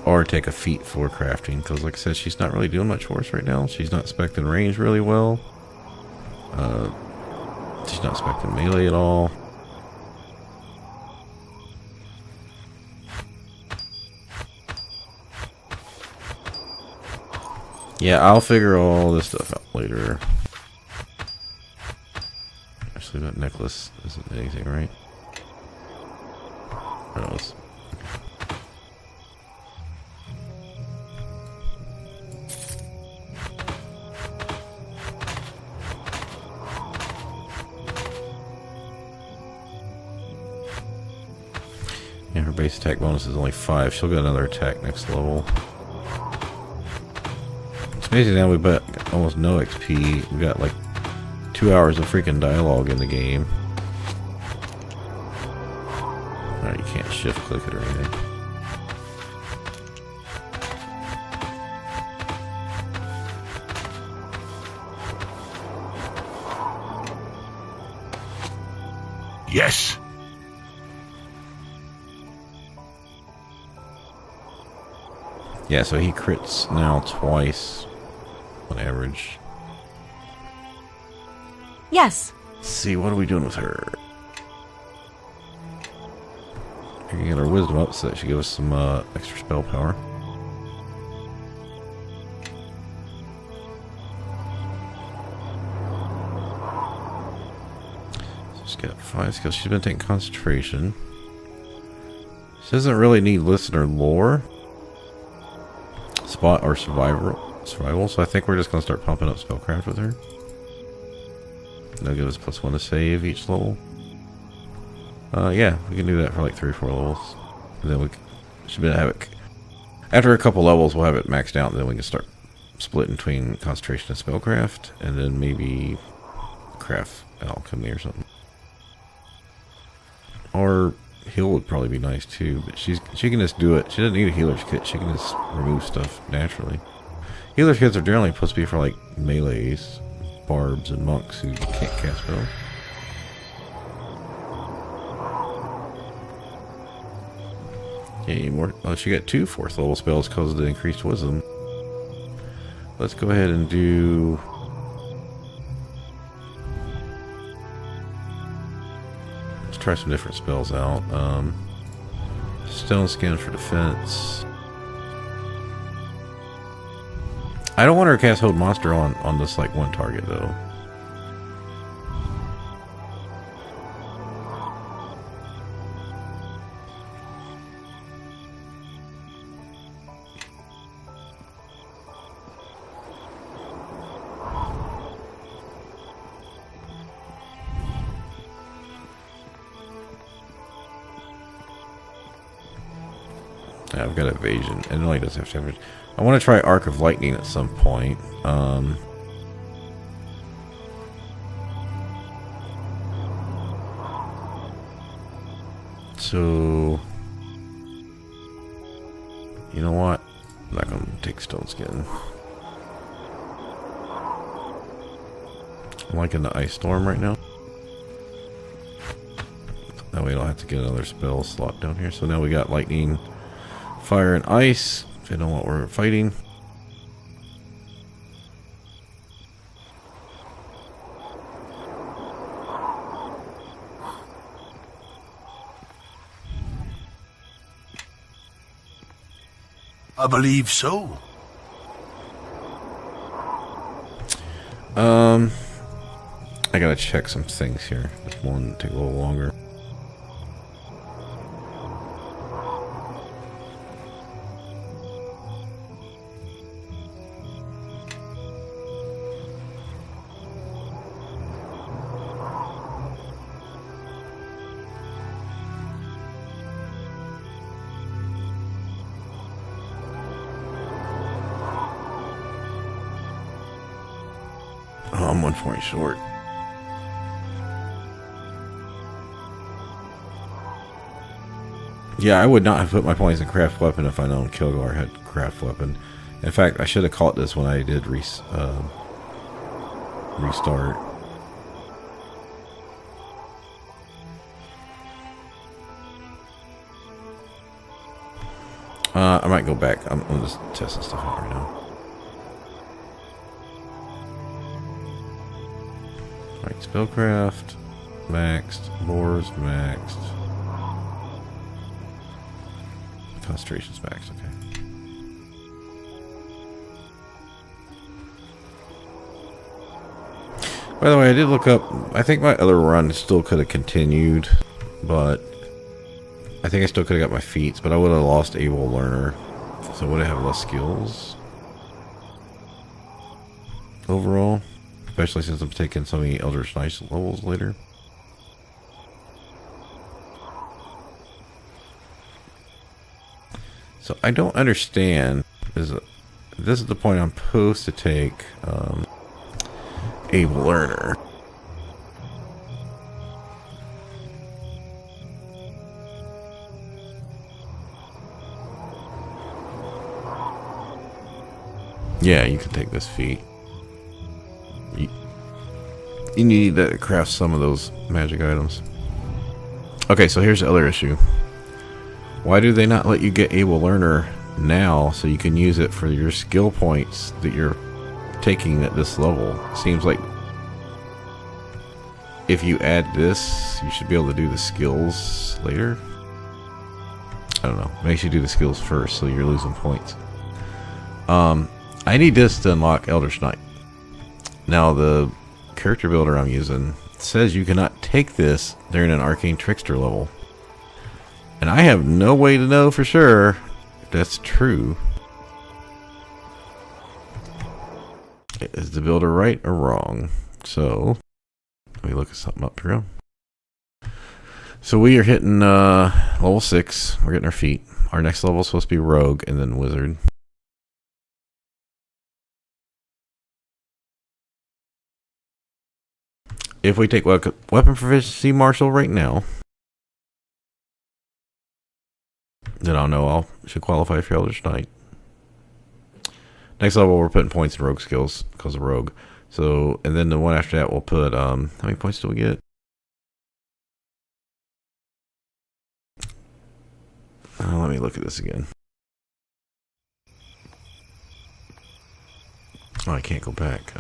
Or take a feat for crafting, because like I said, she's not really doing much for us right now. She's not spec'ing range really well. She's not spec'ing melee at all. Yeah, I'll figure all this stuff out later. Actually, that necklace isn't anything, right? Oh, it's... Yeah, her base attack bonus is only 5. She'll get another attack next level. It's amazing now we've got almost no XP. We got like 2 hours of freaking dialogue in the game. Alright, you can't shift click it or anything. Yes. Yeah, so he crits now twice on average. Yes, Let's see, what are we doing with her? We can get our wisdom up so that she gives us some extra spell power. So she's got 5 skills. She's been taking concentration. She doesn't really need listener lore, spot, or survival. So I think we're just gonna start pumping up spellcraft with her. That'll give us +1 to save each level. Yeah, we can do that for like 3 or 4 levels. And then we should have it. After a couple levels, we'll have it maxed out, and then we can start splitting between concentration and spellcraft, and then maybe craft alchemy or something. Or heal would probably be nice too, but she can just do it. She doesn't need a healer's kit. She can just remove stuff naturally. Healer's kits are generally supposed to be for like melees, barbs, and monks who can't cast spells. Okay, more. Oh, she got 2 4th level spells because of the increased wisdom. Let's go ahead and do. Let's try some different spells out. Stone skin for defense. I don't want her to cast Hold Monster on this like one target though. Yeah, I've got evasion. It only does have damage. I want to try Arc of Lightning at some point. So, you know what? I'm not going to take Stone Skin. I'm liking the Ice Storm right now. That way I don't have to get another spell slot down here. So now we got Lightning, Fire, and Ice. They know what we're fighting. I believe so. I gotta check some things here. This one take a little longer. Oh, I'm 1 point short. Yeah, I would not have put my points in craft weapon if I known Kilgar had craft weapon. In fact, I should have caught this when I did restart. I might go back. I'm just testing stuff out right now. Alright, spellcraft maxed, lore's maxed, concentration's maxed. Okay. By the way, I did look up. I think my other run still could have continued, but I think I still could have got my feats, but I would have lost Able Learner, so would I have less skills overall? Especially since I'm taking so many Eldritch Knights levels later. So I don't understand. This is the point I'm supposed to take Able Learner. Yeah, you can take this feat. You need to craft some of those magic items. Okay, so here's the other issue. Why do they not let you get Able Learner now so you can use it for your skill points that you're taking at this level? Seems like if you add this, you should be able to do the skills later. I don't know. Makes you do the skills first, so you're losing points. I need this to unlock Eldritch Knight. Now, the character builder I'm using says you cannot take this during an Arcane Trickster level. And I have no way to know for sure if that's true. Is the builder right or wrong? So, let me look at something up here. So we are hitting level 6. We're getting our feet. Our next level is supposed to be Rogue and then Wizard. If we take weapon proficiency Marshal right now, then I'll know I should qualify for Eldritch Knight. Next level, we're putting points in Rogue skills because of Rogue. So, and then the one after that, we'll put, how many points do we get? Let me look at this again. Oh, I can't go back.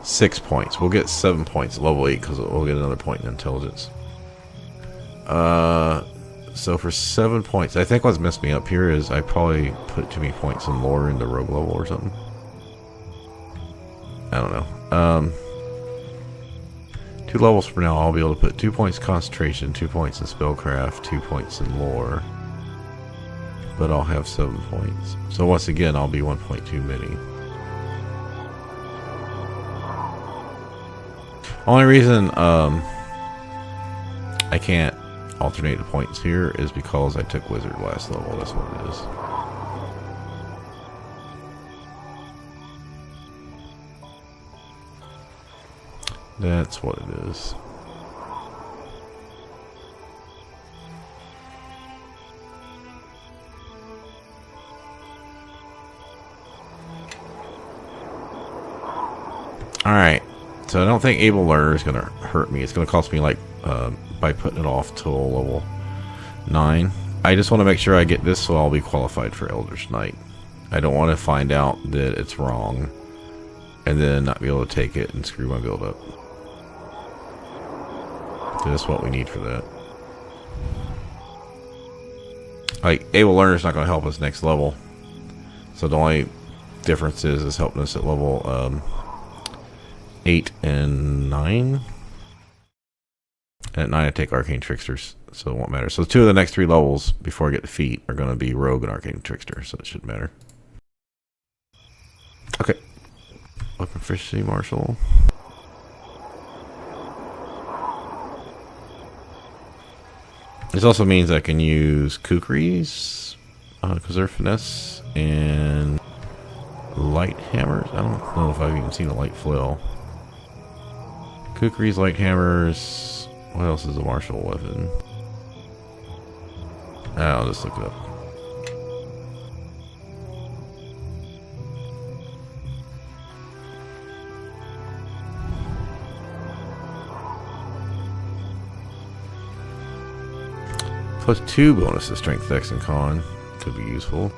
6 points. We'll get 7 points at level 8 because we'll get another point in intelligence. So for 7 points, I think what's messed me up here is I probably put too many points in lore into rogue level or something. I don't know. 2 levels from now, I'll be able to put 2 points concentration, 2 points in spellcraft, 2 points in lore. But I'll have 7 points. So once again, I'll be 1 point too many. Only reason I can't alternate the points here is because I took Wizard last level. That's what it is. That's what it is. Alright. So I don't think Able Learner is going to hurt me. It's going to cost me like, by putting it off till level 9. I just want to make sure I get this so I'll be qualified for Eldritch Knight. I don't want to find out that it's wrong and then not be able to take it and screw my build up. That's what we need for that. Like, Able Learner is not going to help us next level. So the only difference is helping us at level 8 and 9. At 9 I take Arcane Tricksters, so it won't matter. So 2 of the next 3 levels before I get the feat are going to be Rogue and Arcane Trickster, so it shouldn't matter. Okay. Weapon Proficiency Marshal. This also means I can use Kukris, because they're finesse, and light hammers. I don't know if I've even seen a light flail. Kukris, light hammers. What else is a martial weapon? I'll just look it up. Plus 2 bonuses, strength, dex, and con. Could be useful.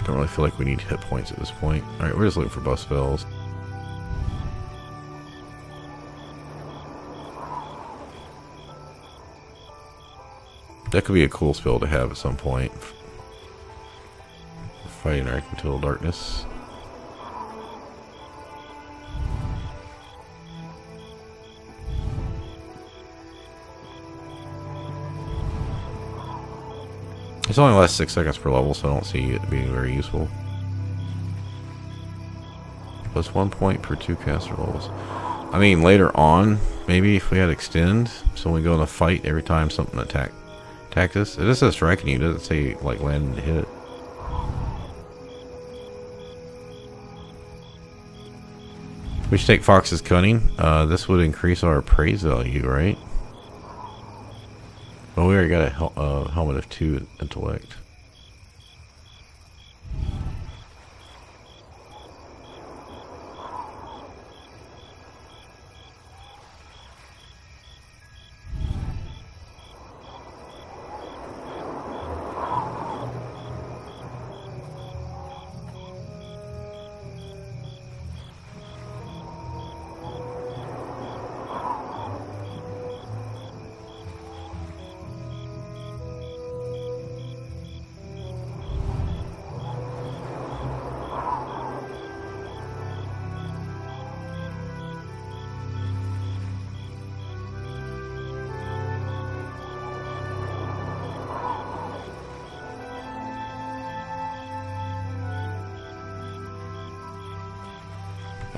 Don't really feel like we need hit points at this point. Alright, we're just looking for buff spells. That could be a cool spell to have at some point. Fighting Arc until darkness. It's only lasts 6 seconds per level, so I don't see it being very useful. Plus 1 point per 2 caster levels. I mean, later on, maybe if we had extend, so we go in a fight every time something attacks us. It just says striking you, it doesn't say like landing to hit. We should take Fox's Cunning. This would increase our praise value, right? Well, we already got a helmet of 2 intellect.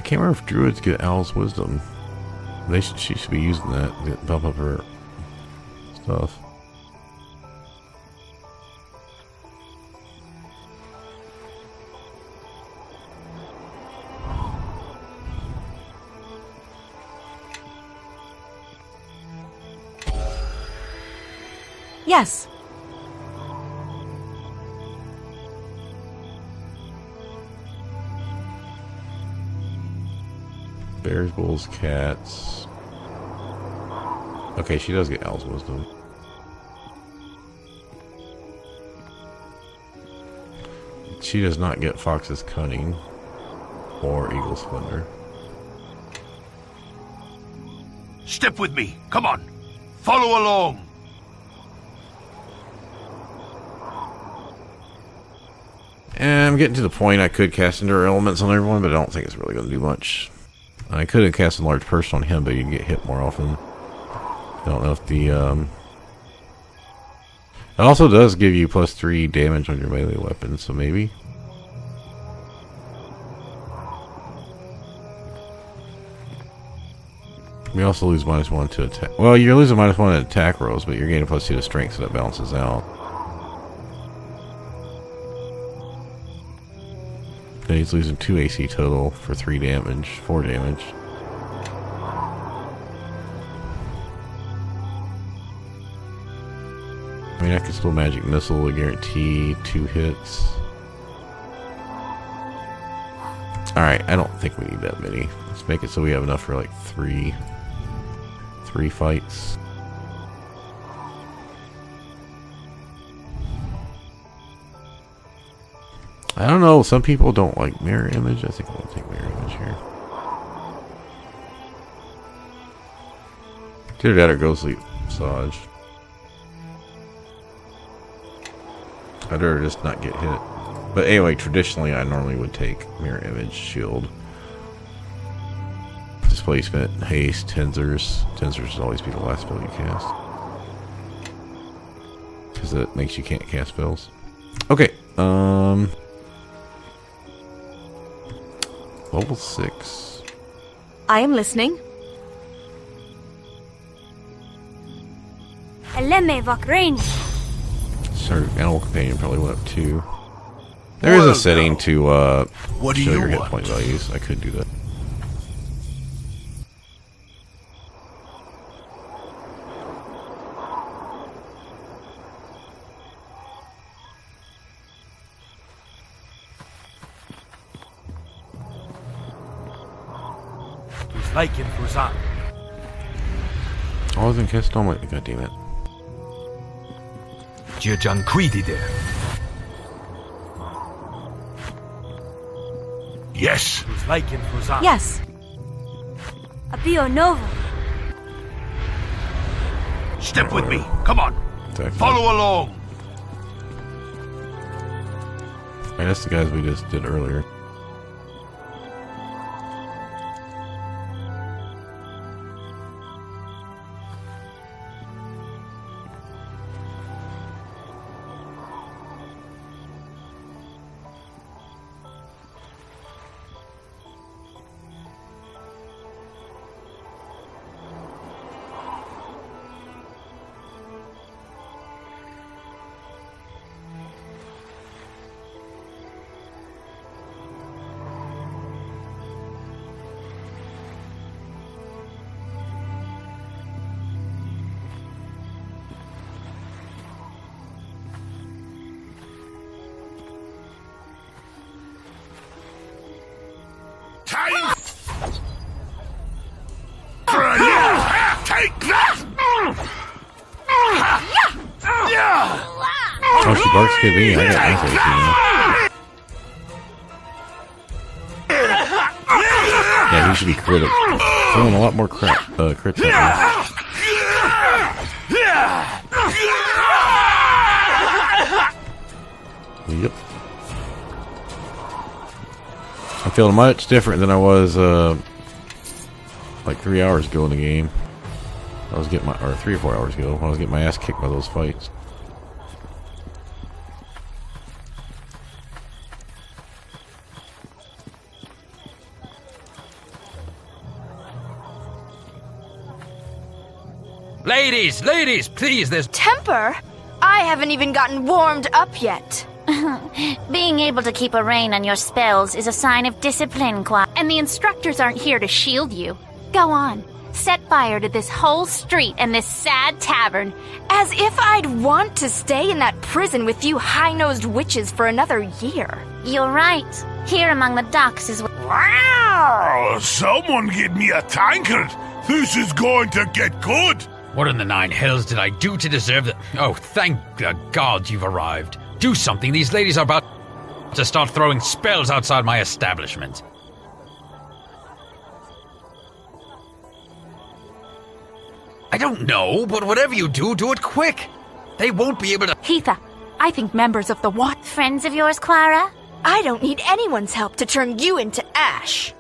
can't remember if druids get Owl's Wisdom. She should be using that to bump up her stuff. Yes. Bears, bulls, cats. Okay, she does get Owl's Wisdom. She does not get Fox's Cunning or Eagle's Splendor. Step with me. Come on. Follow along. And I'm getting to the point I could cast Endure Elements on everyone, but I don't think it's really going to do much. I could have cast Enlarged Person on him, but you'd get hit more often. I don't know if the... It also does give you +3 damage on your melee weapon, so maybe... You also lose -1 to attack. Well, you're losing -1 to attack rolls, but you're gaining +2 to strength, so that balances out. Then he's losing 2 AC total for 4 damage. I mean, I can still Magic Missile to guarantee 2 hits. Alright, I don't think we need that many. Let's make it so we have enough for like 3 fights. I don't know, some people don't like mirror image. I think we'll take mirror image here. Either that or go sleep massage. I'd rather just not get hit. But anyway, traditionally I normally would take mirror image, shield. Displacement, haste, tensors. Tensors should always be the last spell you cast. Because it makes you can't cast spells. Okay, level 6. I am listening. Sorry, Animal Companion probably went up 2. There is a setting to what do show you your hit want? point values. I could do that. Like him, Cruzan. I wasn't cast on my... God damn it. Jiajan Quidi there. Yes. Like him, Cruzan. Yes. Apio Nova. Step with me. Come on. Attack. Follow along. Alright, that's the guys we just did earlier. Time for a little take that! Oh, she barks at me. I got nothing. Yeah, he should be critical. Throwing a lot more crits at me. Yep. I'm feeling much different than I was like 3 hours ago in the game. I was getting or 3 or 4 hours ago. I was getting my ass kicked by those fights. Ladies, please, there's... Temper? I haven't even gotten warmed up yet. Being able to keep a rein on your spells is a sign of discipline, and the instructors aren't here to shield you. Go on. Set fire to this whole street and this sad tavern. As if I'd want to stay in that prison with you high-nosed witches for another year. You're right. Here among the docks is... Wow! Someone give me a tankard! This is going to get good! What in the nine hells did I do to deserve that? Oh, thank the gods you've arrived. Do something. These ladies are about to start throwing spells outside my establishment. I don't know, but whatever you do, do it quick. They won't be able to... Heatha, I think members of the what? Friends of yours, Clara? I don't need anyone's help to turn you into ash.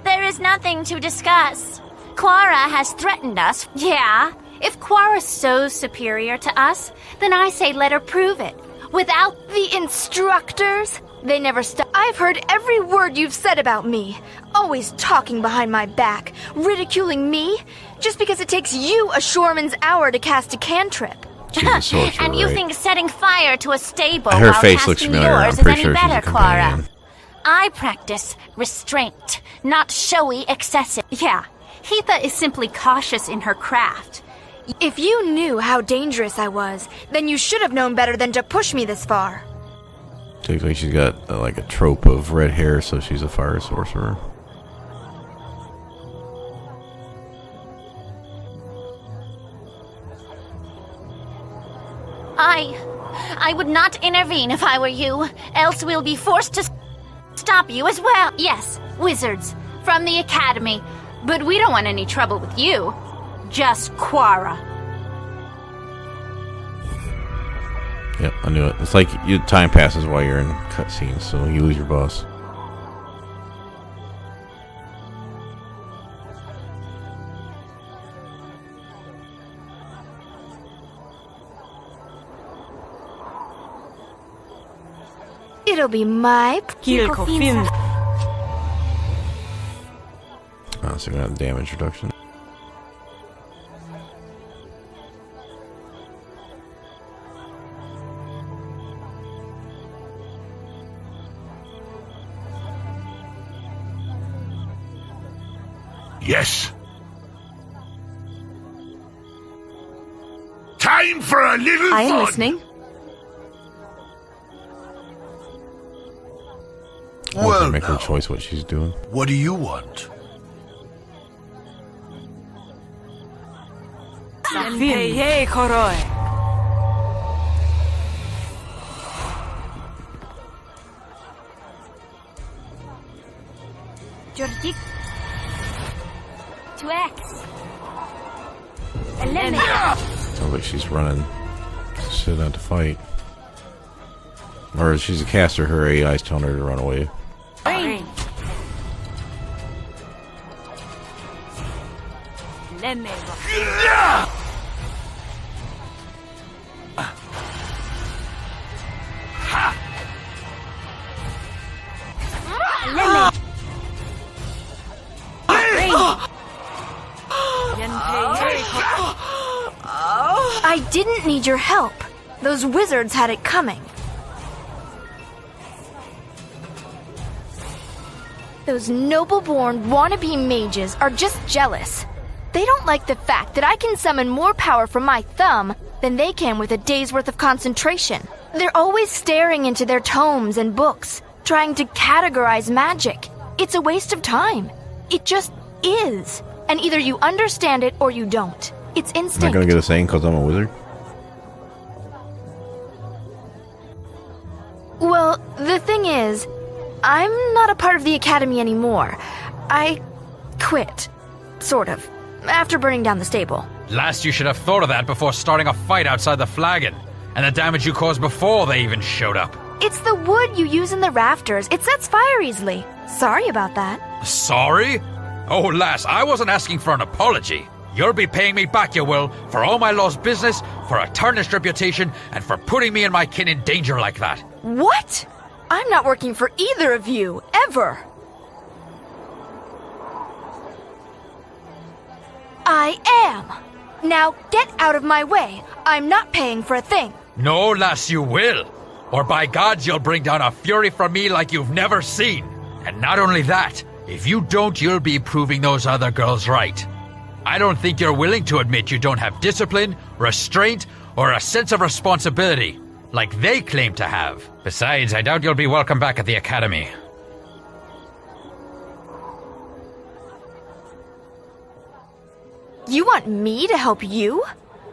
There is nothing to discuss. Clara has threatened us. Yeah, if Quara's so superior to us, then I say let her prove it. Without the instructors, they never stop. I've heard every word you've said about me. Always talking behind my back, ridiculing me, just because it takes you a shoreman's hour to cast a cantrip. And you think setting fire to a stable Her while face looks casting familiar. yours I'm is pretty any sure she's better, a Clara? companion. I practice restraint, not showy, excessive. Yeah, Heatha is simply cautious in her craft. If you knew how dangerous I was, then you should have known better than to push me this far. Looks like she's got like a trope of red hair, so she's a fire sorcerer. I would not intervene if I were you, else we'll be forced to stop you as well. Yes, wizards from the academy, but we don't want any trouble with you. Just Quara. Yep, I knew it. It's like time passes while you're in cutscenes, so you lose your boss. It'll be my Oh, so we got the damage reduction. Yes. Time for a little I am fun. listening. Well, make her choice what she's doing. What do you want? Jordik. To X. Sounds like she's running. Shit out to fight. Or she's a caster, her AI's telling her to run away. I didn't need your help. Those wizards had it coming. Those noble-born wannabe mages are just jealous. They don't like the fact that I can summon more power from my thumb than they can with a day's worth of concentration. They're always staring into their tomes and books, trying to categorize magic. It's a waste of time. It just is. And either you understand it or you don't. It's I'm instinct. not gonna get a saying because I'm a wizard. Well, the thing is, I'm not a part of the academy anymore. I quit. Sort of. After burning down the stable. Last you should have thought of that before starting a fight outside the flagon. And the damage you caused before they even showed up. It's the wood you use in the rafters. It sets fire easily. Sorry about that. Sorry? Oh, lass, I wasn't asking for an apology. You'll be paying me back, you will, for all my lost business, for a tarnished reputation, and for putting me and my kin in danger like that. What? I'm not working for either of you, ever. I am. Now get out of my way. I'm not paying for a thing. No, lass, you will. Or by gods, you'll bring down a fury from me like you've never seen. And not only that, if you don't, you'll be proving those other girls right. I don't think you're willing to admit you don't have discipline, restraint, or a sense of responsibility, like they claim to have. Besides, I doubt you'll be welcome back at the academy. You want me to help you?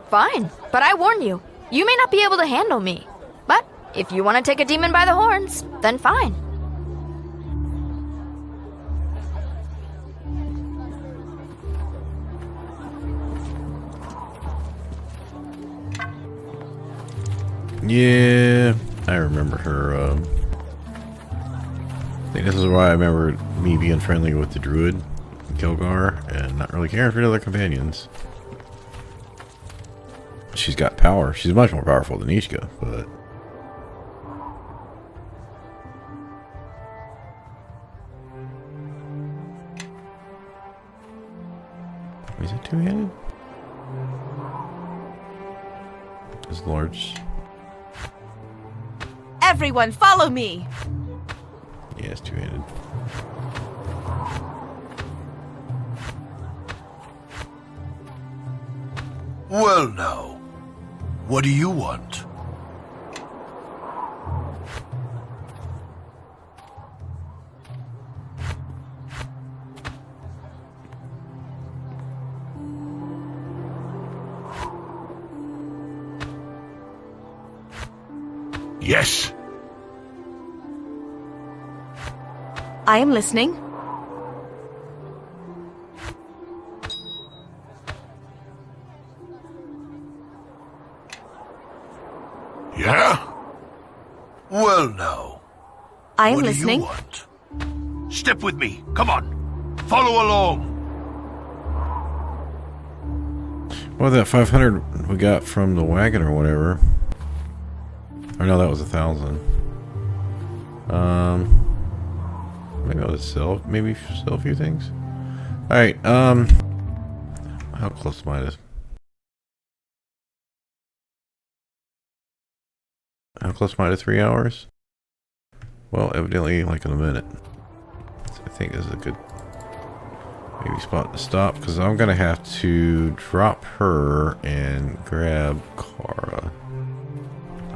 Fine, but I warn you, you may not be able to handle me. But if you want to take a demon by the horns, then fine. Yeah, I remember her. I think this is why I remember me being friendly with the druid, Kilgar, and not really caring for the other companions. She's got power. She's much more powerful than Ishka, but... Is it two-handed? It's large. Everyone, follow me! Yeah, it's two-handed. Well now, what do you want? Yes? I am listening. Yeah? Well now, I am what listening. do you want? Step with me. Come on. Follow along. Well, that 500 we got from the wagon or whatever. Or no, that was 1,000. Maybe I'll just sell a few things. Alright, how close am I to... How close am I to 3 hours? Well, evidently like in a minute. So I think this is a good maybe spot to stop, because I'm gonna have to drop her and grab Kara.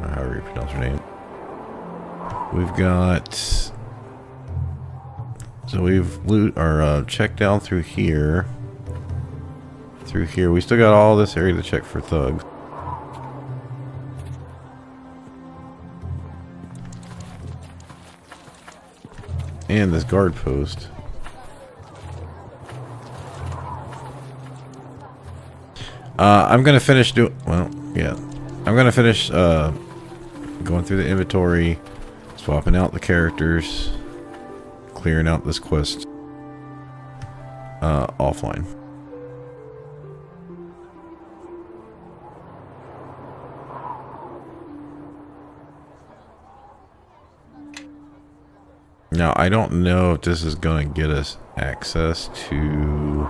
Or however you pronounce her name. We've got... So we've checked down through here. Through here. We still got all this area to check for thugs. And this guard post. I'm gonna finish I'm gonna finish going through the inventory, swapping out the characters, clearing out this quest offline. Now, I don't know if this is going to get us access to...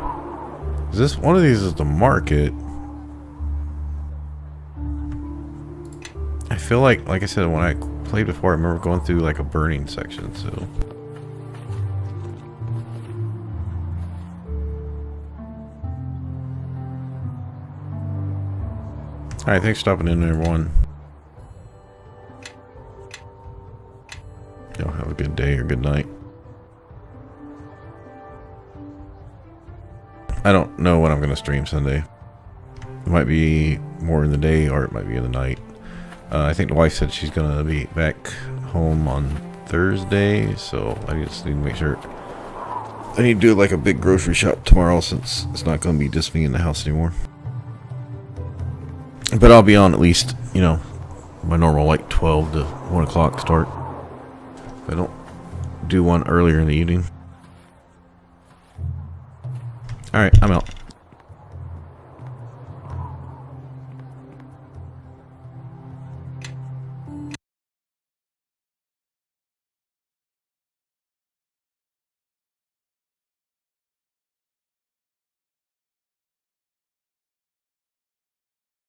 Is this one of these is the market? I feel like I said, when I played before, I remember going through like a burning section, so... Alright, thanks for stopping in, everyone. Y'all have a good day or good night. I don't know when I'm going to stream Sunday. It might be more in the day or it might be in the night. I think the wife said she's going to be back home on Thursday, so I just need to make sure. I need to do like a big grocery shop tomorrow since it's not going to be just me in the house anymore. But I'll be on at least, you know, my normal like 12 to 1 o'clock start. If I don't do one earlier in the evening. Alright, I'm out.